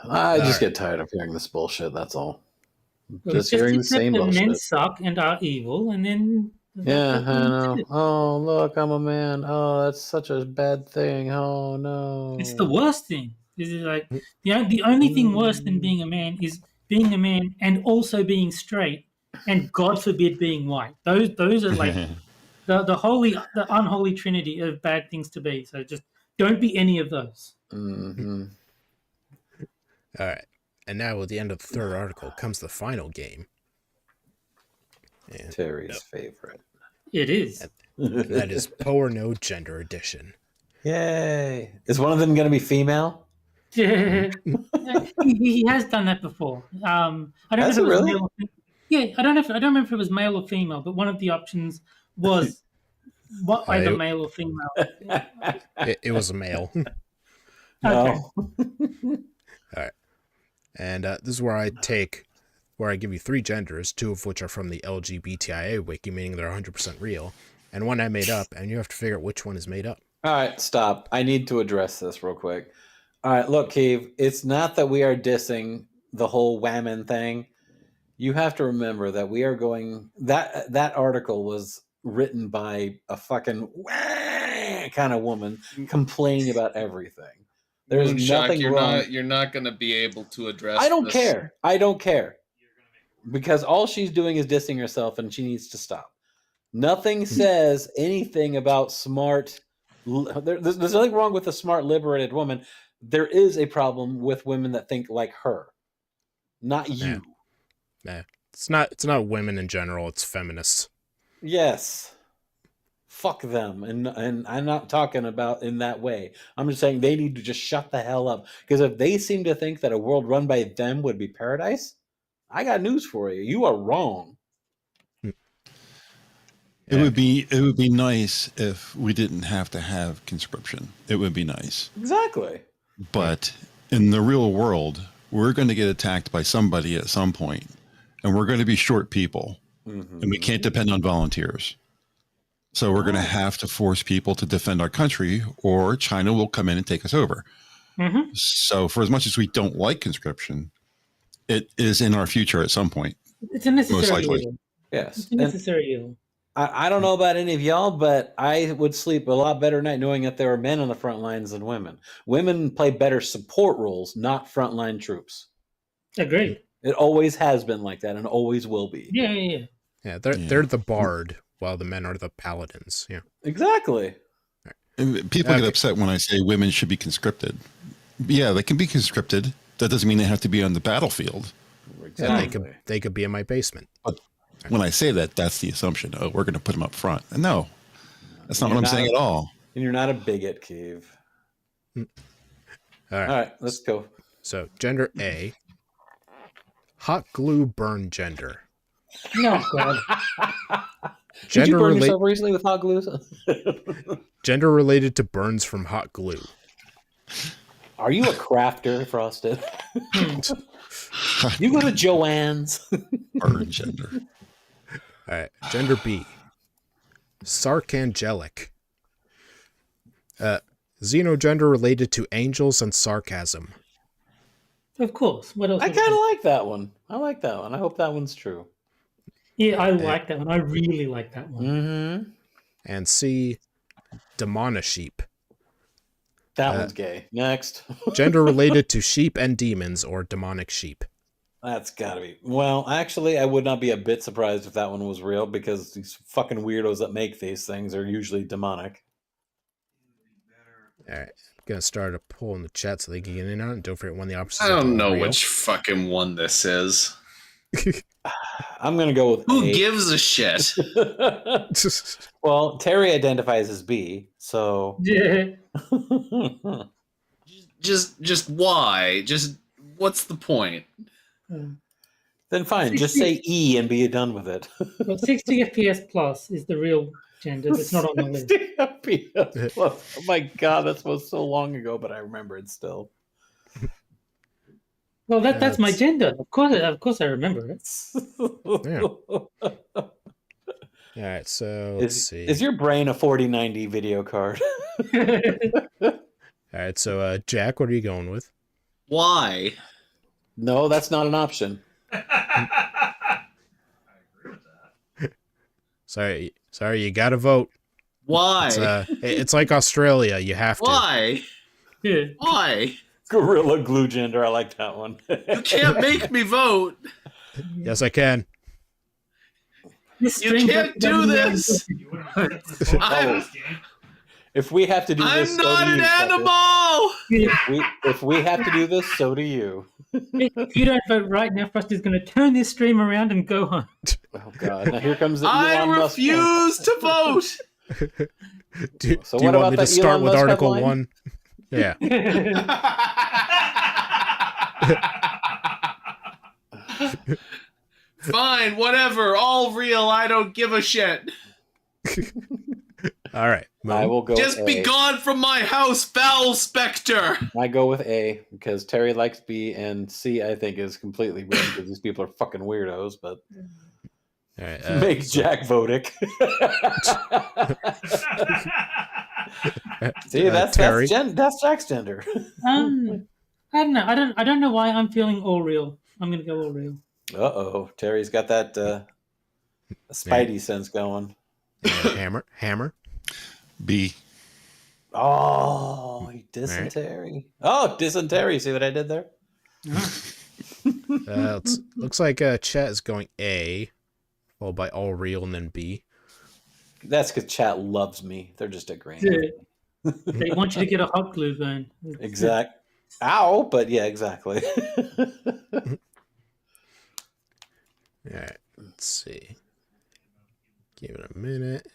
I just get tired of hearing this bullshit, that's all. Well, Just hearing the accept same that bullshit. men suck and are evil, and then Yeah, I know. Oh, look, I'm a man. Oh, that's such a bad thing. Oh, no. It's the worst thing. Is it like the only thing worse than being a man is being a man and also being straight, and God forbid being white. Those are like the unholy trinity of bad things to be. So just don't be any of those. Mm-hmm. All right. And now at the end of the third article comes the final game. And Terry's favorite. It is. that is Poe or No Gender Edition. Yay. Is one of them going to be female? Yeah. he has done that before. I don't know Has if it it was really? male or yeah, I don't remember if it was male or female, but one of the options was either male or female. It was a male. Okay. No. All right. And this is where I give you 3 genders, 2 of which are from the LGBTIA wiki, meaning they're 100% real, and 1 I made up, and you have to figure out which one is made up. All right, stop. I need to address this real quick. All right, look, Keeve, it's not that we are dissing the whole whammon thing. You have to remember that we are going... That article was written by a fucking kind of woman complaining about everything. There's Moonshock, nothing wrong. You're not going to be able to address. I don't this. care. I don't care. Because all she's doing is dissing herself, and she needs to stop. Nothing says anything about smart... There's nothing wrong with a smart, liberated woman. There is a problem with women that think like her. Not you. Nah. It's not women in general, it's feminists. Yes. Fuck them. And I'm not talking about in that way. I'm just saying they need to just shut the hell up. Because if they seem to think that a world run by them would be paradise, I got news for you. You are wrong. It would be nice if we didn't have to have conscription. It would be nice. Exactly. But in the real world, we're going to get attacked by somebody at some point, and we're going to be short people, and we can't depend on volunteers. So we're going to have to force people to defend our country, or China will come in and take us over. Mm-hmm. So for as much as we don't like conscription, it is in our future at some point. It's a necessary Most likely. evil. Yes. It's a necessary evil. I don't know about any of y'all, but I would sleep a lot better at night knowing that there are men on the front lines than women. Women play better support roles, not frontline troops. Agreed. It always has been like that and always will be. Yeah. Yeah, they're the bard, while the men are the paladins. Yeah. Exactly. And people get upset when I say women should be conscripted. Yeah, they can be conscripted. That doesn't mean they have to be on the battlefield. Exactly. Yeah, they could be in my basement. But when I say that, that's the assumption. Oh, we're going to put them up front. And no, that's not what I'm saying at all. And you're not a bigot, Keeve. All right. All right, let's go. So, gender A. Hot glue burn gender. No, God. Did you burn Rela- yourself recently with hot glue? Gender related to burns from hot glue. Are you a crafter, Frosted? You go to Joanne's. Burn gender. All right. Gender B. Sarcangelic. Xenogender related to angels and sarcasm. Of course. What else? I kind of like that one. I like that one. I hope that one's true. Yeah, I like that one. I really like that one. Mm-hmm. And C. Demonisheep. That one's gay. Next. Gender related to sheep and demons or demonic sheep. That's gotta be. Well, actually, I would not be a bit surprised if that one was real because these fucking weirdos that make these things are usually demonic. All right, I'm gonna start a poll in the chat so they can get in on it. Don't forget when the opposites. I don't know real. which fucking one this is. I'm gonna go with Who A. gives a shit? Well, Terry identifies as B, so Yeah. Just why? Just what's the point? then fine, just say E and be done with it. Well, 60 FPS plus is the real gender. It's not on the list. 60 FPS plus. Oh my god, that was so long ago, but I remember it still. Well, that's my gender. Of course, I remember it. Yeah. All right, so let's see. Is your brain a 4090 video card? All right, so Jack, what are you going with? Why? No, that's not an option. I agree with that. Sorry, you gotta vote. Why? It's like Australia. You have to. Why? Yeah. Why? Gorilla glue gender. I like that one. You can't make me vote. Yes, I can. This You stream can't doesn't do really this. You wouldn't vote for I'm- this game. If we have to do this, I'm so not do an you, Tucker. animal. If we have to do this, so do you. If you don't vote right now, Frosty's going to turn this stream around and go home. Oh god! Now here comes the I Elon Musk one. refuse to vote. So Do you what want about me to that start Elon with Musk Article headline? 1? Yeah. Fine, whatever. All real. I don't give a shit. All right. I will go. Just with be A. gone from my house, foul specter. I go with A because Terry likes B, and C I think is completely wrong because these people are fucking weirdos. But All right. make Jack Vodic. See, Terry. that's Jack's gender. I don't know. I don't know why I'm feeling all real. I'm going to go all real. Uh-oh, Terry's got that Spidey sense going. Hammer. B. Oh, dysentery. Oh, dysentery. See what I did there? Looks like chat is going A, followed by all real and then B. That's because chat loves me. They're just agreeing. Yeah. They want you to get a hot glue gun. Exact. Ow, but yeah, exactly. All right. Let's see. Give it a minute.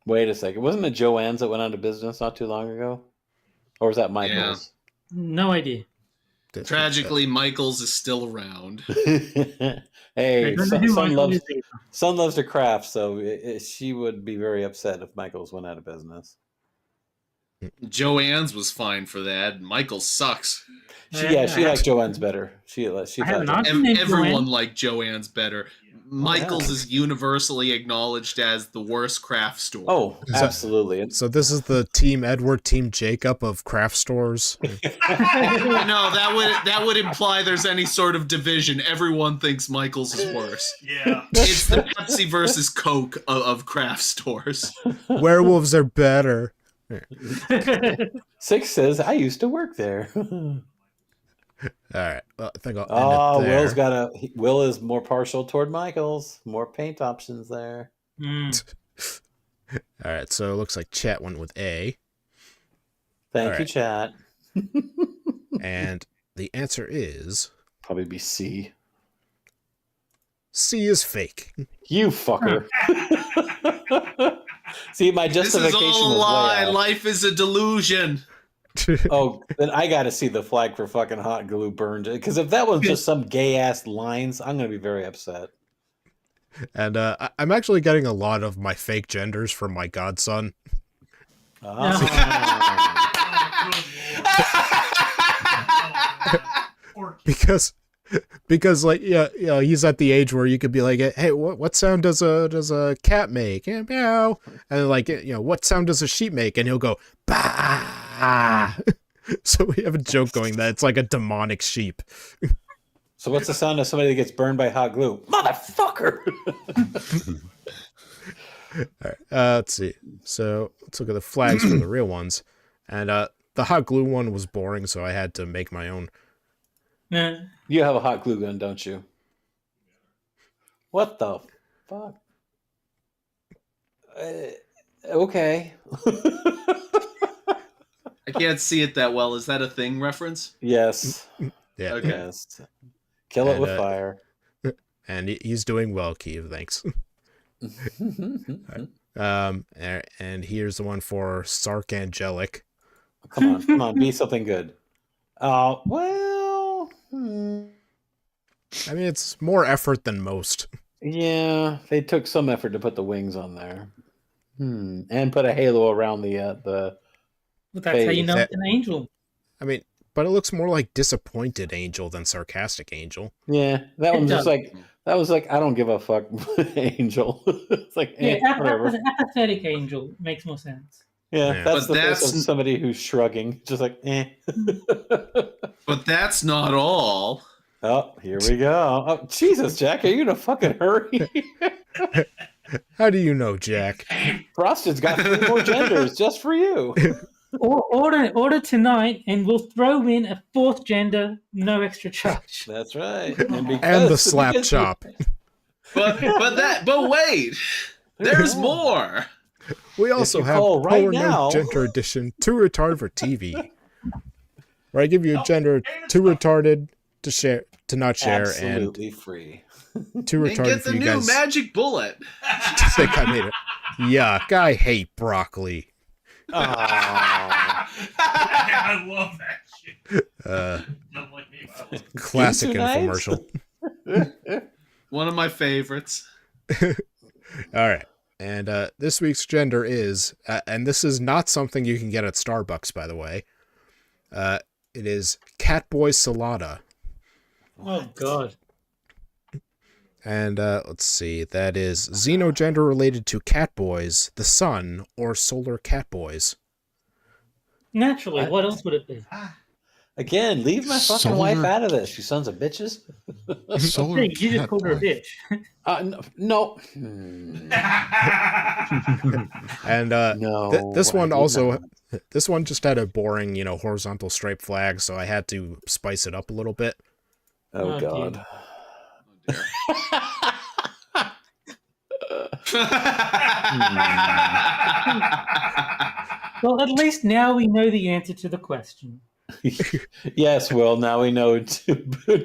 Wait a second. Wasn't it Joanne's that went out of business not too long ago? Or was that Michael's? No idea. Tragically, Michaels is still around. I Hey, don't know who son Michael loves is either. son loves to craft, so she would be very upset if Michael's went out of business. Joanne's was fine for that. Michael sucks. She liked Joanne's better. She I thought have an Joanne- aunt named Everyone Joanne. liked Joanne's better. Michael's is universally acknowledged as the worst craft store. Oh, that- absolutely. So this is the Team Edward, Team Jacob of craft stores. No, that would imply there's any sort of division. Everyone thinks Michael's is worse. Yeah. It's the Pepsi versus Coke of craft stores. Werewolves are better. Six says, I used to work there. All right. Well, I think I'll end it there. Will is more partial toward Michael's. More paint options there. Mm. All right. So it looks like chat went with A, Thank All you, right. chat. and the answer is Probably be C. C is fake. You fucker. See, my This justification is all a was way lie. off. Life is a delusion. Oh, then I got to see the flag for fucking hot glue burned. Because if that was just some gay ass lines, I'm going to be very upset. And I'm actually getting a lot of my fake genders from my godson because like he's at the age where you could be like, hey, what sound does a cat make? Yeah, meow. And like what sound does a sheep make? And he'll go bah. So we have a joke going that it's like a demonic sheep. So what's the sound of somebody that gets burned by hot glue? Motherfucker! All right, let's see. So let's look at the flags for the real ones. And the hot glue one was boring, so I had to make my own. Yeah. You have a hot glue gun, don't you? What the fuck? Okay. I can't see it that well. Is that a thing reference? Yes. Yeah. Okay. Yes. Kill it And, with fire. And he's doing well, Keeve, thanks. And here's the one for Sark Angelic. Come on, be something good. Well, I mean, it's more effort than most. yeah, they took some effort to put the wings on there, and put a halo around the. Well, that's how you know it's an angel. I mean, but it looks more like disappointed angel than sarcastic angel. Yeah, that one's just like that was like I don't give a fuck angel. It's like whatever. Apathetic angel makes more sense. Yeah, that's But the face of somebody who's shrugging, just like But that's not all. Oh, here we go. Oh, Jesus, Jack, are you in a fucking hurry? How do you know, Jack? Frosted's got 3 more genders just for you. Order tonight, and we'll throw in a 4th gender, no extra charge. That's right. And the slap chop. But wait, there's more. We also have right Power now. No Gender Edition, too retarded for TV, where I give you a gender too retarded to share, to not share, Absolutely free. and too And retarded get for the you new guys magic bullet. to think I made it. Yuck! I hate broccoli. I love that shit. Don't like me, but I love it. Classic Knives? infomercial. One of my favorites. All right. And this week's gender is, and this is not something you can get at Starbucks, by the way. It is Catboy Salada. Oh, God. And let's see, that is xenogender related to catboys, the sun, or solar catboys. Naturally, what else would it be? Again, leave my fucking Solar- wife out of this, you sons of bitches. Solar Hey, you just called her a cat bitch. No. And No. this one I did also, not. this one just had a boring, horizontal stripe flag, so I had to spice it up a little bit. Oh, Oh, God. dear. Well, at least now we know the answer to the question. Yes, well, now we know.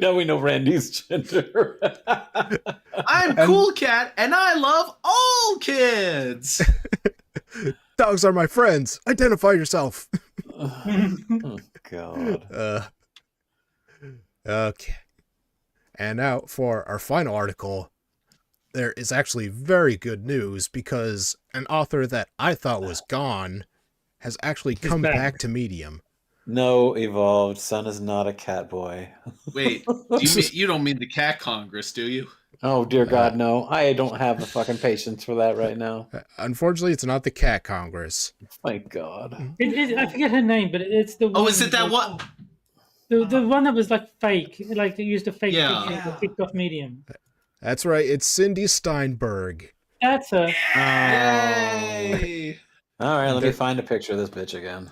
Now we know Randy's gender. I'm Cool Cat, and I love all kids. Dogs are my friends. Identify yourself. Oh, God. Okay. And now for our final article, there is actually very good news because an author that I thought was gone has actually come back to Medium. No, Evolved. Son is not a cat boy. Wait, you don't mean the Cat Congress, do you? Oh, dear God, no. I don't have the fucking patience for that right now. Unfortunately, it's not the Cat Congress. My God. I forget her name, but it's the one. Oh, is it that one? The one that was like fake, like they used a fake Yeah. picture that kicked off Medium. That's right, it's Cindy Steinberg. That's her. Yay! All right, let me find a picture of this bitch again.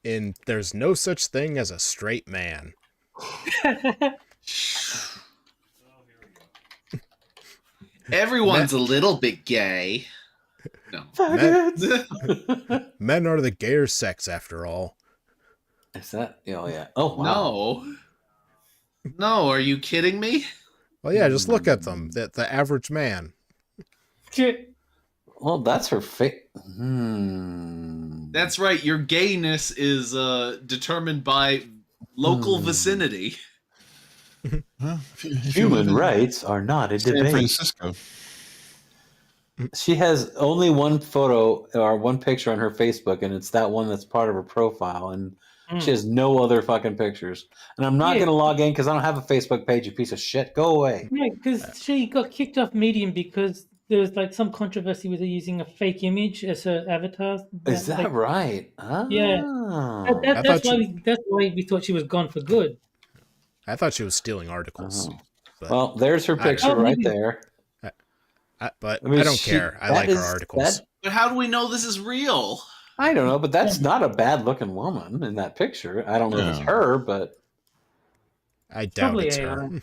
In There's No Such Thing as a Straight Man. Everyone's a little bit gay. No. Men are the gayer sex, after all. Is that? Oh, yeah. Oh, wow. No, are you kidding me? Well, yeah, just look at them. The average man. Well, that's her face. That's right. Your gayness is determined by local vicinity. Well, if you live Human in rights are not a San debate. Francisco. She has only one photo or one picture on her Facebook, and it's that one that's part of her profile. And she has no other fucking pictures. And I'm not going to log in because I don't have a Facebook page, you piece of shit. Go away. Yeah, because she got kicked off Medium because there was like some controversy with her using a fake image as her avatar. Is that right? Oh. Yeah. That's why we thought she was gone for good. I thought she was stealing articles. Oh. But, Well, there's her picture don't. right there. but I mean, I don't care. I like her articles. But how do we know this is real? I don't know, but that's not a bad looking woman in that picture. I don't know if it's No. her, but I doubt Probably it's AI. her.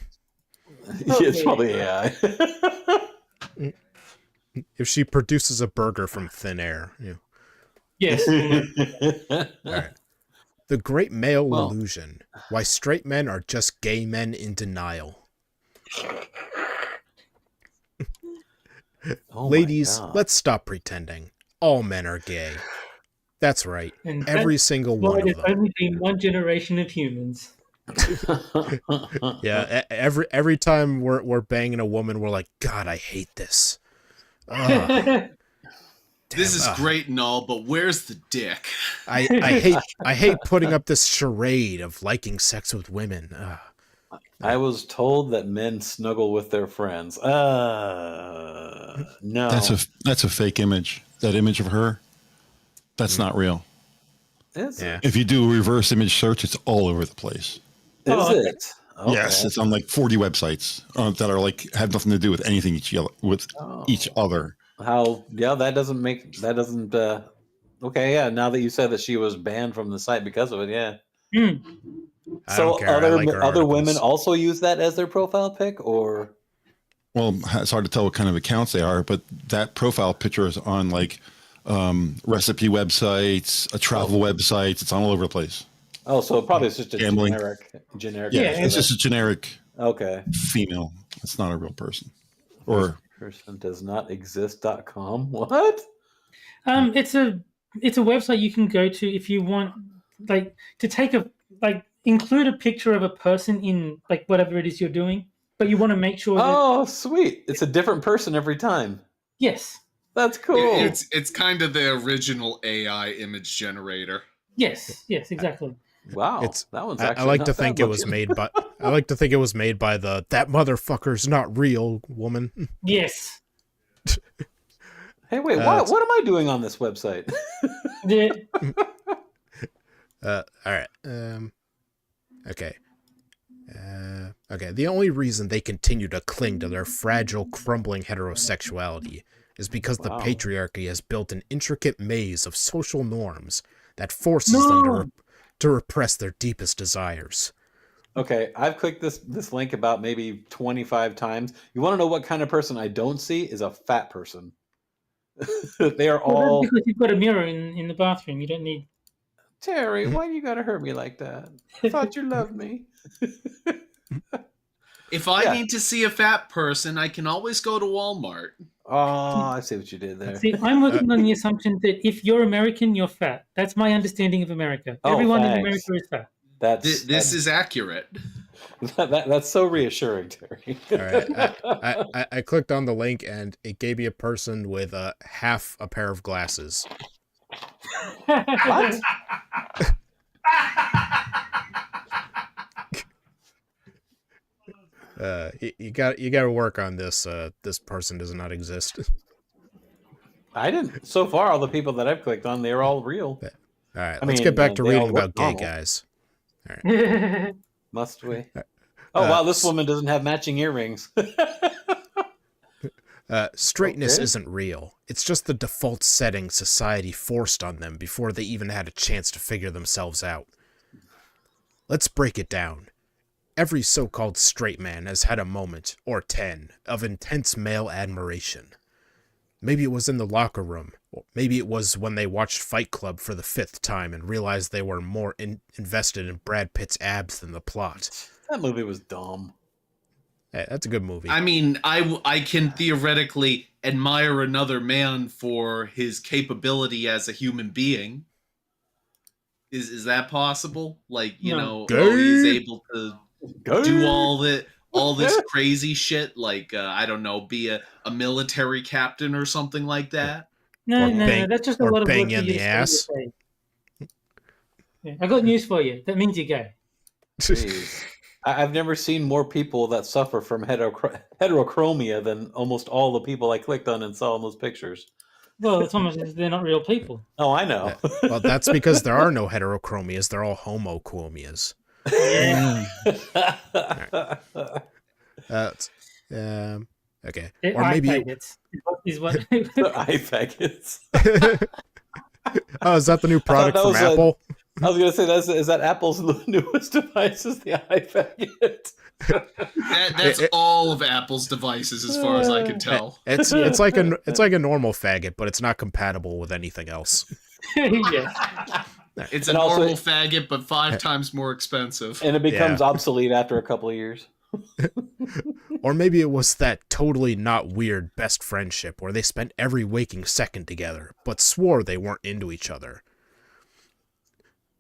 It's probably AI. If she produces a burger from thin air. Yeah. Yes. All right. The Great Male Well- Illusion. Why straight men are just gay men in denial. Oh my Ladies, God. let's stop pretending. All men are gay. That's right. And Every that's single why one of there's them. only been one generation of humans. Yeah, every time we're banging a woman, we're like, God, I hate this. Ugh. This is Damn, great and all, but where's the dick? I hate putting up this charade of liking sex with women. I was told that men snuggle with their friends. No. That's a fake image. That image of her, that's not real. Is Yeah. it? If you do a reverse image search, it's all over the place. Is Oh, okay. it? Okay. Yes, it's on like 40 websites that are like have nothing to do with anything with Oh. each other. How? Yeah, that doesn't. Okay, yeah. Now that you said that she was banned from the site because of it, yeah. Hmm. I So don't care. I other like her other women articles. also use that as their profile pic, or Well, it's hard to tell what kind of accounts they are, but that profile picture is on like recipe websites, travel websites. It's on all over the place. so it probably is just a Gambling. generic. Yeah, Yeah, it's just a generic Okay. female. It's not a real person. Or Person does not exist.com. What? It's a website you can go to if you want, like, to take include a picture of a person in like whatever it is you're doing, but you want to make sure that Oh, sweet! It's a different person every time. yes, That's cool. It's kind of the original AI image generator. yes, exactly. Wow, It's that one's I actually. like not to bad think it was looking. made by I like to think it was made by that motherfucker's not real woman. Yes. Hey, wait, what am I doing on this website? Yeah. All right. Okay. Okay. The only reason they continue to cling to their fragile, crumbling heterosexuality is because the Wow. patriarchy has built an intricate maze of social norms that forces them to repress their deepest desires. Okay, I've clicked this link about maybe 25 times. You want to know what kind of person I don't see is a fat person. They are Well, all that's because you've got a mirror in the bathroom. You don't need. Terry. Why you gotta hurt me like that? I thought you loved me. If I Yeah. need to see a fat person, I can always go to Walmart. Oh, I see what you did there. See, I'm working on the assumption that if you're American, you're fat. That's my understanding of America. Oh, Everyone in thanks. America is fat. This is accurate. That's so reassuring, Terry. All right. I clicked on the link and it gave me a person with half a pair of glasses. What? You got to work on this. This person does not exist. I didn't. So far, all the people that I've clicked on, they're all real. All right, I let's mean, get back to they all reading look about gay normal. guys. Must we? Oh wow, this woman doesn't have matching earrings. Straightness Okay. isn't real. It's just the default setting society forced on them before they even had a chance to figure themselves out. Let's break it down. Every so-called straight man has had a moment, or 10, of intense male admiration. Maybe it was in the locker room, or maybe it was when they watched Fight Club for the 5th time and realized they were more invested in Brad Pitt's abs than the plot. That movie was dumb. Hey, that's a good movie. I mean, I can theoretically admire another man for his capability as a human being. Is that possible? Like, you No. know, he's able to Go. do all this crazy shit, like I don't know, be a military captain or something like that. No, Or no, bang- that's just a or lot of bang work for in you the to ass. say. Yeah, I got news for you. That means you're gay. Jeez. I've never seen more people that suffer from heterochromia than almost all the people I clicked on and saw in those pictures. Well, it's almost as if they're not real people. Oh, I know. Well, that's because there are no heterochromias. They're all homochromias. Yeah. Okay. They're Or maybe... faggots is what. Eye faggots. Oh, is that the new product that from was a- Apple? I was gonna say is that Apple's newest device is the iFaggot. That's all of Apple's devices, as far as I can tell. It's like a normal faggot, but it's not compatible with anything else. Yes. It's a And also- normal faggot, but 5 times more expensive. And it becomes Yeah. obsolete after a couple of years. Or maybe it was that totally not weird best friendship where they spent every waking second together, but swore they weren't into each other.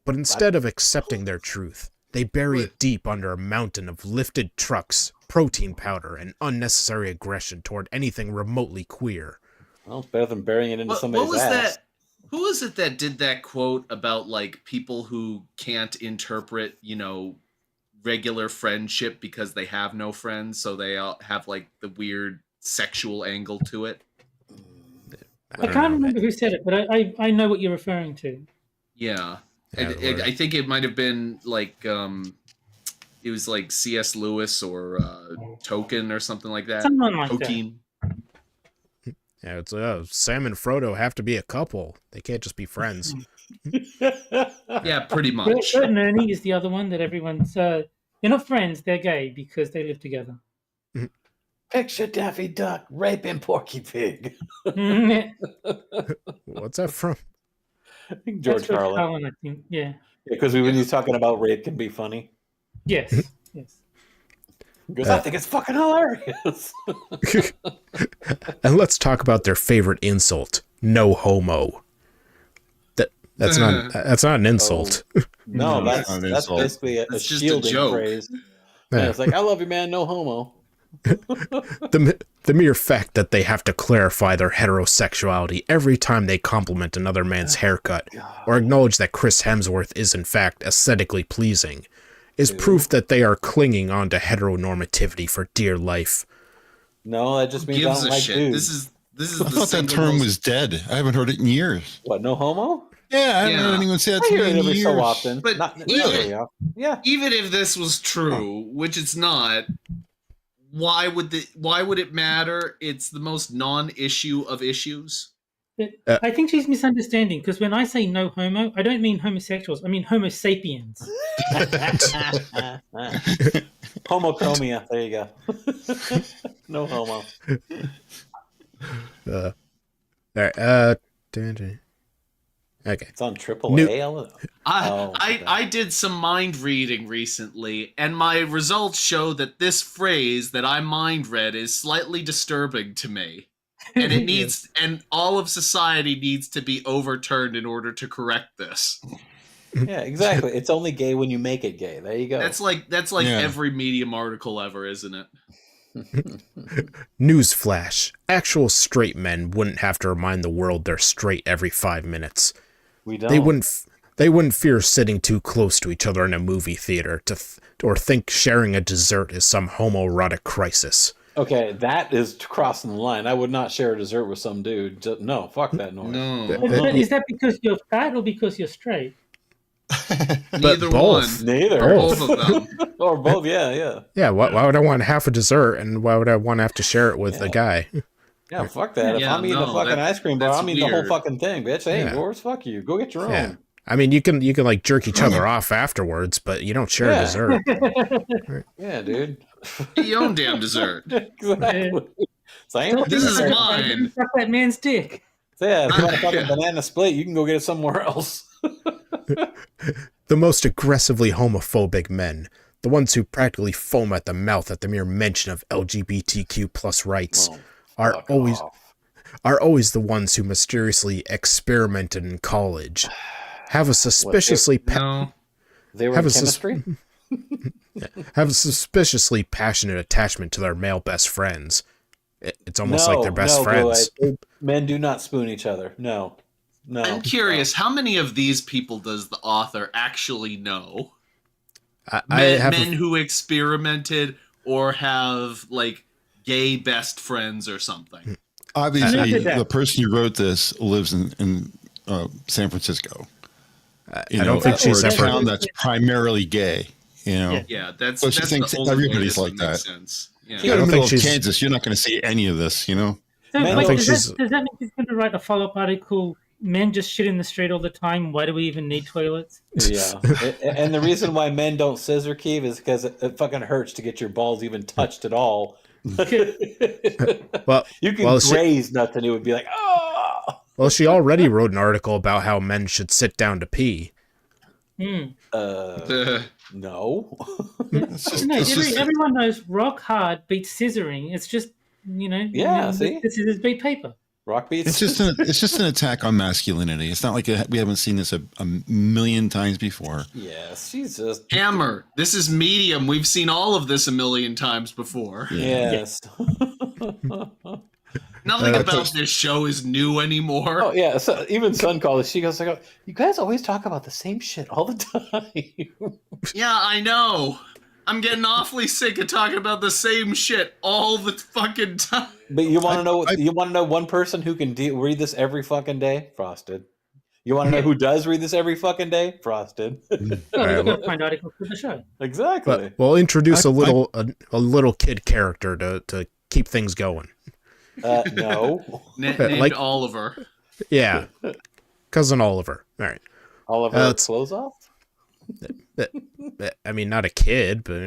But instead of accepting their truth, they bury it deep under a mountain of lifted trucks, protein powder, and unnecessary aggression toward anything remotely queer. Well, it's better than burying it into somebody's what was ass. that? Who was it that did that quote about like people who can't interpret, regular friendship because they have no friends, so they all have like the weird sexual angle to it? I can't remember who said it, but I know what you're referring to. Yeah. Yeah, I think it might have been like it was like C.S. Lewis or Tolkien or something like that. Someone like that. Tolkien. Yeah, it's Sam and Frodo have to be a couple. They can't just be friends. Yeah, pretty Bert much. and Ernie is the other one that everyone's. They're not friends. They're gay because they live together. Picture Daffy Duck raping Porky Pig. What's that from? I think George Carlin. I think. Yeah. Because when he's talking about rape can be funny. Yes. Yes. Because I think it's fucking hilarious. And let's talk about their favorite insult: no homo. That's not an insult. No, No, that's not an that's insult. basically a It's just a shielding joke. phrase. Yeah. Yeah, it's like, I love you, man, no homo. The mere fact that they have to clarify their heterosexuality every time they compliment another man's haircut or acknowledge that Chris Hemsworth is in fact aesthetically pleasing is proof that they are clinging on to heteronormativity for dear life. No, that just Who means I gives don't a like shit? dudes. This is I the thought that single term most- was dead. I haven't heard it in years. What, no homo? Yeah, I haven't Yeah. heard anyone say that I to hear me it in every years. so often. But Not even- very often. Yeah. Even if this was true, which it's not, why would it matter? It's the most non-issue of issues. But I think she's misunderstanding because when I say no homo, I don't mean homosexuals. I mean Homo sapiens. Homochromia. There you go. No homo. All right, okay. It's on triple New- A. I did some mind reading recently, and my results show that this phrase that I mind read is slightly disturbing to me. And it needs, and all of society needs to be overturned in order to correct this. Yeah, exactly. It's only gay when you make it gay. There you go. That's like Yeah. every Medium article ever, isn't it? Newsflash: actual straight men wouldn't have to remind the world they're straight every 5 minutes. We don't. They wouldn't fear sitting too close to each other in a movie theater or think sharing a dessert is some homoerotic crisis. Okay, that is crossing the line. I would not share a dessert with some dude. No, fuck that noise. No, But is that because you're fat or because you're straight? neither both. one. Neither. Both. Both of them. Or both, yeah. Yeah, why would I want half a dessert and why would I want to have to share it with a guy? Yeah, fuck that. If Yeah, I'm eating a no, fucking ice cream bar, that's I'm eating the whole weird. fucking thing, bitch. Hey, Yeah. yours, fuck you. Go get your Yeah. own. I mean, you can like jerk each other off afterwards, but you don't share a Yeah. dessert. Yeah, dude. Get your own damn dessert. Exactly. Same. This is Yeah. mine. Suck that man's dick. So yeah, if you want a Yeah. fucking banana split, you can go get it somewhere else. The most aggressively homophobic men, the ones who practically foam at the mouth at the mere mention of LGBTQ plus rights, Oh, are fuck always off. are always the ones who mysteriously experimented in college, have a suspiciously No. They were have in a sus- chemistry? have a suspiciously passionate attachment to their male best friends. It's almost like they're best friends. Boy. Men do not spoon each other. No. I'm curious, how many of these people does the author actually know? I Men, have men who experimented or have like gay best friends or something. Obviously, that. the person who wrote this lives in San Francisco. I don't think or she's a ever. town that's primarily gay. You know, Yeah. Yeah, that's So she that's thinks the only everybody's way like this would make that. sense. you're Yeah. in the don't middle of think she's- Kansas. You're not going to see any of this. You know, So, Man, like, think does she's- that mean she's going to write a follow-up article men just shit in the street all the time. Why do we even need toilets? Yeah, and the reason why men don't scissor Keeve is because it fucking hurts to get your balls even touched at all. Well, You can well, graze nuts and it would be like, oh. Well, she already wrote an article about how men should sit down to pee. No. No, everyone knows rock hard beats scissoring. It's just, Yeah, see? the scissors beat paper. Rock beats. It's just an attack on masculinity. It's not like we haven't seen this a million times before. Yes, she's just. Hammer. This is medium. We've seen all of this a million times before. Yes. Nothing about this show is new anymore. Oh yeah. So even Sun called. She goes like, "You guys always talk about the same shit all the time." Yeah, I know. I'm getting awfully sick of talking about the same shit all the fucking time. But you want to know? You want to know one person who can read this every fucking day? Frosted. You want to know who does read this every fucking day? Frosted. We've got to find articles for the show. Exactly. But we'll introduce a little kid character to keep things going. No. Named Oliver. Yeah, cousin Oliver. All right. Oliver clothes off. I mean, not a kid, but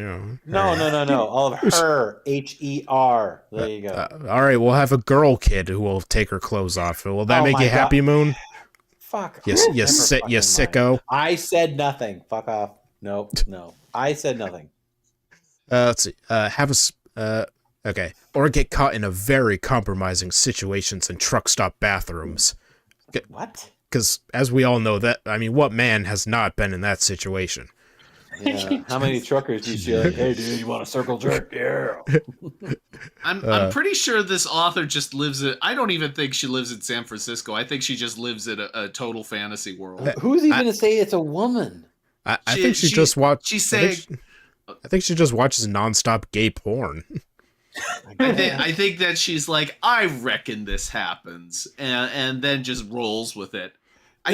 No. Oliver. Her. There you go. All right, we'll have a girl kid who will take her clothes off. Will that make you happy, Moon? Fuck. You sicko. I said nothing. Fuck off. No. I said nothing. Let's see. Okay. Or get caught in a very compromising situations in truck stop bathrooms. What? Because as we all know, what man has not been in that situation? Yeah. How many truckers do you see like, hey dude, you want a circle jerk? Yeah. I'm pretty sure this author just lives I don't even think she lives in San Francisco. I think she just lives in a total fantasy world. Who's even to say it's a woman? I think she just watched. She's saying. I think she just watches nonstop gay porn. I think that she's like, I reckon this happens, and then just rolls with it. I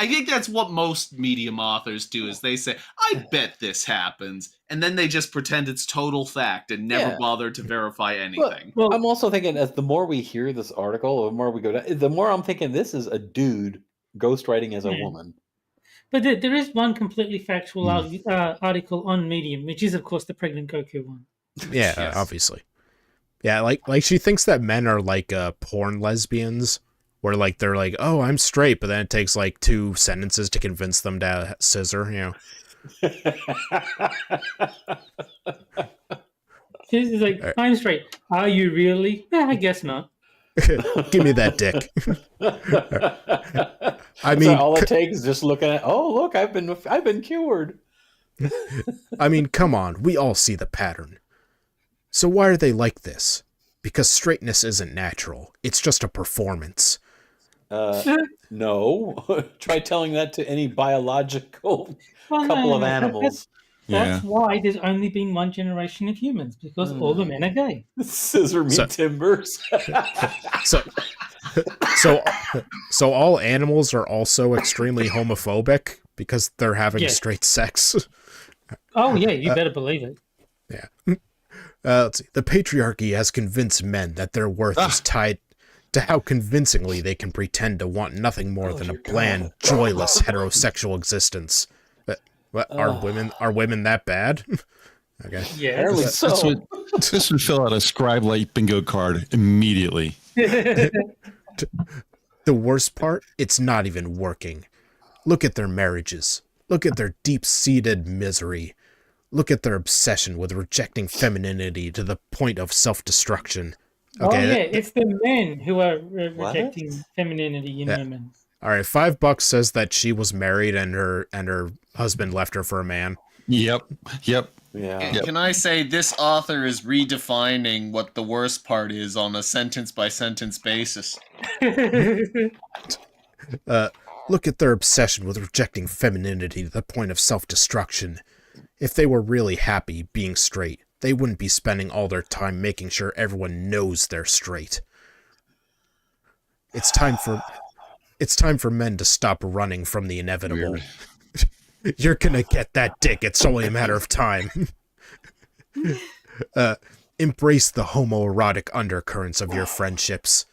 think that's what most medium authors do. Is they say, I bet this happens, and then they just pretend it's total fact and never bother to verify anything. Well, I'm also thinking as the more we hear this article, the more we go down, the more I'm thinking this is a dude ghostwriting as a woman. But there is one completely factual article on Medium, which is, of course, the pregnant Goku one. Yeah, yes. Obviously. Yeah, like she thinks that men are like porn lesbians, where like they're like, oh, I'm straight, but then it takes like 2 sentences to convince them to scissor, She's like, I'm straight. Are you really? I guess not. Give me that dick. I mean, so all it takes is just looking at. Oh, look, I've been cured. I mean, come on, we all see the pattern. So why are they like this? Because straightness isn't natural. It's just a performance. No. Try telling that to any biological couple of animals. That's why there's only been one generation of humans, because all the men are gay. Scissor me timbers. So all animals are also extremely homophobic because they're having straight sex. Oh yeah, you better believe it. Yeah. Let's see. The patriarchy has convinced men that their worth is tied to how convincingly they can pretend to want nothing more than a bland, joyless heterosexual existence. What, are women that bad? Okay. Yeah. This would fill out a scribe light bingo card immediately. The worst part, it's not even working. Look at their marriages. Look at their deep-seated misery. Look at their obsession with rejecting femininity to the point of self-destruction. Okay, it's the men who are rejecting femininity in women. All right, $5 says that she was married and her husband left her for a man. Yep. Yeah. Can I say this author is redefining what the worst part is on a sentence-by-sentence basis? Look at their obsession with rejecting femininity to the point of self-destruction. If they were really happy being straight, they wouldn't be spending all their time making sure everyone knows they're straight. It's time for men to stop running from the inevitable. You're gonna get that dick. It's only a matter of time. Embrace the homoerotic undercurrents of your friendships.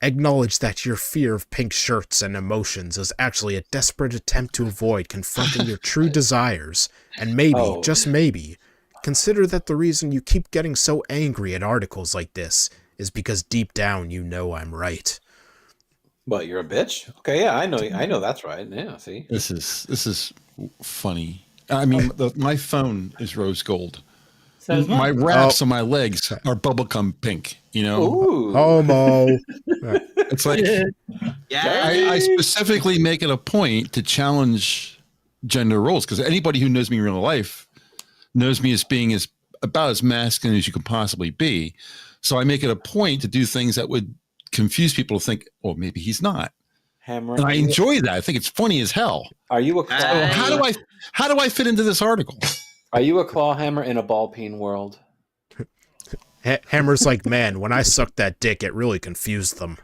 Acknowledge that your fear of pink shirts and emotions is actually a desperate attempt to avoid confronting your true desires, and maybe, just maybe, consider that the reason you keep getting so angry at articles like this is because deep down you know I'm right. What, you're a bitch? Okay, yeah, I know that's right. Yeah, see? This is funny. I mean, my phone is rose gold. So is My mine. wraps on my legs are bubblegum pink, you know? Ooh. Homo. It's like, Yeah. I specifically make it a point to challenge gender roles, because anybody who knows me in real life knows me as being about as masculine as you could possibly be. So I make it a point to do things that would confuse people to think, oh, maybe he's not. Hammer. And I enjoy that. I think it's funny as hell. Are you a So claw? how do I fit into this article? Are you a claw hammer in a ball peen world? Hammer's like, man, when I sucked that dick, it really confused them.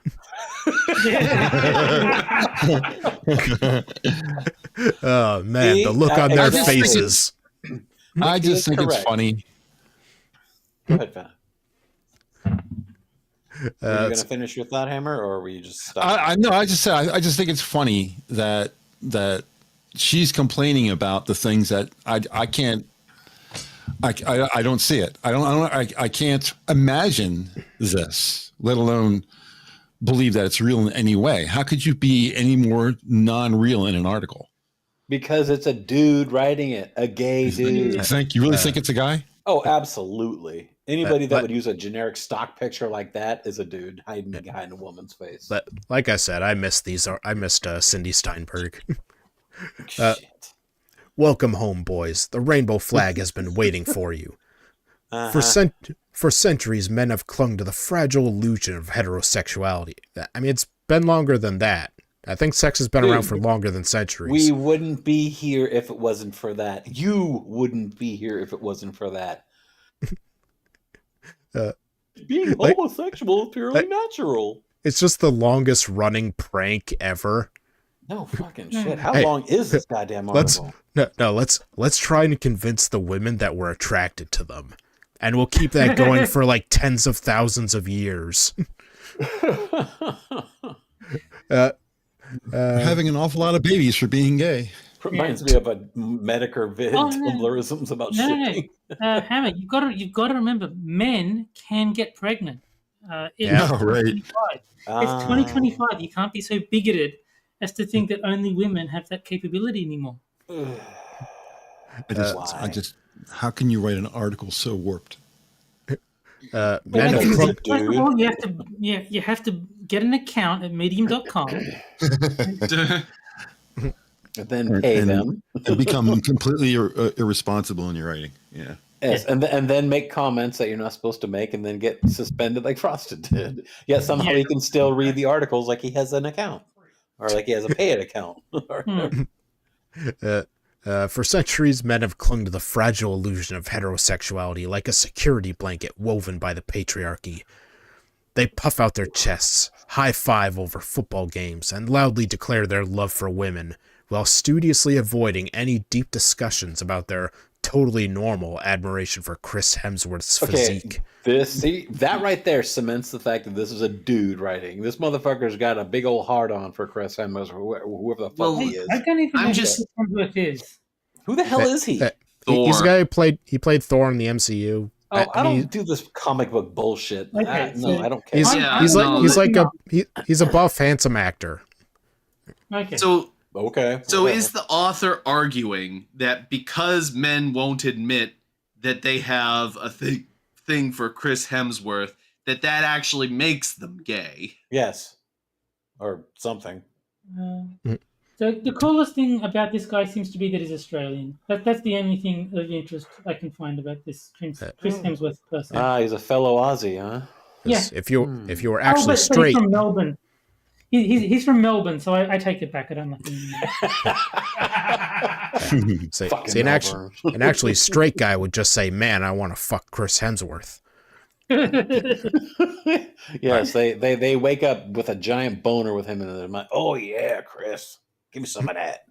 Oh, man, the look on their exactly. faces. I just think it's correct. funny. Go ahead, Van. Are you Uh, going to finish with that, Hammer, or were you just stuck? I just think it's funny that she's complaining about the things that I can't. I don't see it. I can't imagine this, let alone believe that it's real in any way. How could you be any more non-real in an article? Because it's a dude writing it, a gay dude. You really think it's a guy? Oh, absolutely. Anybody that but- would use a generic stock picture like that is a dude hiding behind a woman's face. But like I said, I missed Cindy Steinberg. Shit. Welcome home, boys. The rainbow flag has been waiting for you. For centuries, men have clung to the fragile illusion of heterosexuality. I mean, it's been longer than that. I think sex has been around for longer than centuries. We wouldn't be here if it wasn't for that. You wouldn't be here if it wasn't for that. Being homosexual is purely natural. It's just the longest running prank ever. No fucking shit. How long is this goddamn article? Let's try and convince the women that we're attracted to them. And we'll keep that going for like tens of thousands of years. Having an awful lot of babies for being gay. Reminds me of a Medicare vid Tumblrisms about shipping. Hammer, you've got to remember, men can get pregnant. It's Yeah, right. 2025. It's 2025. You can't be so bigoted as to think that only women have that capability anymore. I just, how can you write an article so warped? Men Because have he's a clung, dude. First of all, you have to get an account at medium.com. And then pay them. And become completely irresponsible in your writing. Yeah. Yes, and then make comments that you're not supposed to make, and then get suspended like Frosted did. Yet somehow he can still read the articles like he has an account, or like he has a paid account. For centuries, men have clung to the fragile illusion of heterosexuality like a security blanket woven by the patriarchy. They puff out their chests, high-five over football games, and loudly declare their love for women, while studiously avoiding any deep discussions about their totally normal admiration for Chris Hemsworth's physique. That right there cements the fact that this is a dude writing. This motherfucker's got a big old heart on for Chris Hemsworth, whoever the fuck he is. I don't even know I'm who just- Hemsworth is. Who the hell is he? He's the guy who played Thor in the MCU. I don't do this comic book bullshit. Okay, I don't care. He's a buff, handsome actor. Okay. So Okay. So whatever. is the author arguing that because men won't admit that they have a thing for Chris Hemsworth, that actually makes them gay? Yes. Or something. So the coolest thing about this guy seems to be that he's Australian. That's the only thing of interest I can find about this Chris Hemsworth person. He's a fellow Aussie, huh? Yeah. If you were actually but straight, he's from Melbourne. He's from Melbourne, so I take it back. I don't like him. see, an actually straight guy would just say, "Man, I want to fuck Chris Hemsworth." Yes, they wake up with a giant boner with him in their mind. Oh yeah, Chris, give me some of that.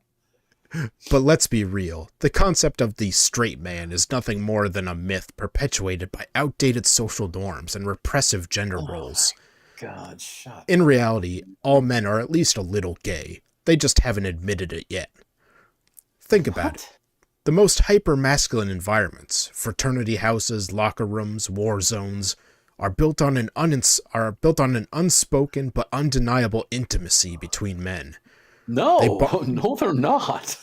But let's be real. The concept of the straight man is nothing more than a myth perpetuated by outdated social norms and repressive gender roles. God, shut. In reality, all men are at least a little gay. They just haven't admitted it yet. Think about it. The most hyper-masculine environments, fraternity houses, locker rooms, war zones, are built on an unspoken but undeniable intimacy between men. No, no, they're not.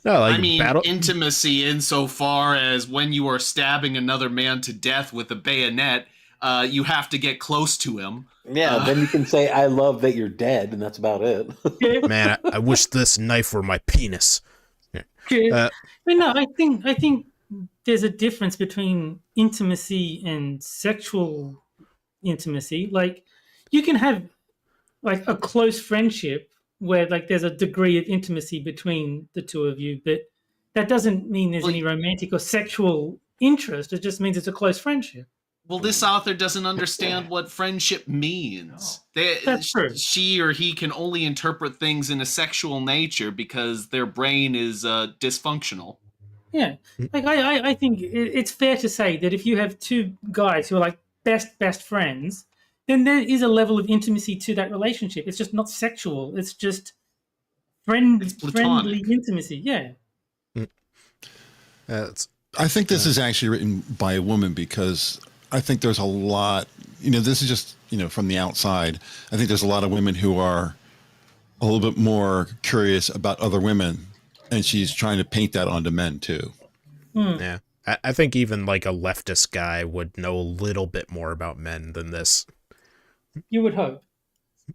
No, like I mean, intimacy insofar as when you are stabbing another man to death with a bayonet, you have to get close to him. Yeah, then you can say, I love that you're dead, and that's about it. Man, I wish this knife were my penis. I think there's a difference between intimacy and sexual intimacy. Like, you can have like a close friendship where like there's a degree of intimacy between the two of you, but that doesn't mean there's any romantic or sexual interest. It just means it's a close friendship. Well, this author doesn't understand what friendship means. That's true. She or he can only interpret things in a sexual nature because their brain is dysfunctional. Yeah, like I think it's fair to say that if you have two guys who are like best friends, then there is a level of intimacy to that relationship. It's just not sexual. It's just friendly intimacy. Yeah. I think this is actually written by a woman because I think there's a lot, this is just, from the outside. I think there's a lot of women who are a little bit more curious about other women, and she's trying to paint that onto men too. Yeah. I think even like a leftist guy would know a little bit more about men than this. You would hope.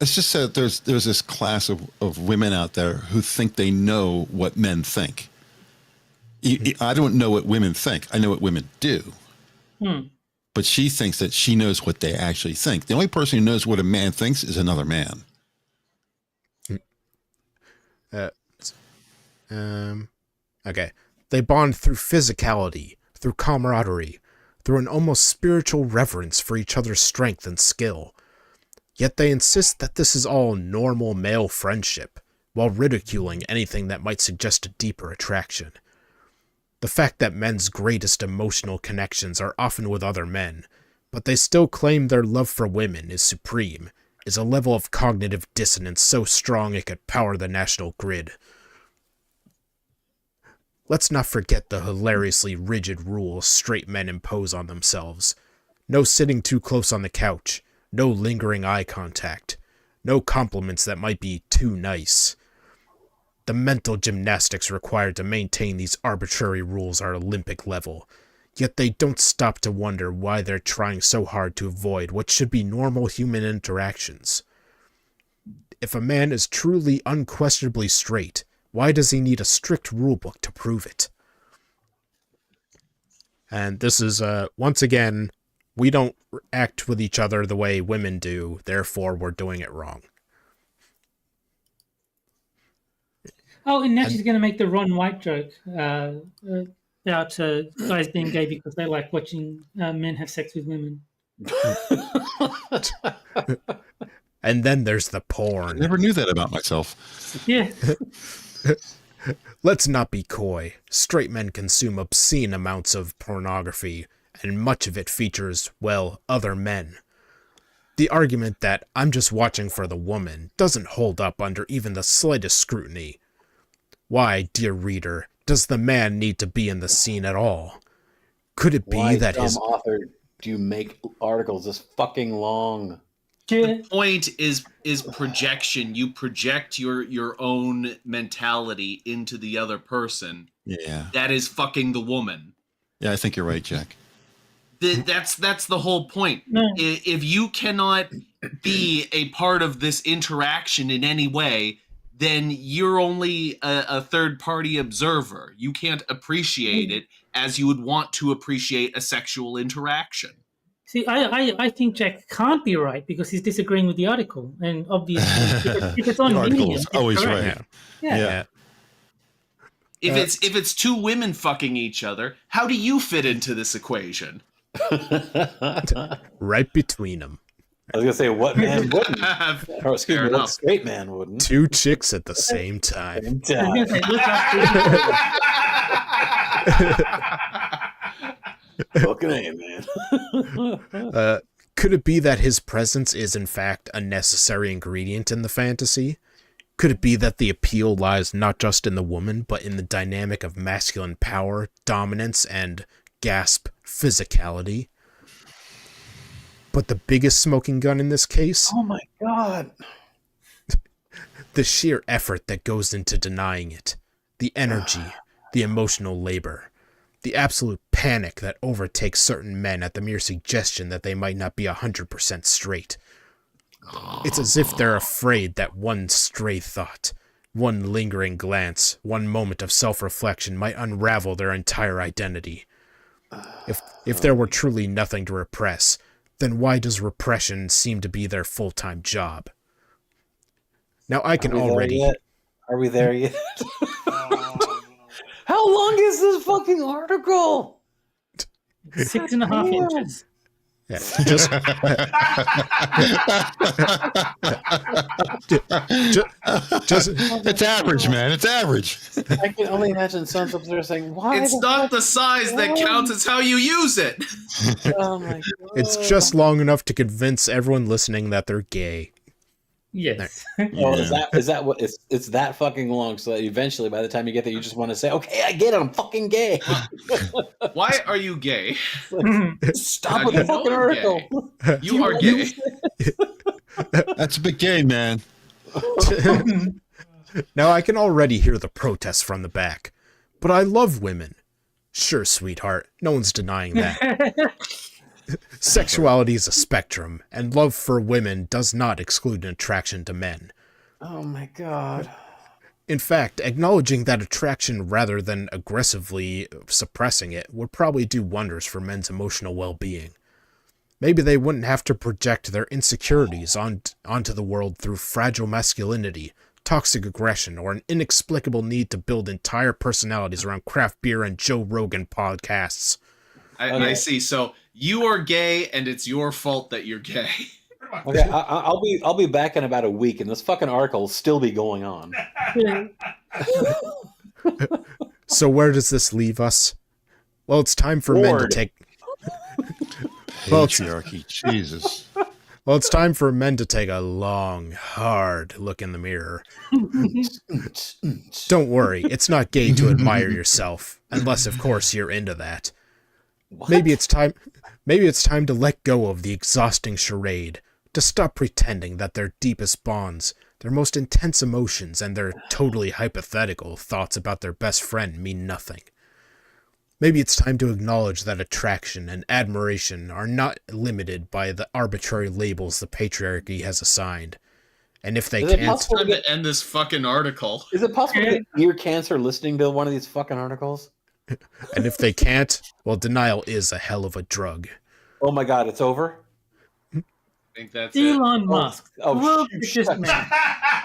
It's just that there's this class of women out there who think they know what men think. I don't know what women think. I know what women do. But she thinks that she knows what they actually think. The only person who knows what a man thinks is another man. Okay. They bond through physicality, through camaraderie, through an almost spiritual reverence for each other's strength and skill. Yet they insist that this is all normal male friendship, while ridiculing anything that might suggest a deeper attraction. The fact that men's greatest emotional connections are often with other men, but they still claim their love for women is supreme, is a level of cognitive dissonance so strong it could power the national grid. Let's not forget the hilariously rigid rules straight men impose on themselves. No sitting too close on the couch, no lingering eye contact, no compliments that might be too nice. The mental gymnastics required to maintain these arbitrary rules are Olympic level, yet they don't stop to wonder why they're trying so hard to avoid what should be normal human interactions. If a man is truly unquestionably straight, why does he need a strict rulebook to prove it? And this is, once again, we don't act with each other the way women do, therefore we're doing it wrong. Oh, and now she's going to make the Ron White joke about guys being gay because they like watching men have sex with women. And then there's the porn. I never knew that about myself. Yeah. Let's not be coy. Straight men consume obscene amounts of pornography, and much of it features, well, other men. The argument that I'm just watching for the woman doesn't hold up under even the slightest scrutiny. Why, dear reader, does the man need to be in the scene at all? Could it be that his author do you make articles this fucking long? The point is projection. You project your own mentality into the other person. Yeah. That is fucking the woman. Yeah, I think you're right, Jack. That's the whole point. If you cannot be a part of this interaction in any way, then you're only a third-party observer. You can't appreciate it as you would want to appreciate a sexual interaction. See, I think Jack can't be right because he's disagreeing with the article, and obviously, if it's on The article Medium, is it's always correct. right. Yeah. If it's two women fucking each other, how do you fit into this equation? right between them. I was gonna say, what man wouldn't? Or excuse me, enough. what straight man wouldn't? Two chicks at the same time. Same I was time. gonna say, look up Fucking A, man. Could it be that his presence is in fact a necessary ingredient in the fantasy? Could it be that the appeal lies not just in the woman, but in the dynamic of masculine power, dominance, and, gasp, physicality? But the biggest smoking gun in this case? Oh my god. The sheer effort that goes into denying it. The energy, the emotional labor. The absolute panic that overtakes certain men at the mere suggestion that they might not be 100% straight. It's as if they're afraid that one stray thought, one lingering glance, one moment of self-reflection might unravel their entire identity. If there were truly nothing to repress, then why does repression seem to be their full-time job? Now I can already... Are we there yet? How long is this fucking article? 6.5 inches. Yeah, just it's average, man. It's average. I can only imagine sons up there saying, "Why?" It's not the size that counts; it's how you use it. Oh my god! It's just long enough to convince everyone listening that they're gay. Yes. Oh, is that what it's that fucking long? So that eventually, by the time you get there, you just want to say, "Okay, I get it. I'm fucking gay." Why are you gay? Stop How with do the you know fucking you're article. You are gay. That's a big game, man. Now I can already hear the protests from the back. But I love women. Sure, sweetheart. No one's denying that. Sexuality is a spectrum, and love for women does not exclude an attraction to men. Oh my god. In fact, acknowledging that attraction rather than aggressively suppressing it would probably do wonders for men's emotional well-being. Maybe they wouldn't have to project their insecurities onto the world through fragile masculinity, toxic aggression, or an inexplicable need to build entire personalities around craft beer and Joe Rogan podcasts. I see. So you are gay, and it's your fault that you're gay. Okay, I'll be back in about a week, and this fucking article will still be going on. So where does this leave us? Well, it's time for men to take... Patriarchy, Jesus. Well, it's time for men to take a long, hard look in the mirror. Don't worry, it's not gay to admire yourself, unless, of course, you're into that. What? Maybe it's time to let go of the exhausting charade, to stop pretending that their deepest bonds, their most intense emotions, and their totally hypothetical thoughts about their best friend mean nothing. Maybe it's time to acknowledge that attraction and admiration are not limited by the arbitrary labels the patriarchy has assigned. And if they Is it can't... possible Time to end this fucking article. Is it possible to get ear cancer listening to one of these fucking articles? And if they can't, well, denial is a hell of a drug. Oh my god, it's over? I think that's it. Elon Musk. Oh, World shut richest man.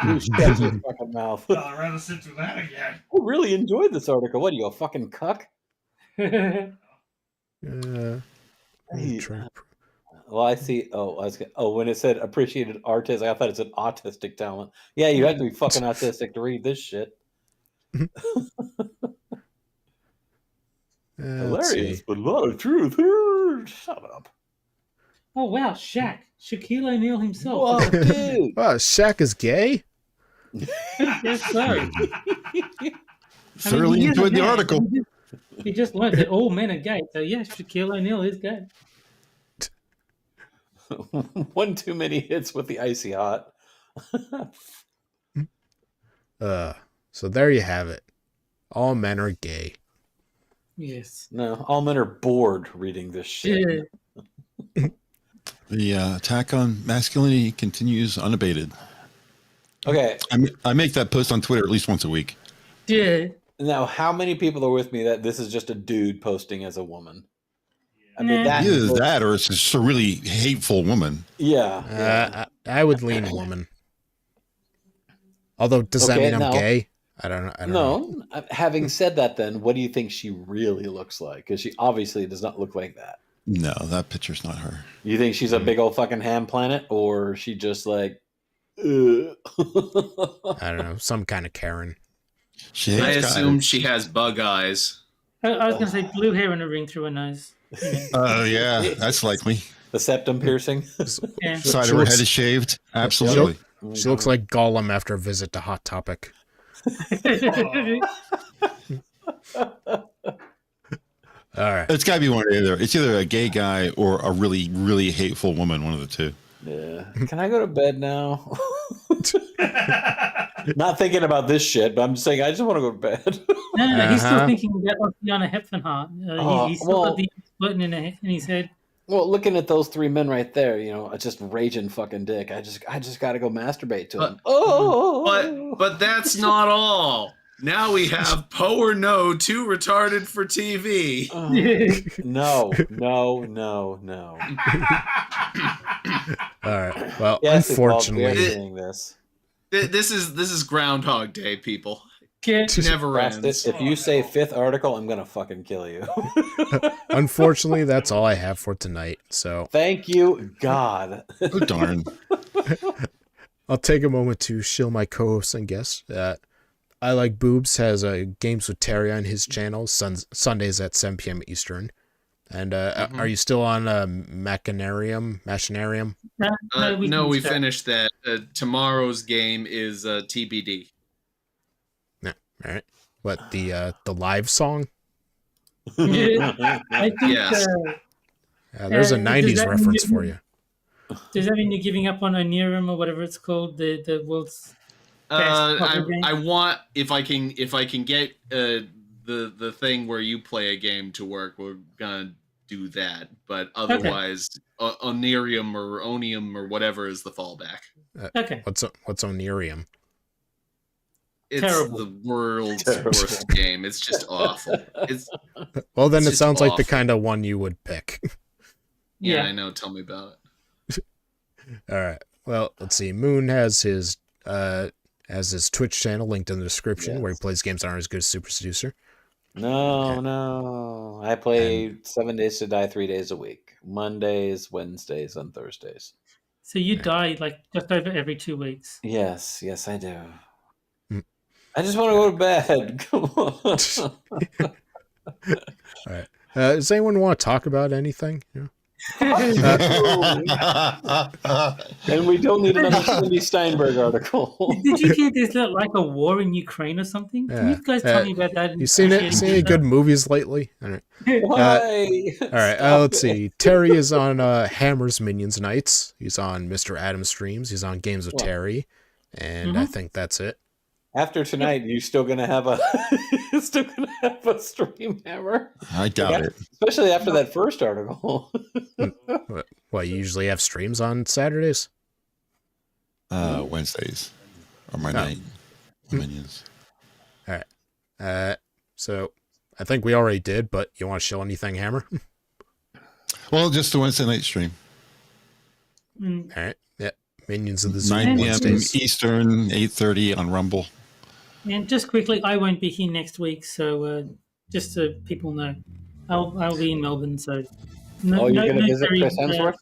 You shut your fucking mouth. I'd rather sit through that again. I really enjoyed this article. What are you, a fucking cuck? Hey, well, I see. When it said appreciated artist, I thought it said autistic talent. Yeah, you have to be fucking autistic to read this shit. Hilarious, but a lot of truth. Shut up. Oh wow, Shaq. Shaquille O'Neal himself. Whoa, dude. Wow, Shaq is gay? Yes, sir. Thoroughly he is a enjoyed the man. article. He just learned that all men are gay. So yes, Shaquille O'Neal is gay. One too many hits with the icy hot. So there you have it. All men are gay. Yes. No, all men are bored reading this shit. Yeah. The attack on masculinity continues unabated. Okay, I make that post on Twitter at least once a week. Yeah. now how many people are with me that this is just a dude posting as a woman? I mean, Nah. Either that or it's just a really hateful woman. yeah. I would lean woman. Although, does that Okay, mean I'm no. gay? I don't know. No, having said that, then what do you think she really looks like? Because she obviously does not look like that. No, that picture's not her. You think she's a big old fucking ham planet, or she just like? I don't know. Some kind of Karen. She I hates assume guys. she has bug eyes. I was going to say blue hair and a ring through her nose. Oh yeah, that's likely. The septum piercing. Yeah. Side She of her looks- head is shaved. Absolutely. She looks like Gollum after a visit to Hot Topic. All right. It's got to be one or the other. It's either a gay guy or a really, really hateful woman. One of the two. Yeah. Can I go to bed now? Not thinking about this shit, but I'm just saying I just want to go to bed. No, he's still Uh-huh. thinking about Fiona Hepfenhart. He's still got the button in his head. Well, looking at those three men right there, you know, just raging fucking dick. I just got to go masturbate to them. But that's not all. Now we have Poe or No, too retarded for TV. No. All right. Well, Yes, unfortunately, we're seeing this. This is Groundhog Day, people. Get Never Bastard, ends. if you say fifth article, I'm gonna fucking kill you. unfortunately, that's all I have for tonight. So Thank you, God. Oh, darn. I'll take a moment to shill my co-hosts and guests. I Like Boobs has Games with Terry on his channel, Sundays at 7 p.m. Eastern. And are you still on Machinarium? No, we finished that. Tomorrow's game is TBD. Yeah, all right. What, the live song? I think, Yes. There's a does 90s that reference mean- for you. Does that mean you're giving up on Onirum or whatever it's called? The world's best puzzle game? I want if I can get the thing where you play a game to work, we're gonna do that. But otherwise, Onirium or Onium or whatever is the fallback. Okay. What's Onirium? It's Terrible. the world's Terrible. worst game. It's just awful. It's Well, then It's it just sounds like the awful. kind of one you would pick. yeah, I know. Tell me about it. All right. Well, let's see. Moon has his Twitch channel linked in the description where he plays games that aren't as good as Super Seducer. No. I play 7 days to die 3 days a week. Mondays, Wednesdays, and Thursdays. So you die like just over every 2 weeks. Yes, I do. Mm. I just want to go to bed. Come on. All right. Does anyone want to talk about anything? Yeah. And we don't need another Cindy Steinberg article. Did you hear there's like a war in Ukraine or something? Can you guys tell me about that? You seen it? Seen any good movies lately? All right. Why? All right. Let's see. Terry is on Hammer's Minions Nights. He's on Mr. Adam Streams. He's on Games with Terry, and I think that's it. After tonight, you still gonna have a stream hammer? I doubt it. Especially after that first article. What, you usually have streams on Saturdays? Wednesdays are my night. Minions. All right. So I think we already did, but you want to show anything, Hammer? Well, just the Wednesday night stream. Mm. All right. Yeah. Minions of the 9 Zoom p.m. Wednesdays. Eastern, 8:30 on Rumble. And just quickly, I won't be here next week, so just so people know, I'll be in Melbourne. So You're gonna visit Terry, Chris Hemsworth?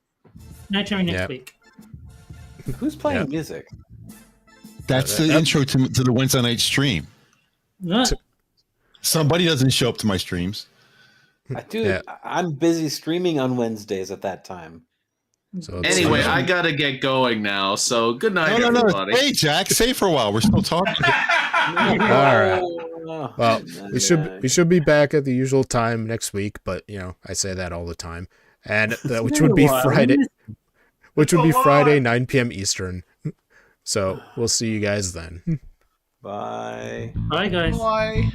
No Terry next Yep. week. Who's playing Yeah. music? That's the intro to the Wednesday night stream. No, Somebody doesn't show up to my streams. Dude, Yeah. I'm busy streaming on Wednesdays at that time. So it's Anyway, like- I gotta get going now. So good night, No. everybody. Hey, Jack, stay for a while. We're still talking. All right. Oh, Well, we should be back at the usual time next week, but I say that all the time, and which would be Friday, 9 p.m. Eastern. So we'll see you guys then. Bye. Bye, guys. Bye.